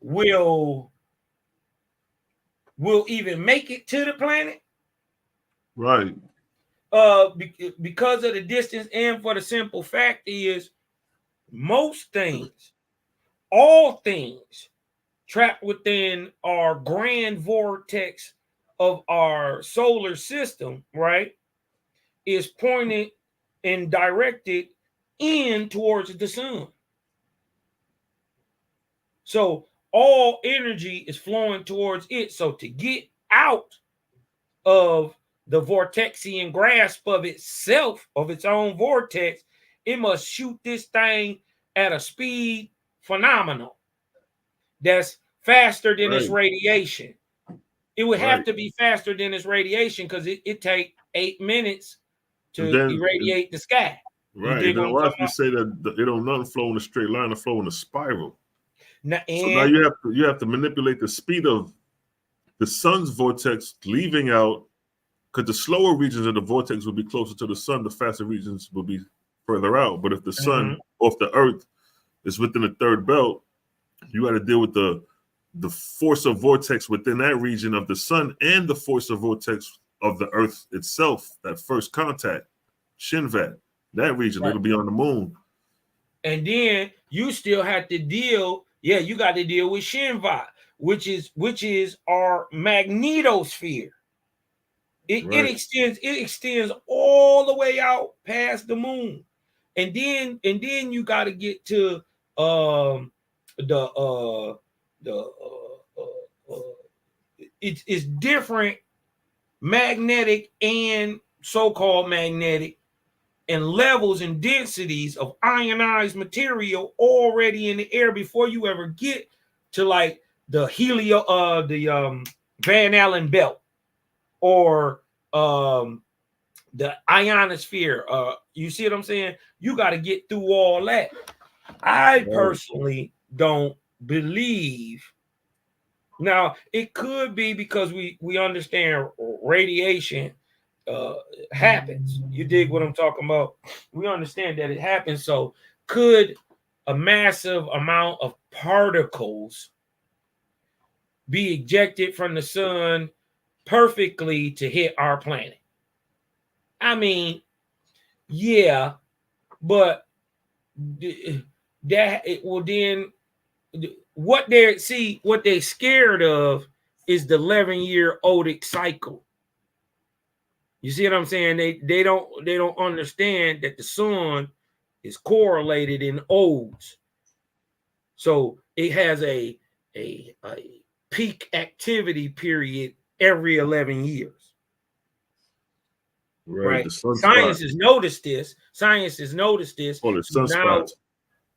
will even make it to the planet. Right. Because of the distance, and for the simple fact is most things, all things trapped within our grand vortex of our solar system, right, is pointed and directed in towards the sun. So all energy is flowing towards it. So to get out of the vortexian grasp of itself, of its own vortex, it must shoot this thing at a speed phenomenal that's faster than its radiation. It would have to be faster than its radiation because it takes 8 minutes to irradiate the sky. Right. And then watch me say that it don't nothing flow in a straight line, it flow in a spiral. So now you have to manipulate the speed of the sun's vortex leaving out, because the slower regions of the vortex will be closer to the sun, the faster regions will be further out. But if the sun off the earth is within the third belt, you got to deal with the force of vortex within that region of the sun and the force of vortex of the earth itself, that first contact, Shinvat, that region, it'll be on the moon. And then you still have to deal, you got to deal with Shinvat, which is our magnetosphere. It extends all the way out past the moon. And then you got to get to it's different magnetic and so-called magnetic and levels and densities of ionized material already in the air before you ever get to like the Van Allen belt or the ionosphere. You see what I'm saying? You got to get through all that. I personally don't believe. Now, it could be because we understand radiation happens. You dig what I'm talking about? We understand that it happens. So could a massive amount of particles be ejected from the sun perfectly to hit our planet? I mean, yeah, but that it will then what they're scared of is the 11-year odic cycle. You see what I'm saying? They don't understand that the sun is correlated in odes. So it has a peak activity period every 11 years. Right. Science has noticed this. Oh, the sunspots.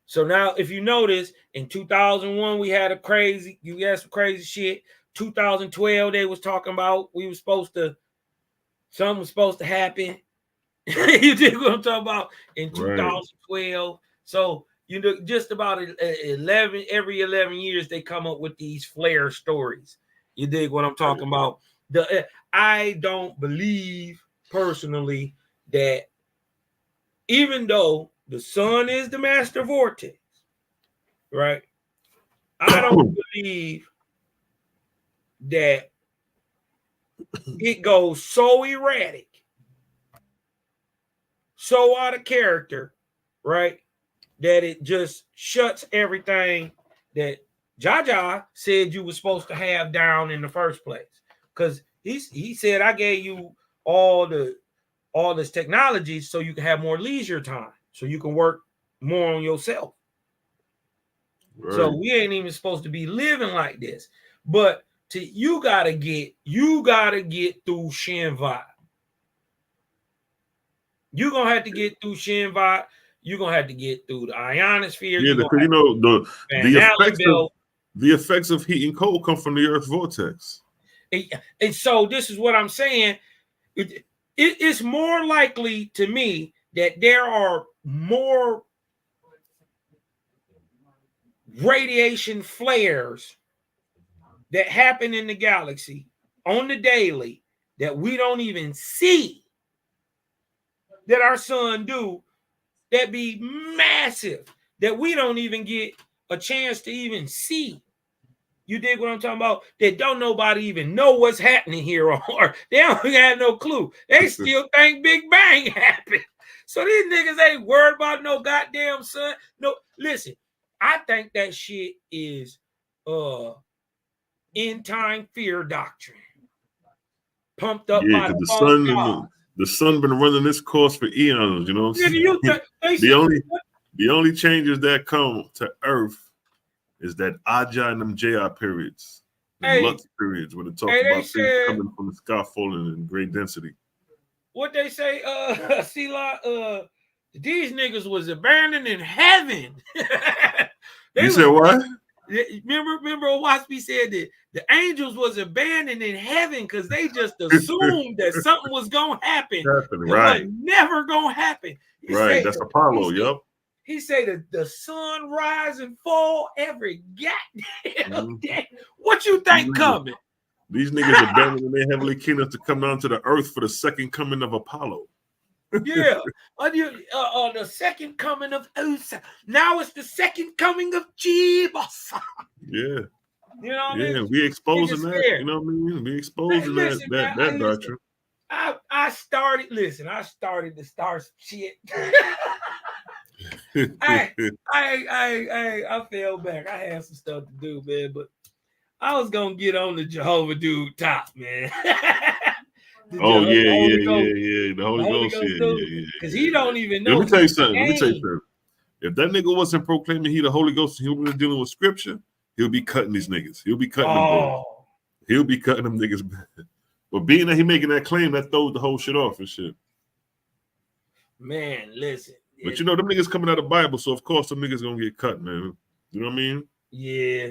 So now, if you notice, in 2001 we had some crazy shit. 2012 they was talking about something was supposed to happen. You dig what I'm talking about? In 2012. So just about 11 every 11 years they come up with these flare stories. You dig what I'm talking about? I don't believe personally that even though the sun is the master vortex, right? I don't believe that it goes so erratic, so out of character, right? That it just shuts everything that Jaja said you were supposed to have down in the first place. Because he said, I gave you all the all this technology so you can have more leisure time, so you can work more on yourself. Right. So we ain't even supposed to be living like this. But you gotta get through Shinvat. You're gonna have to get through Shinvat. You're gonna have to get through the ionosphere. Yeah, the effects of heat and cold come from the Earth's vortex. And so this is what I'm saying. It's more likely to me that there are more radiation flares that happen in the galaxy on the daily that we don't even see, that our sun do, that be massive, that we don't even get a chance to even see. You dig what I'm talking about? That don't nobody even know what's happening here, or they don't have no clue. They still think Big Bang happened. So these niggas ain't worried about no goddamn sun. No, listen, I think that shit is end time fear doctrine. Pumped up by the sun. The sun been running this course for eons, you know what I'm saying? The only changes that come to Earth is that Aja and them JR periods, the Lux periods, where they talk about things coming from the sky falling in great density. What they say, Sila, these niggas was abandoned in heaven. You said what? Remember Owaspy said that the angels was abandoned in heaven because they just assumed that something was gonna happen. Right. Never gonna happen. Right, that's Apollo, yep. He said that the sun rise and fall every goddamn day. What you think coming? These niggas abandoning their heavenly kingdoms to come down to the earth for the second coming of Apollo. Yeah, the second coming of Usa. Now it's the second coming of Jesus. Yeah. You know what I mean? We exposing that. You know what I mean? We exposing that doctrine. I started to start some shit. I fell back. I had some stuff to do, man, but I was gonna get on the Jehovah dude top, man. The Holy Ghost, yeah. Because he don't even know. Let me tell you something. If that nigga wasn't proclaiming he the Holy Ghost and he was dealing with scripture, he'll be cutting these niggas. He'll be cutting them boys. He'll be cutting them niggas. But being that he making that claim, that throws the whole shit off and shit. Man, listen. But you know, them niggas coming out of the Bible, so of course them niggas gonna get cut, man. You know what I mean? Yeah.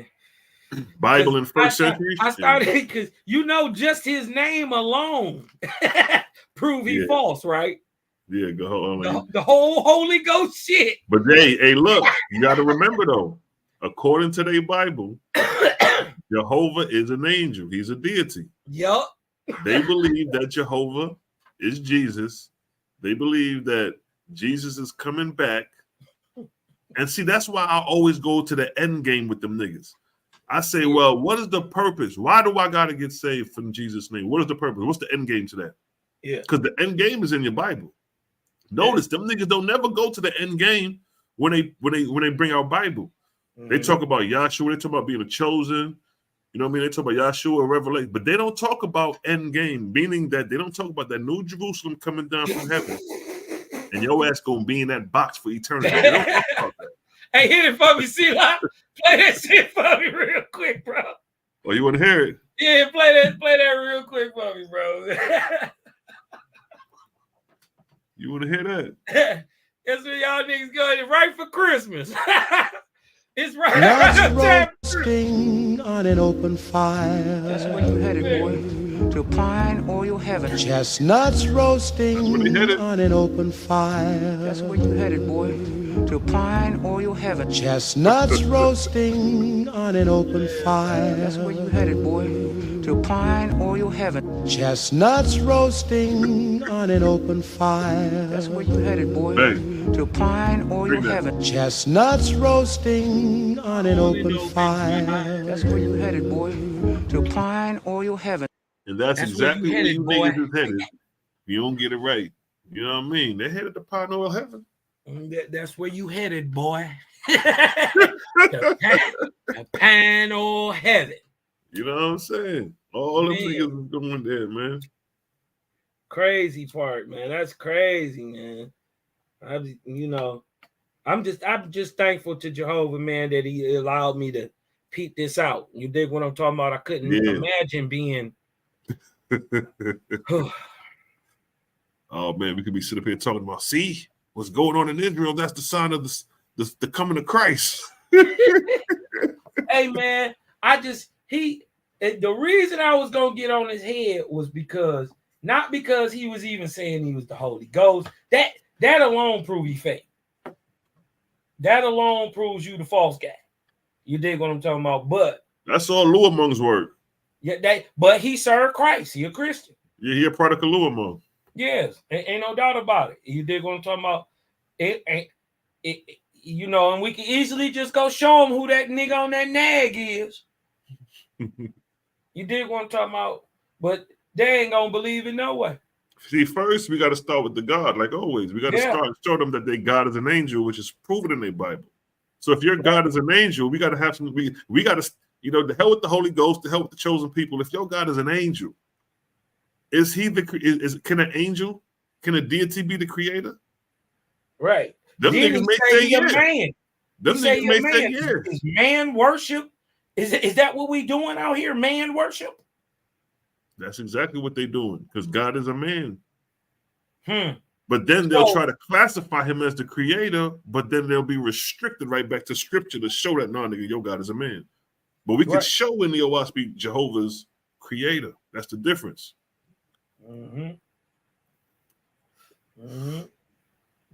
Bible in first century. I started because just his name alone prove he false, right? Yeah, the whole Holy Ghost shit. But hey, look, you got to remember though, according to their Bible, Jehovah is an angel. He's a deity. Yup. They believe that Jehovah is Jesus. They believe that Jesus is coming back. And see, that's why I always go to the end game with them niggas. I say, well, what is the purpose? Why do I got to get saved from Jesus' name? What is the purpose? What's the end game to that? Yeah. Because the end game is in your Bible. Notice them niggas don't never go to the end game when they bring out Bible. Mm-hmm. They talk about Yahshua. They talk about being a chosen. You know what I mean? They talk about Yahshua, Revelation. But they don't talk about end game, meaning that they don't talk about that new Jerusalem coming down from heaven. And your ass gonna be in that box for eternity. They don't talk about that. Hey, hit it for me, C-Lock. Play that shit for me real quick, bro. Oh, you want to hear it? Yeah, play that real quick for me, bro. You want to hear that? That's where y'all niggas go. Right for Christmas. It's right. Roasting on an open fire. That's where you headed, boy. To pine oil heaven. Chestnuts roasting on an open fire. That's where you headed, boy. To pine oil heaven. Chestnuts roasting on an open fire. That's where you headed, boy. To pine oil heaven. Chestnuts roasting on an open fire. That's where you headed, boy. Hey. To pine oil heaven. Chestnuts roasting on an open fire. That's where you headed, boy. To pine oil heaven. And that's exactly where you niggas is headed. You don't get it right. You know what I mean? They're headed to pine oil heaven. That's where you headed, boy. the pine oil heaven. You know what I'm saying? All them niggas is going there, man. crazy part, man. That's crazy, man. I'm just thankful to Jehovah, man, that he allowed me to peep this out. You dig what I'm talking about? I couldn't imagine being. Oh man, we could be sitting up here talking about, see what's going on in Israel. That's the sign of the coming of Christ. Hey man, the reason I was gonna get on his head was not because he was even saying he was the Holy Ghost. That alone proves he fake. That alone proves you the false guy. You dig what I'm talking about? But that's all Luamong's work. Yeah, but he served Christ. He a Christian. Yeah, he a product of Luamong. Yes, ain't no doubt about it. You dig what I'm talking about? It and we can easily just go show him who that nigga on that nag is. You dig what I'm talking about? But they ain't gonna believe it no way. See, first we got to start with the God, like always. We got to start show them that their God is an angel, which is proven in their Bible. So if your God is an angel, we got to have some. We got to, the hell with the Holy Ghost, the hell with the chosen people. If your God is an angel, is he can a deity be the creator? Right. Them then niggas may say yes. Man. Them niggas may say yes. Is man worship? Is that what we doing out here? Man worship? That's exactly what they're doing, because God is a man. But then they'll try to classify him as the creator, but then they'll be restricted right back to scripture to show that, no, nigga, your God is a man. But we can show in the OSB Jehovah's creator. That's the difference.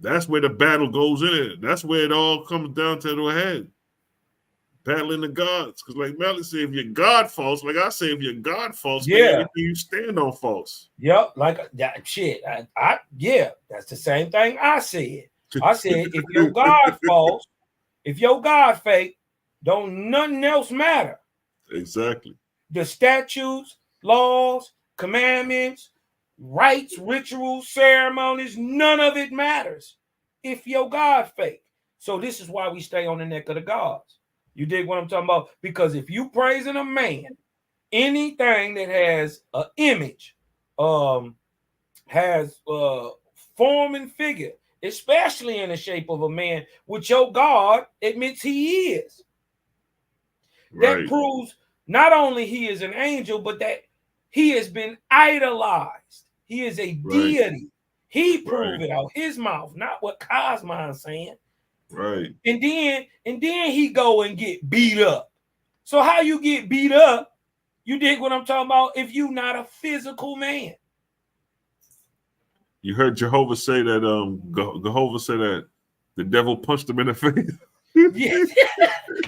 That's where the battle goes in. That's where it all comes down to the head. Battling the gods. Because like Melly said, if your God false, like I say, if your God false, man, you stand on false. Yep, like that shit. That's the same thing I said. I said, if your God false, if your God fake, don't nothing else matter. Exactly. The statutes, laws, commandments, rites, rituals, ceremonies, none of it matters if your God fake. So this is why we stay on the neck of the gods. You dig what I'm talking about? Because if you praising a man, anything that has an image, has form and figure, especially in the shape of a man, which your God admits he is. That proves not only he is an angel, but that he has been idolized. He is a deity. He proved it out his mouth, not what Cosmon's saying. Right. And then he go and get beat up. So how you get beat up, you dig what I'm talking about, if you not a physical man. You heard Jehovah say that Jehovah said that the devil punched him in the face. Yes.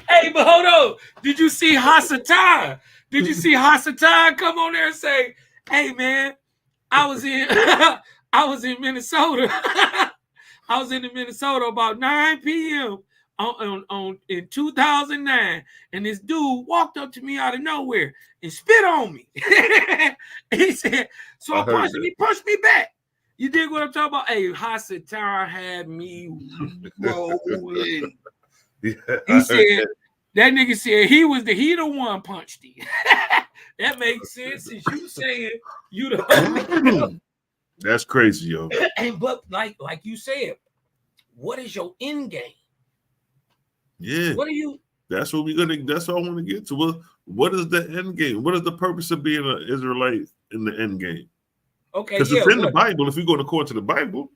Hey, but hold on. Did you see Hasatan? Did you see Hasatan come on there and say, hey man, I was in Minnesota. I was in Minnesota about 9 p.m. in 2009, and this dude walked up to me out of nowhere and spit on me. He said, so I punched him, he punched me back. You dig what I'm talking about? Hey, Hasatan had me rolling. He said, that nigga said he the one punched him. That makes sense. Since you saying you the That's crazy, yo. But like you said, what is your end game? Yeah. What are you? That's what that's what I want to get to. Well, what is the end game? What is the purpose of being an Israelite in the end game? Okay, because it's in the Bible, if we go according to the Bible.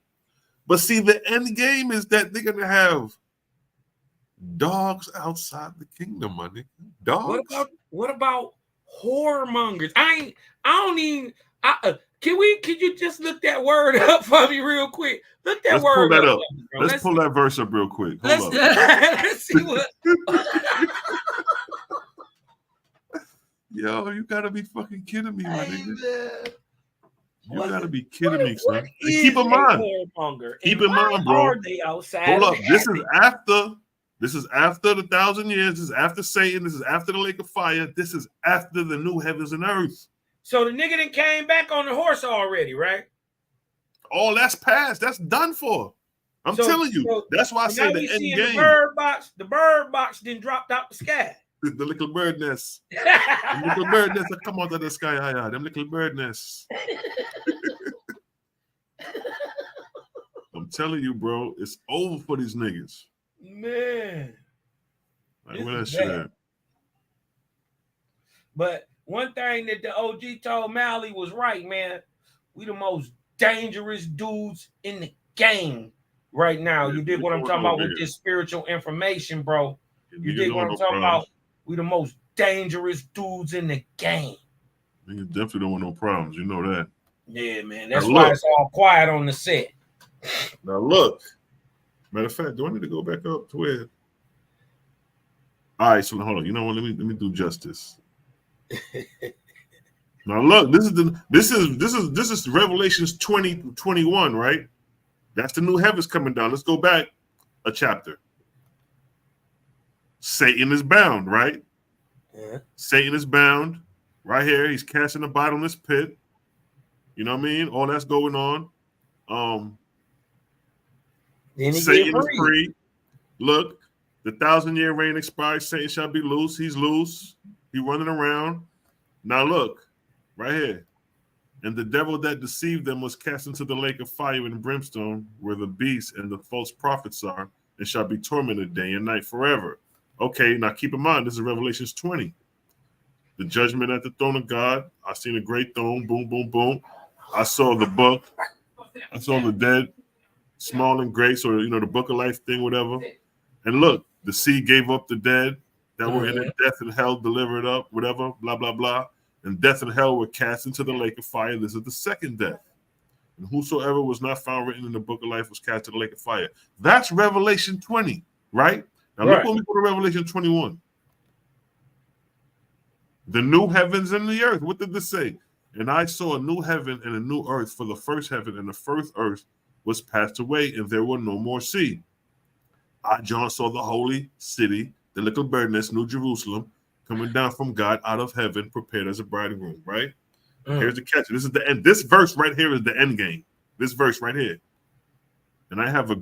But see, the end game is that they're gonna have dogs outside the kingdom, my nigga. Dogs. What about whoremongers? Could you just look that word up for me real quick? Look that word up. Let's pull that verse up real quick. Hold up. Let's see what. Yo, you gotta be fucking kidding me, my nigga. You gotta be kidding me, son. Keep in mind. Keep in mind, bro. Are they outside? Hold up. This is after the 1,000 years. This is after Satan. This is after the lake of fire. This is after the new heavens and earth. So the nigga done came back on the horse already, right? Oh, that's past. That's done for. I'm telling you. That's why I say the end game. The bird box then dropped out the sky. The little bird nest. The little bird nest that come out of the sky. Them little bird nests. I'm telling you, bro, it's over for these niggas. Man. Like, where that shit at? But one thing that the OG told Mally was right, man. We the most dangerous dudes in the game right now. You dig what I'm talking about with this spiritual information, bro? You dig what I'm talking about? We the most dangerous dudes in the game. You definitely don't want no problems. You know that. Yeah, man. That's why it's all quiet on the set. Now look. Matter of fact, do I need to go back up to where? All right, so hold on. You know what? Let me do justice. Now look, this is Revelations 20:21, right? That's the new heavens coming down. Let's go back a chapter. Satan is bound, right? Yeah. Satan is bound right here. He's cast in the bottomless pit. You know what I mean? All that's going on. Satan is free. Look, the 1,000-year reign expires. Satan shall be loose. He's loose. He's running around. Now look, right here. And the devil that deceived them was cast into the lake of fire and brimstone, where the beast and the false prophets are, and shall be tormented day and night forever. Okay, now keep in mind, this is Revelations 20. The judgment at the throne of God. I seen a great throne. Boom, boom, boom. I saw the book. I saw the dead, small and great. So, the book of life thing, whatever. And look, the sea gave up the dead that were in it. Death and hell delivered up, whatever, blah, blah, blah. And death and hell were cast into the lake of fire. This is the second death. And whosoever was not found written in the book of life was cast to the lake of fire. That's Revelation 20, right? Now look when we go to Revelation 21. The new heavens and the earth. What did this say? And I saw a new heaven and a new earth, for the first heaven and the first earth was passed away, and there were no more sea. I, John, saw the holy city, the little birdness, New Jerusalem, coming down from God out of heaven, prepared as a bridegroom, right? Here's the catch. This is the end. This verse right here is the end game. This verse right here. And I heard a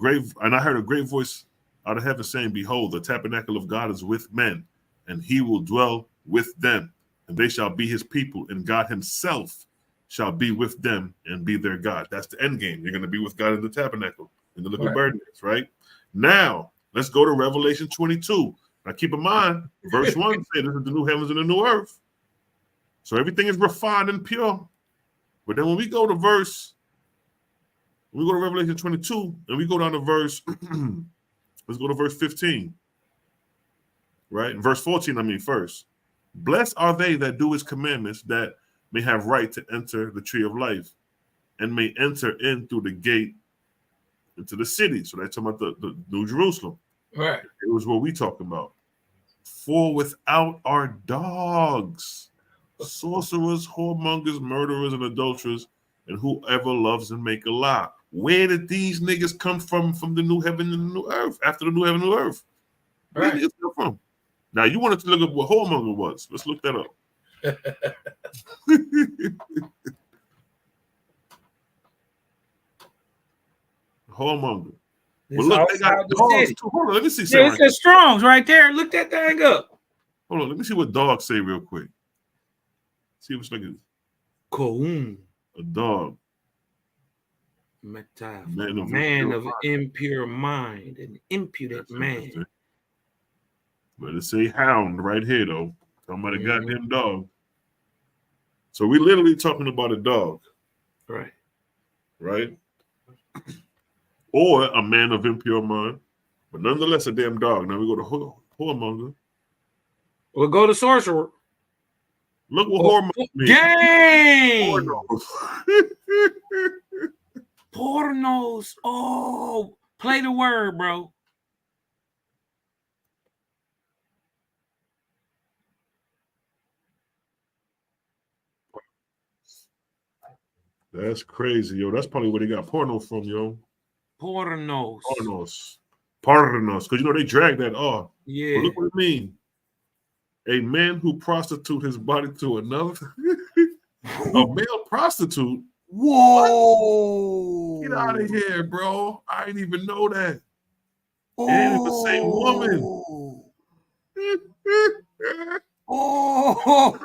great voice out of heaven saying, behold, the tabernacle of God is with men, and he will dwell with them, and they shall be his people, and God himself shall be with them and be their God. That's the end game. You're going to be with God in the tabernacle, in the little birdness, right? Now, let's go to Revelation 22. Now, keep in mind, verse 1 says this is the new heavens and the new earth. So everything is refined and pure. But then when we go to Revelation 22, and we go down to verse, let's go to verse 15. Right? Verse 14, first. Blessed are they that do his commandments, that may have right to enter the tree of life, and may enter in through the gate into the city. So they're talking about the New Jerusalem. Right. It was what we talking about. For without are dogs, sorcerers, whoremongers, murderers, and adulterers, and whoever loves and make a lie. Where did these niggas come from the new heaven and the new earth? After the new heaven and new earth. Where did they come from? Now, you wanted to look up what whoremonger was. Let's look that up. Whoremonger. Well, look, they got dogs too. Hold on, let me see. Yeah, it's the Strongs right there. Look that thing up. Hold on, let me see what dogs say real quick. See what's like a dog. Man of impure mind, an impudent man. But it say hound right here, though. Talking about a goddamn dog. So we literally talking about a dog. Right. Right? Or a man of impure mind. But nonetheless, a damn dog. Now we go to whoremonger. We'll go to sorcerer. Look what whoremonger means. Dang! Pornos. Oh, play the word, bro. That's crazy, yo. That's probably where they got porno from, yo. Pornos. Because, they drag that off. Yeah. But look what it means. A man who prostitute his body to another. A male prostitute? Whoa. Get out of here, bro. I didn't even know that. It ain't the same woman. Oh,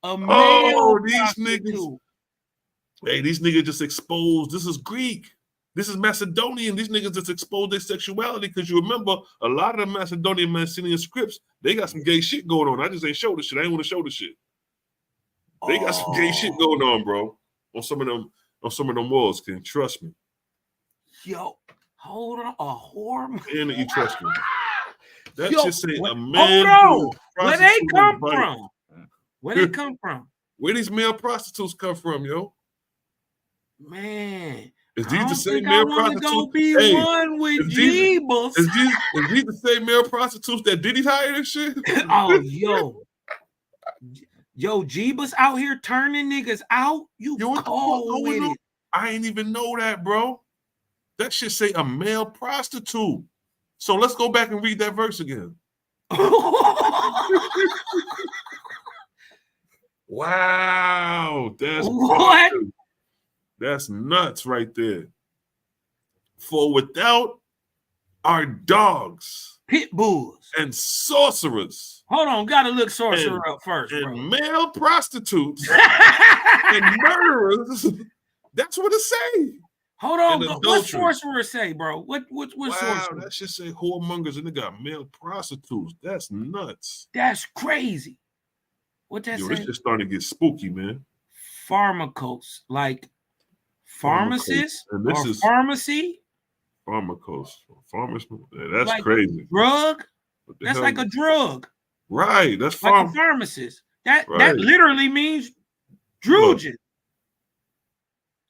a male these niggas. Hey, these niggas just exposed. This is Greek. This is Macedonian. These niggas just exposed their sexuality because you remember a lot of the Macedonian Mycenaean scripts, they got some gay shit going on. I just ain't show the shit. I ain't want to show the shit. They got some gay shit going on, bro. On some of them walls, can trust me. Yo, hold on, a whore. And the Etruscan. That Yo, shit say a hold man. on. Where they come bite. from? Where they come from? Where these male prostitutes come from, yo? Man, Is I these don't the same think I male want to prostitutes? go be Hey, one with is these- Jeebus. Is these the same male prostitutes that Diddy hired and shit? Oh, yo, Jeebus out here turning niggas out. You Yo, what the fuck cold going with on? it. I ain't even know that, bro. That shit say a male prostitute. So let's go back and read that verse again. Wow, that's What? bullshit. That's nuts right there. For without our dogs Pit bulls. and sorcerers Hold on, gotta look sorcerer up first, bro. and male prostitutes and murderers, that's what it say. Hold on, and what adulterers. sorcerer say, bro? What Wow, sorcerer? that should say whoremongers and they got male prostitutes. That's nuts. That's crazy. What that Yo, say? this just starting to get spooky, man. Pharmacos, like pharmacist And this or is pharmacy, pharmacos. That's Like- crazy. drug. What the That's hell? like a drug, Right. That's like a pharm. pharmacist. That Right. literally means drugen.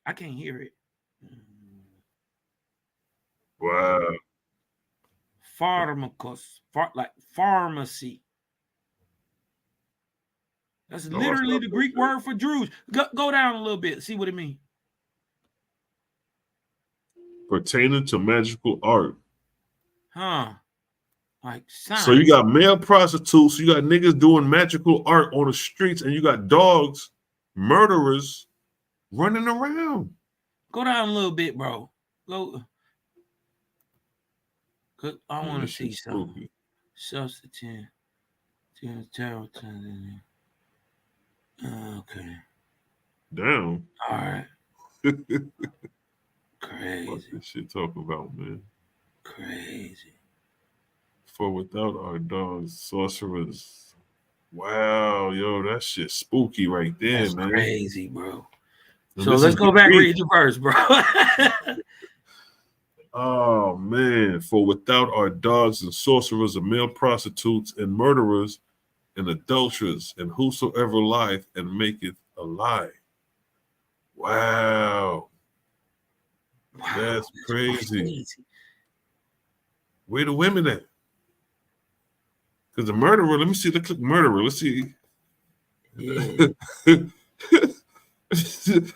I can't hear it. Wow. Pharmacos, like pharmacy. That's No, literally that's the not Greek bullshit. word for druge. Go down a little bit, see what it means. Pertaining to magical art. Huh? Like science. So you got male prostitutes, you got niggas doing magical art on the streets, and you got dogs, murderers running around. Go down a little bit, bro. Go. 'Cause I want to This see shit's something. spooky. Substitute. Okay. Damn. All right. What Crazy. this shit talking about, man? Crazy. For without our dogs, sorcerers. Wow, yo, that shit spooky right there, That's man. crazy, bro. And So this let's is go back and Greek. read the verse, bro. Oh man, for without our dogs and sorcerers and male prostitutes and murderers and adulterers and whosoever lieth and maketh a lie. Wow. Wow, That's crazy. crazy. Where the women at? Because the murderer, let me see, let's click murderer. Let's see. Yeah.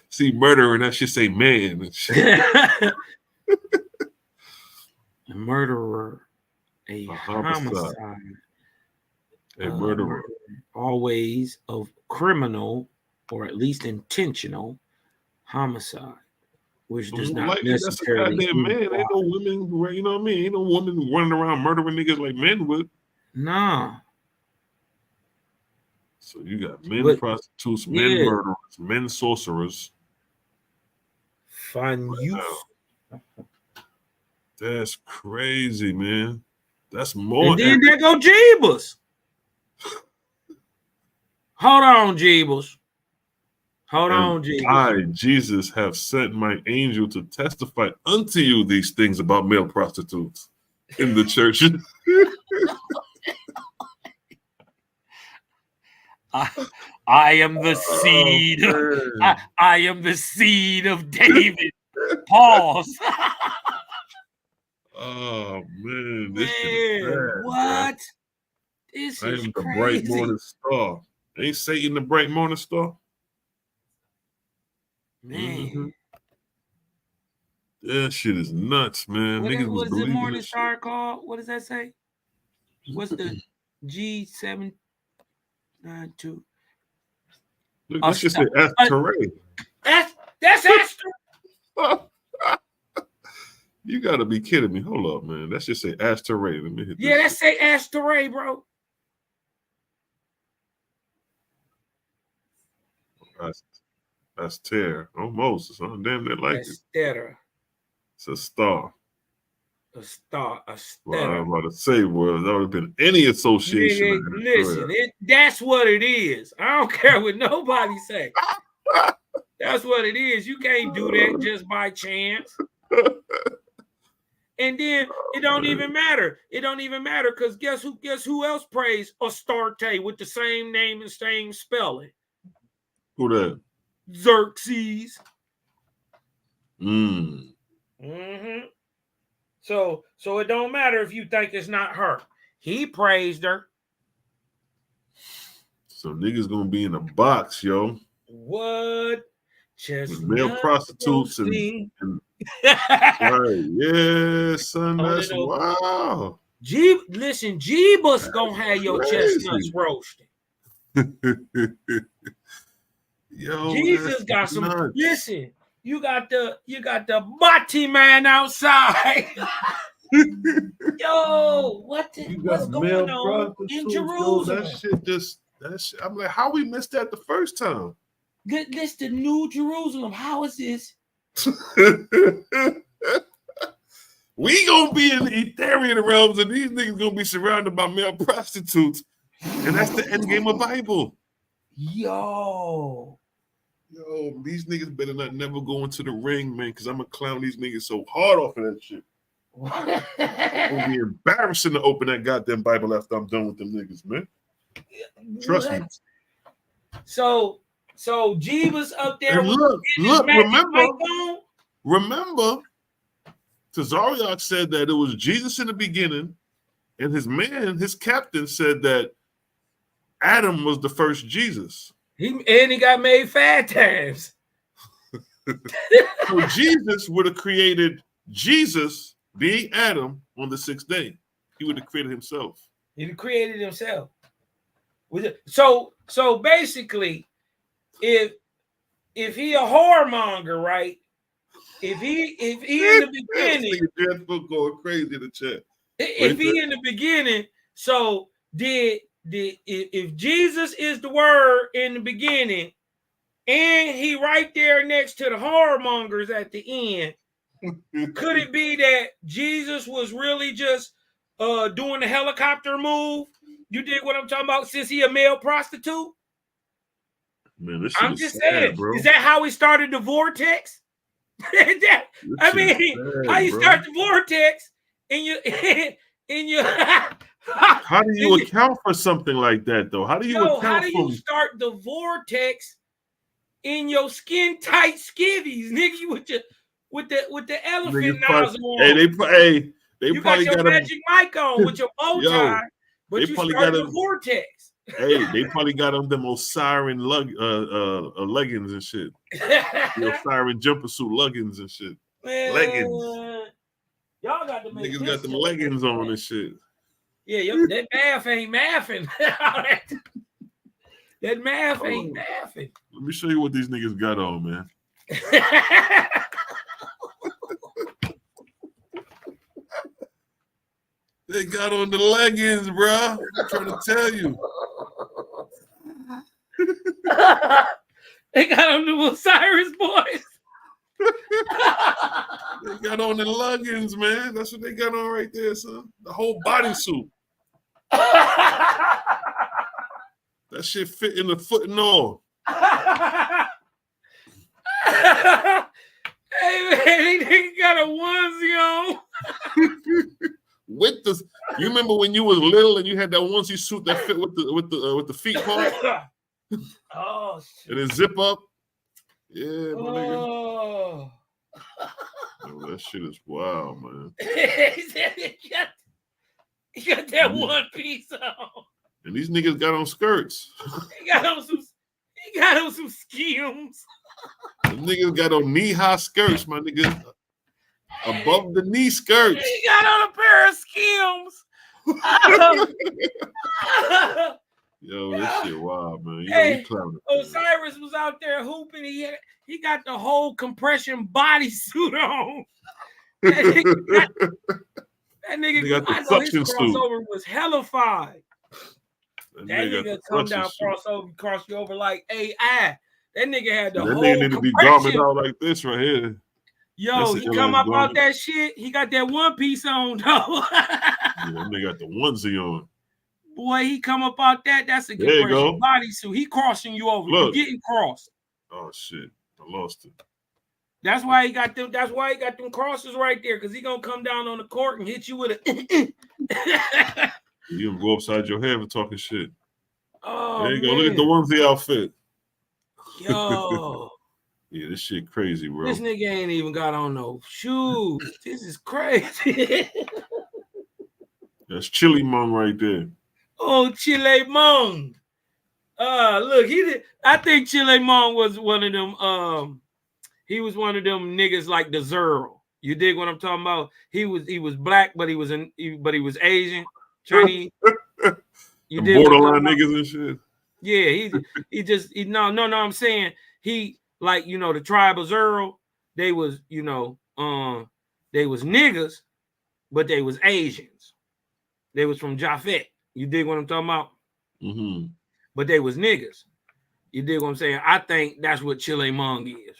See murderer, and that should say man. A murderer, a A homicide. homicide, A murderer. always of criminal or at least intentional homicide, which does not Like, that's a necessarily goddamn man. imply- Ain't no women, who, you know what I mean? Ain't no woman running around murdering niggas like men would. Nah. So you got men But- prostitutes, men yeah. murderers, men sorcerers. Fun use. Wow. That's crazy, man. That's more. And then there go Jeebus. Hold on, Jeebus. Hold on, Jeebus. I, Jesus, have sent my angel to testify unto you these things about male prostitutes in the church. I am the seed. man. I am the seed of David. Pause. Oh man, this shit is Man, bad, what? This I am is the bright crazy. morning star. Ain't Satan the bright morning star? Man, Mhm. That shit is nuts, man. what Niggas was is the believing morning this star called? What does that say? What's the G792? shit. Look, A that shit say star- Asteray. That's Esther. You gotta be kidding me. Hold up, man. That should say Asteray. Let me hit Yeah, this that say Asteray, bro. shit. That's tear. Almost. So damn, they like it. Estera. It's a star. A star. A Well, I stera. was about to say, well, that would have been any association. Nigga, listen, that's what it is. I don't care what nobody say. That's what it is. You can't do that just by chance. And then it don't even matter. It don't even matter because guess who else prays Astarte with the same name and same spelling? Who that? Xerxes. Mm-hmm. So it don't matter if you think it's not her. He praised her. So niggas gonna be in a box, yo. What? With male prostitutes and right, yeah, son. That's wow. Listen, Jeebus gonna have your chestnuts roasting. Yo, Jesus got some. nuts. Listen, you got the Bati man outside. Yo, what's going on in Jerusalem? Yo, that shit. I'm like, how we missed that the first time? This the New Jerusalem. How is this? We gonna be in the Ethereum realms, and these niggas gonna be surrounded by male prostitutes, and that's the end game of Bible. Yo, these niggas better not never go into the ring, man, because I'm gonna clown these niggas so hard off of that shit. It's gonna be embarrassing to open that goddamn Bible after I'm done with them niggas, man. Trust me. So Jeebus up there. And look, remember, Tazariak said that it was Jesus in the beginning, and his captain said that Adam was the first Jesus. He got made fat times. So Jesus would have created Jesus, being Adam, on the 6th day. He would have created himself. He created himself. So basically, if he a whoremonger, right? If he in the beginning, going crazy in the chat. If he in the beginning, so if Jesus is the word in the beginning, and he right there next to the whoremongers at the end, could it be that Jesus was really just doing the helicopter move? You dig what I'm talking about? Since he a male prostitute? Man, I'm just saying, bro. Is that how he started the vortex? How you start the vortex in your How do you account for something like that though? How do you start the vortex in your skin tight skivvies, nigga, with the elephant nozzle on? They you probably got your Magic Mike on with your bow tie, but you start the vortex. Hey, they probably got on them Osiris leggings and shit. The Osiris jumper suit leggings and shit. Man, leggings. Y'all got to make niggas got them leggings on and shit. Yeah, that math ain't mathing. That math ain't mathing. Let me show you what these niggas got on, man. They got on the leggings, bro. I'm trying to tell you. They got on the Osiris boys. They got on the leggings, man. That's what they got on right there, son. The whole bodysuit. That shit fit in the foot and all. Hey man, they got a onesie on. With the, you remember when you was little and you had that onesie suit that fit with the feet part? Oh shit. And it zip up. Yeah, my nigga. Oh, that shit is wild, man. He got that one piece on. And these niggas got on skirts. He got on some skims. The niggas got on knee-high skirts, my nigga. Above the knee skirts. He got on a pair of skims. Yo, this shit wild, man. Hey, Osiris was out there hooping. He got the whole compression bodysuit on. That nigga got the suction suit. Crossover was hellified. That nigga come down, cross you over like AI. That nigga had the That whole nigga need to be compression. garmented out like this right here. Yo, he come up out that shit. He got that one piece on though. Yeah, that nigga got the onesie on. Boy, he come up out that. That's a There you compression go. bodysuit. He crossing you over. Look. You getting crossed. Oh shit, I lost it. That's why he got them. That's why he got them crosses right there. Because he gonna come down on the court and hit you with a. You gonna go upside your head for talking shit. Oh, there you man. go. Look at the onesie outfit. Yo. Yeah, this shit crazy, bro. This nigga ain't even got on no shoes. This is crazy. That's Chili Mung right there. Oh, Chile Mung. Look, he did. I think Chile Mung was one of them. He was one of them niggas like the Zero. You dig what I'm talking about? He was black, but he was Asian, Chinese. You dig borderline niggas and shit. Yeah, no. I'm saying he like the tribe of Zero. They was they was niggas, but they was Asians. They was from Japhet. You dig what I'm talking about? Mm-hmm. But they was niggas. You dig what I'm saying? I think that's what Chile Mung is.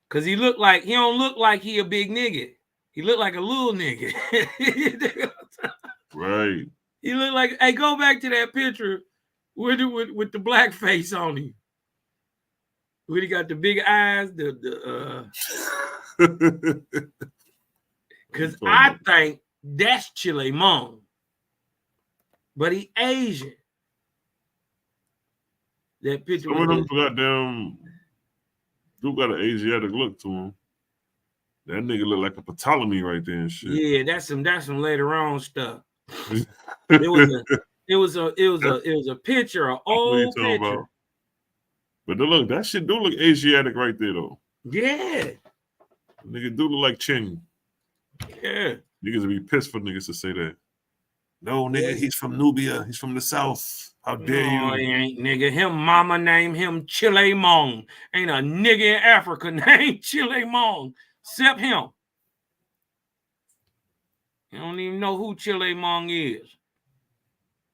Cause he don't look like he a big nigga. He look like a little nigga. Right. He look like, hey, go back to that picture with the black face on him. Where he got the big eyes, cause I think that's Chile Mung. But he Asian. That picture. Some of them goddamn dude got an Asiatic look to him. That nigga look like a Ptolemaic right there and shit. Yeah, that's some later on stuff. It was a picture, an old picture. About. But look, that shit do look Asiatic right there though. Yeah. Nigga do look like Ching. Yeah. Niggas would be pissed for niggas to say that. No, nigga, he's from Nubia. He's from the South. How dare you? No, he ain't, nigga. Him mama named him Chile Mung. Ain't a nigga in Africa named Chile Mung. Except him. You don't even know who Chile Mung is.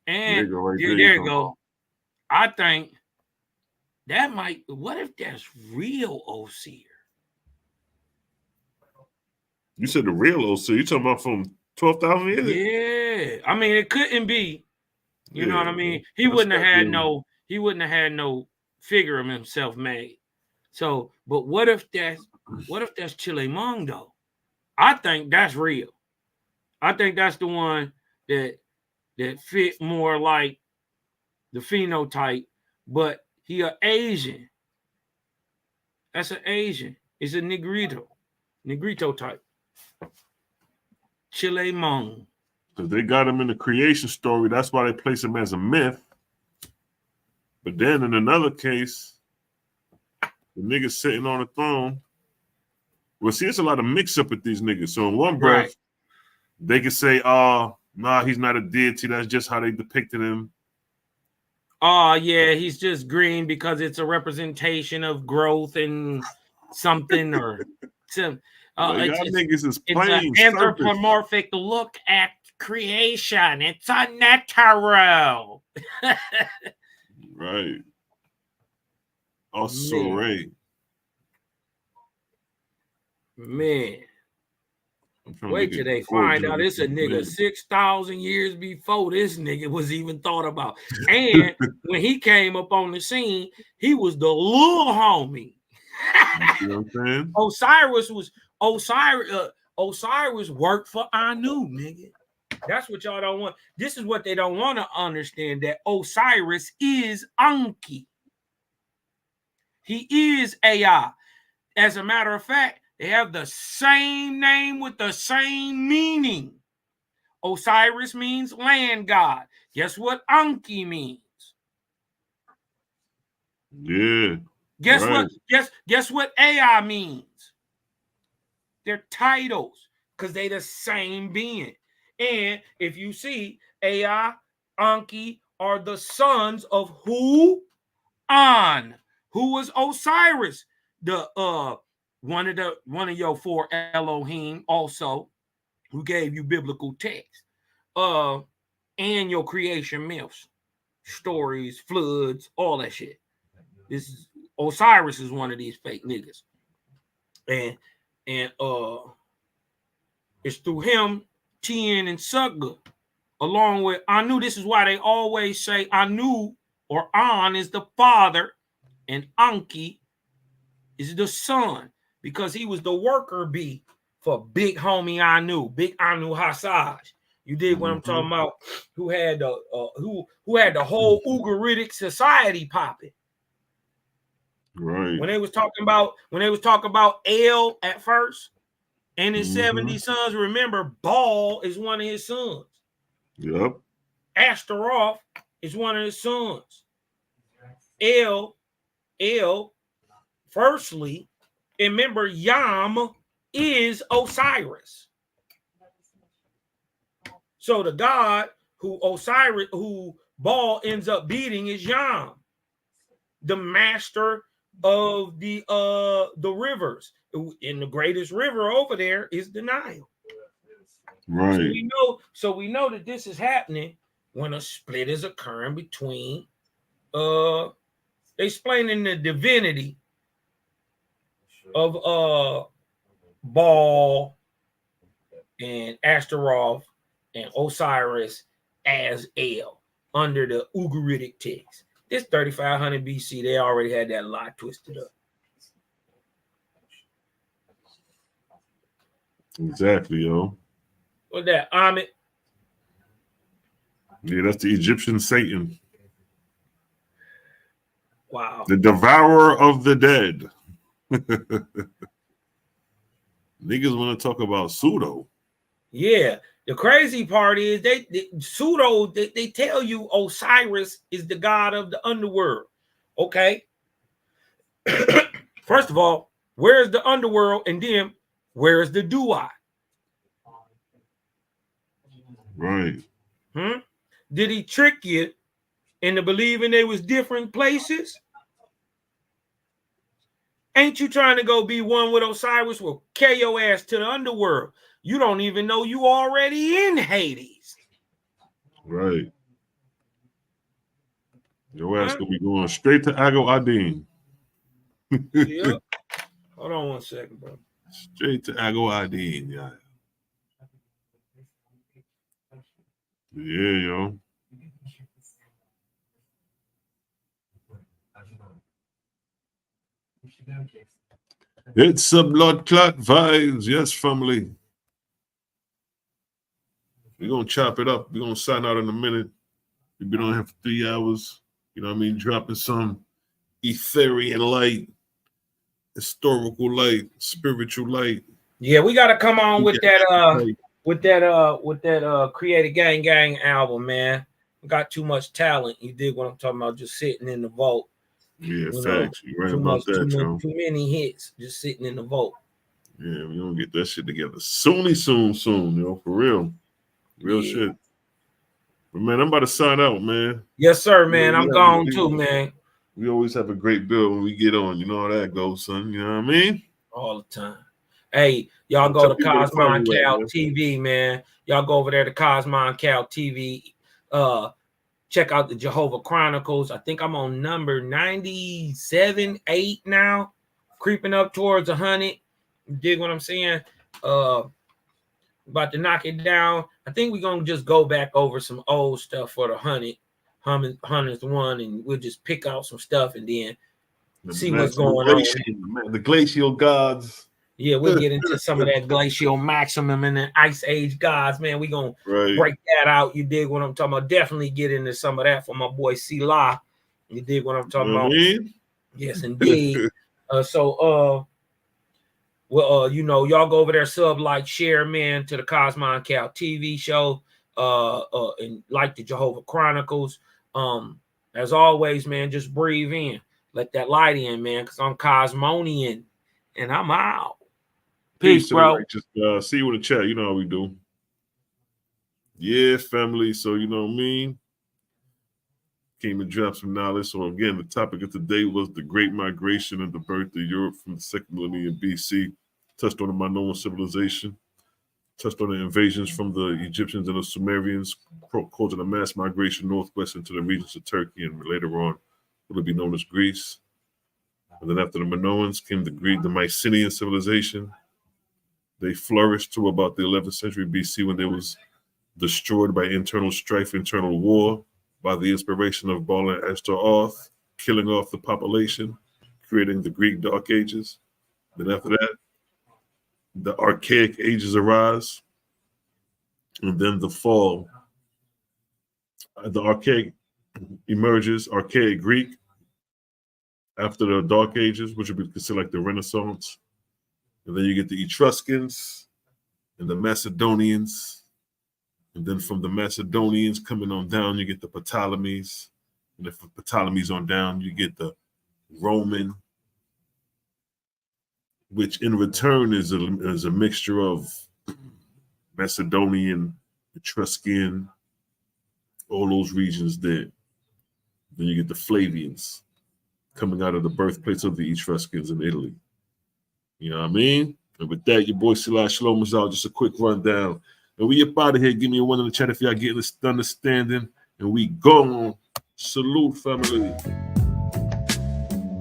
And there you go. I think that might, what if that's real Osir? You said the real OC. You talking about from 12,000 years? Yeah. I mean, it couldn't be. You know what I mean? He wouldn't have had no figure of himself made. So, but what if that's Chile Mung though? I think that's real. I think that's the one that fit more like the phenotype, but he a Asian. That's an Asian. It's a Negrito type. Chile Mung. Because they got him in the creation story. That's why they place him as a myth. But then in another case, the niggas sitting on the throne. Well, see, it's a lot of mix up with these niggas. So in one breath, they can say, nah, he's not a deity. That's just how they depicted him. Oh, yeah, he's just green because it's a representation of growth and something or some. It's an anthropomorphic look at creation. It's a natural. Right. Also, right. Man. Wait till they find out it's a nigga 6,000 years before this nigga was even thought about. And when he came up on the scene, he was the little homie. You know what I'm saying? Osiris worked for Anu, nigga. That's what y'all don't want. This is what they don't want to understand, that Osiris is Anki. He is AI. As a matter of fact, they have the same name with the same meaning. Osiris means land god. Guess what Anki means? Yeah. Guess what AI means? They're titles because they the same being. And if you see, AI, Anki are the sons of who? An. Who was Osiris? The one of your four Elohim also, who gave you biblical text. And your creation myths, stories, floods, all that shit. This is Osiris is one of these fake niggas. And it's through him, Tien and Sugga, along with Anu. This is why they always say Anu or An is the father and Anki is the son, because he was the worker bee for big homie Anu, big Anu Hassaj. You dig what I'm talking about? Who had the who had the whole Ugaritic society popping. Right. When they was talking about El at first and his 70 sons, remember Baal is one of his sons. Yep. Ashtaroth is one of his sons. El, firstly, and remember Yam is Osiris. So the god who Baal ends up beating is Yam, the master of the rivers. And the greatest river over there is the Nile. Right. So we know that this is happening when a split is occurring between they explaining the divinity of Baal and Ashtaroth and Osiris as El under the Ugaritic text. This 3500 BC, they already had that lie twisted up. Exactly, yo. What's that, Amit? Yeah, that's the Egyptian Satan. Wow. The devourer of the dead. Niggas want to talk about pseudo. Yeah. The crazy part is they tell you Osiris is the god of the underworld. Okay. First of all, where's the underworld? And then where's the Duat? Right. Did he trick you into believing they was different places? Ain't you trying to go be one with Osiris? Will carry your ass to the underworld. You don't even know you already in Hades. Right. Your ass gonna be going straight to Ago Adin. Yep. Hold on one second, bro. Straight to Ago Adin, yeah. Yeah, yo. It's a blood clot vibes, yes, family. We're gonna chop it up. We're gonna sign out in a minute. We've been on here for 3 hours. You know what I mean? Dropping some Ethereal light, historical light, spiritual light. Yeah, we gotta come on with that Creative Gang album, man. We got too much talent. You dig what I'm talking about? Just sitting in the vault. Yeah, facts. You're right about that, Joe. Too many hits just sitting in the vault. Yeah, we're gonna get that shit together soon, yo, for real. Real shit. But man, I'm about to sign out, man. Yes, sir, man. I'm gone too, man. We always have a great build when we get on. You know how that goes, son. You know what I mean? All the time. Hey, y'all go to Cosmon Cal TV, man. Y'all go over there to Cosmon Cal TV. Check out the Jehovah Chronicles. I think I'm on number 97, 8 now, creeping up towards 100. You dig what I'm saying? About to knock it down. I think we're gonna just go back over some old stuff for the 100th one, and we'll just pick out some stuff and then see what's going on. The glacial gods. Yeah, we'll get into some of that glacial maximum and the ice age gods, man. We're gonna break that out. You dig what I'm talking about? Definitely get into some of that for my boy Sila. You dig what I'm talking about? Yes, indeed. You know, y'all go over there, sub, like, share, man, to the Cosmon Cal TV show, and like the Jehovah Chronicles. As always, man, just breathe in, let that light in, man, because I'm Cosmonian, and I'm out. Peace, bro. Just see you in the chat. You know how we do. Yeah, family. So you know what I mean. Came to drop some knowledge. So again, the topic of today was the Great Migration and the birth of Europe from the 2nd millennium BC. Touched on the Minoan civilization. Touched on the invasions from the Egyptians and the Sumerians, causing a mass migration northwest into the regions of Turkey and later on what would be known as Greece. And then after the Minoans came the Mycenaean civilization. They flourished to about the 11th century BC when they was destroyed by internal strife, internal war, by the inspiration of Baal and Ashtaroth, killing off the population, creating the Greek Dark Ages. Then after that, the archaic ages arise, and then the fall. The archaic emerges, archaic Greek, after the Dark Ages, which would be considered like the Renaissance. And then you get the Etruscans and the Macedonians. And then from the Macedonians coming on down, you get the Ptolemies. And then from Ptolemies on down, you get the Roman, which in return is a mixture of Macedonian, Etruscan, all those regions there. Then you get the Flavians coming out of the birthplace of the Etruscans in Italy. You know what I mean? And with that, your boy Silah Shalom is out. Just a quick rundown. And we up out of here. Give me a one in the chat if y'all getting this understanding. And we go. Salute, family.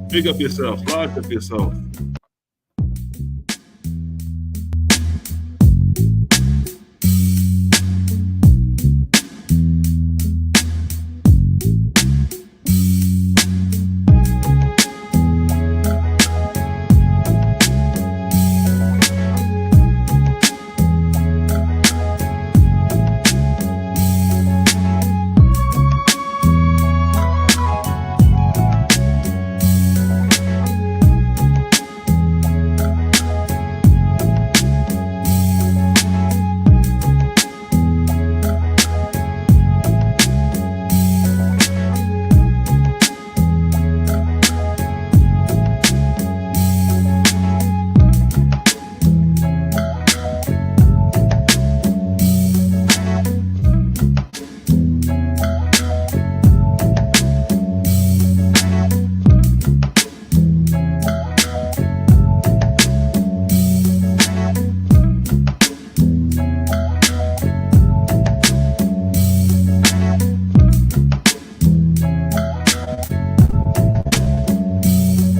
Pick up yourself. Lock up yourself.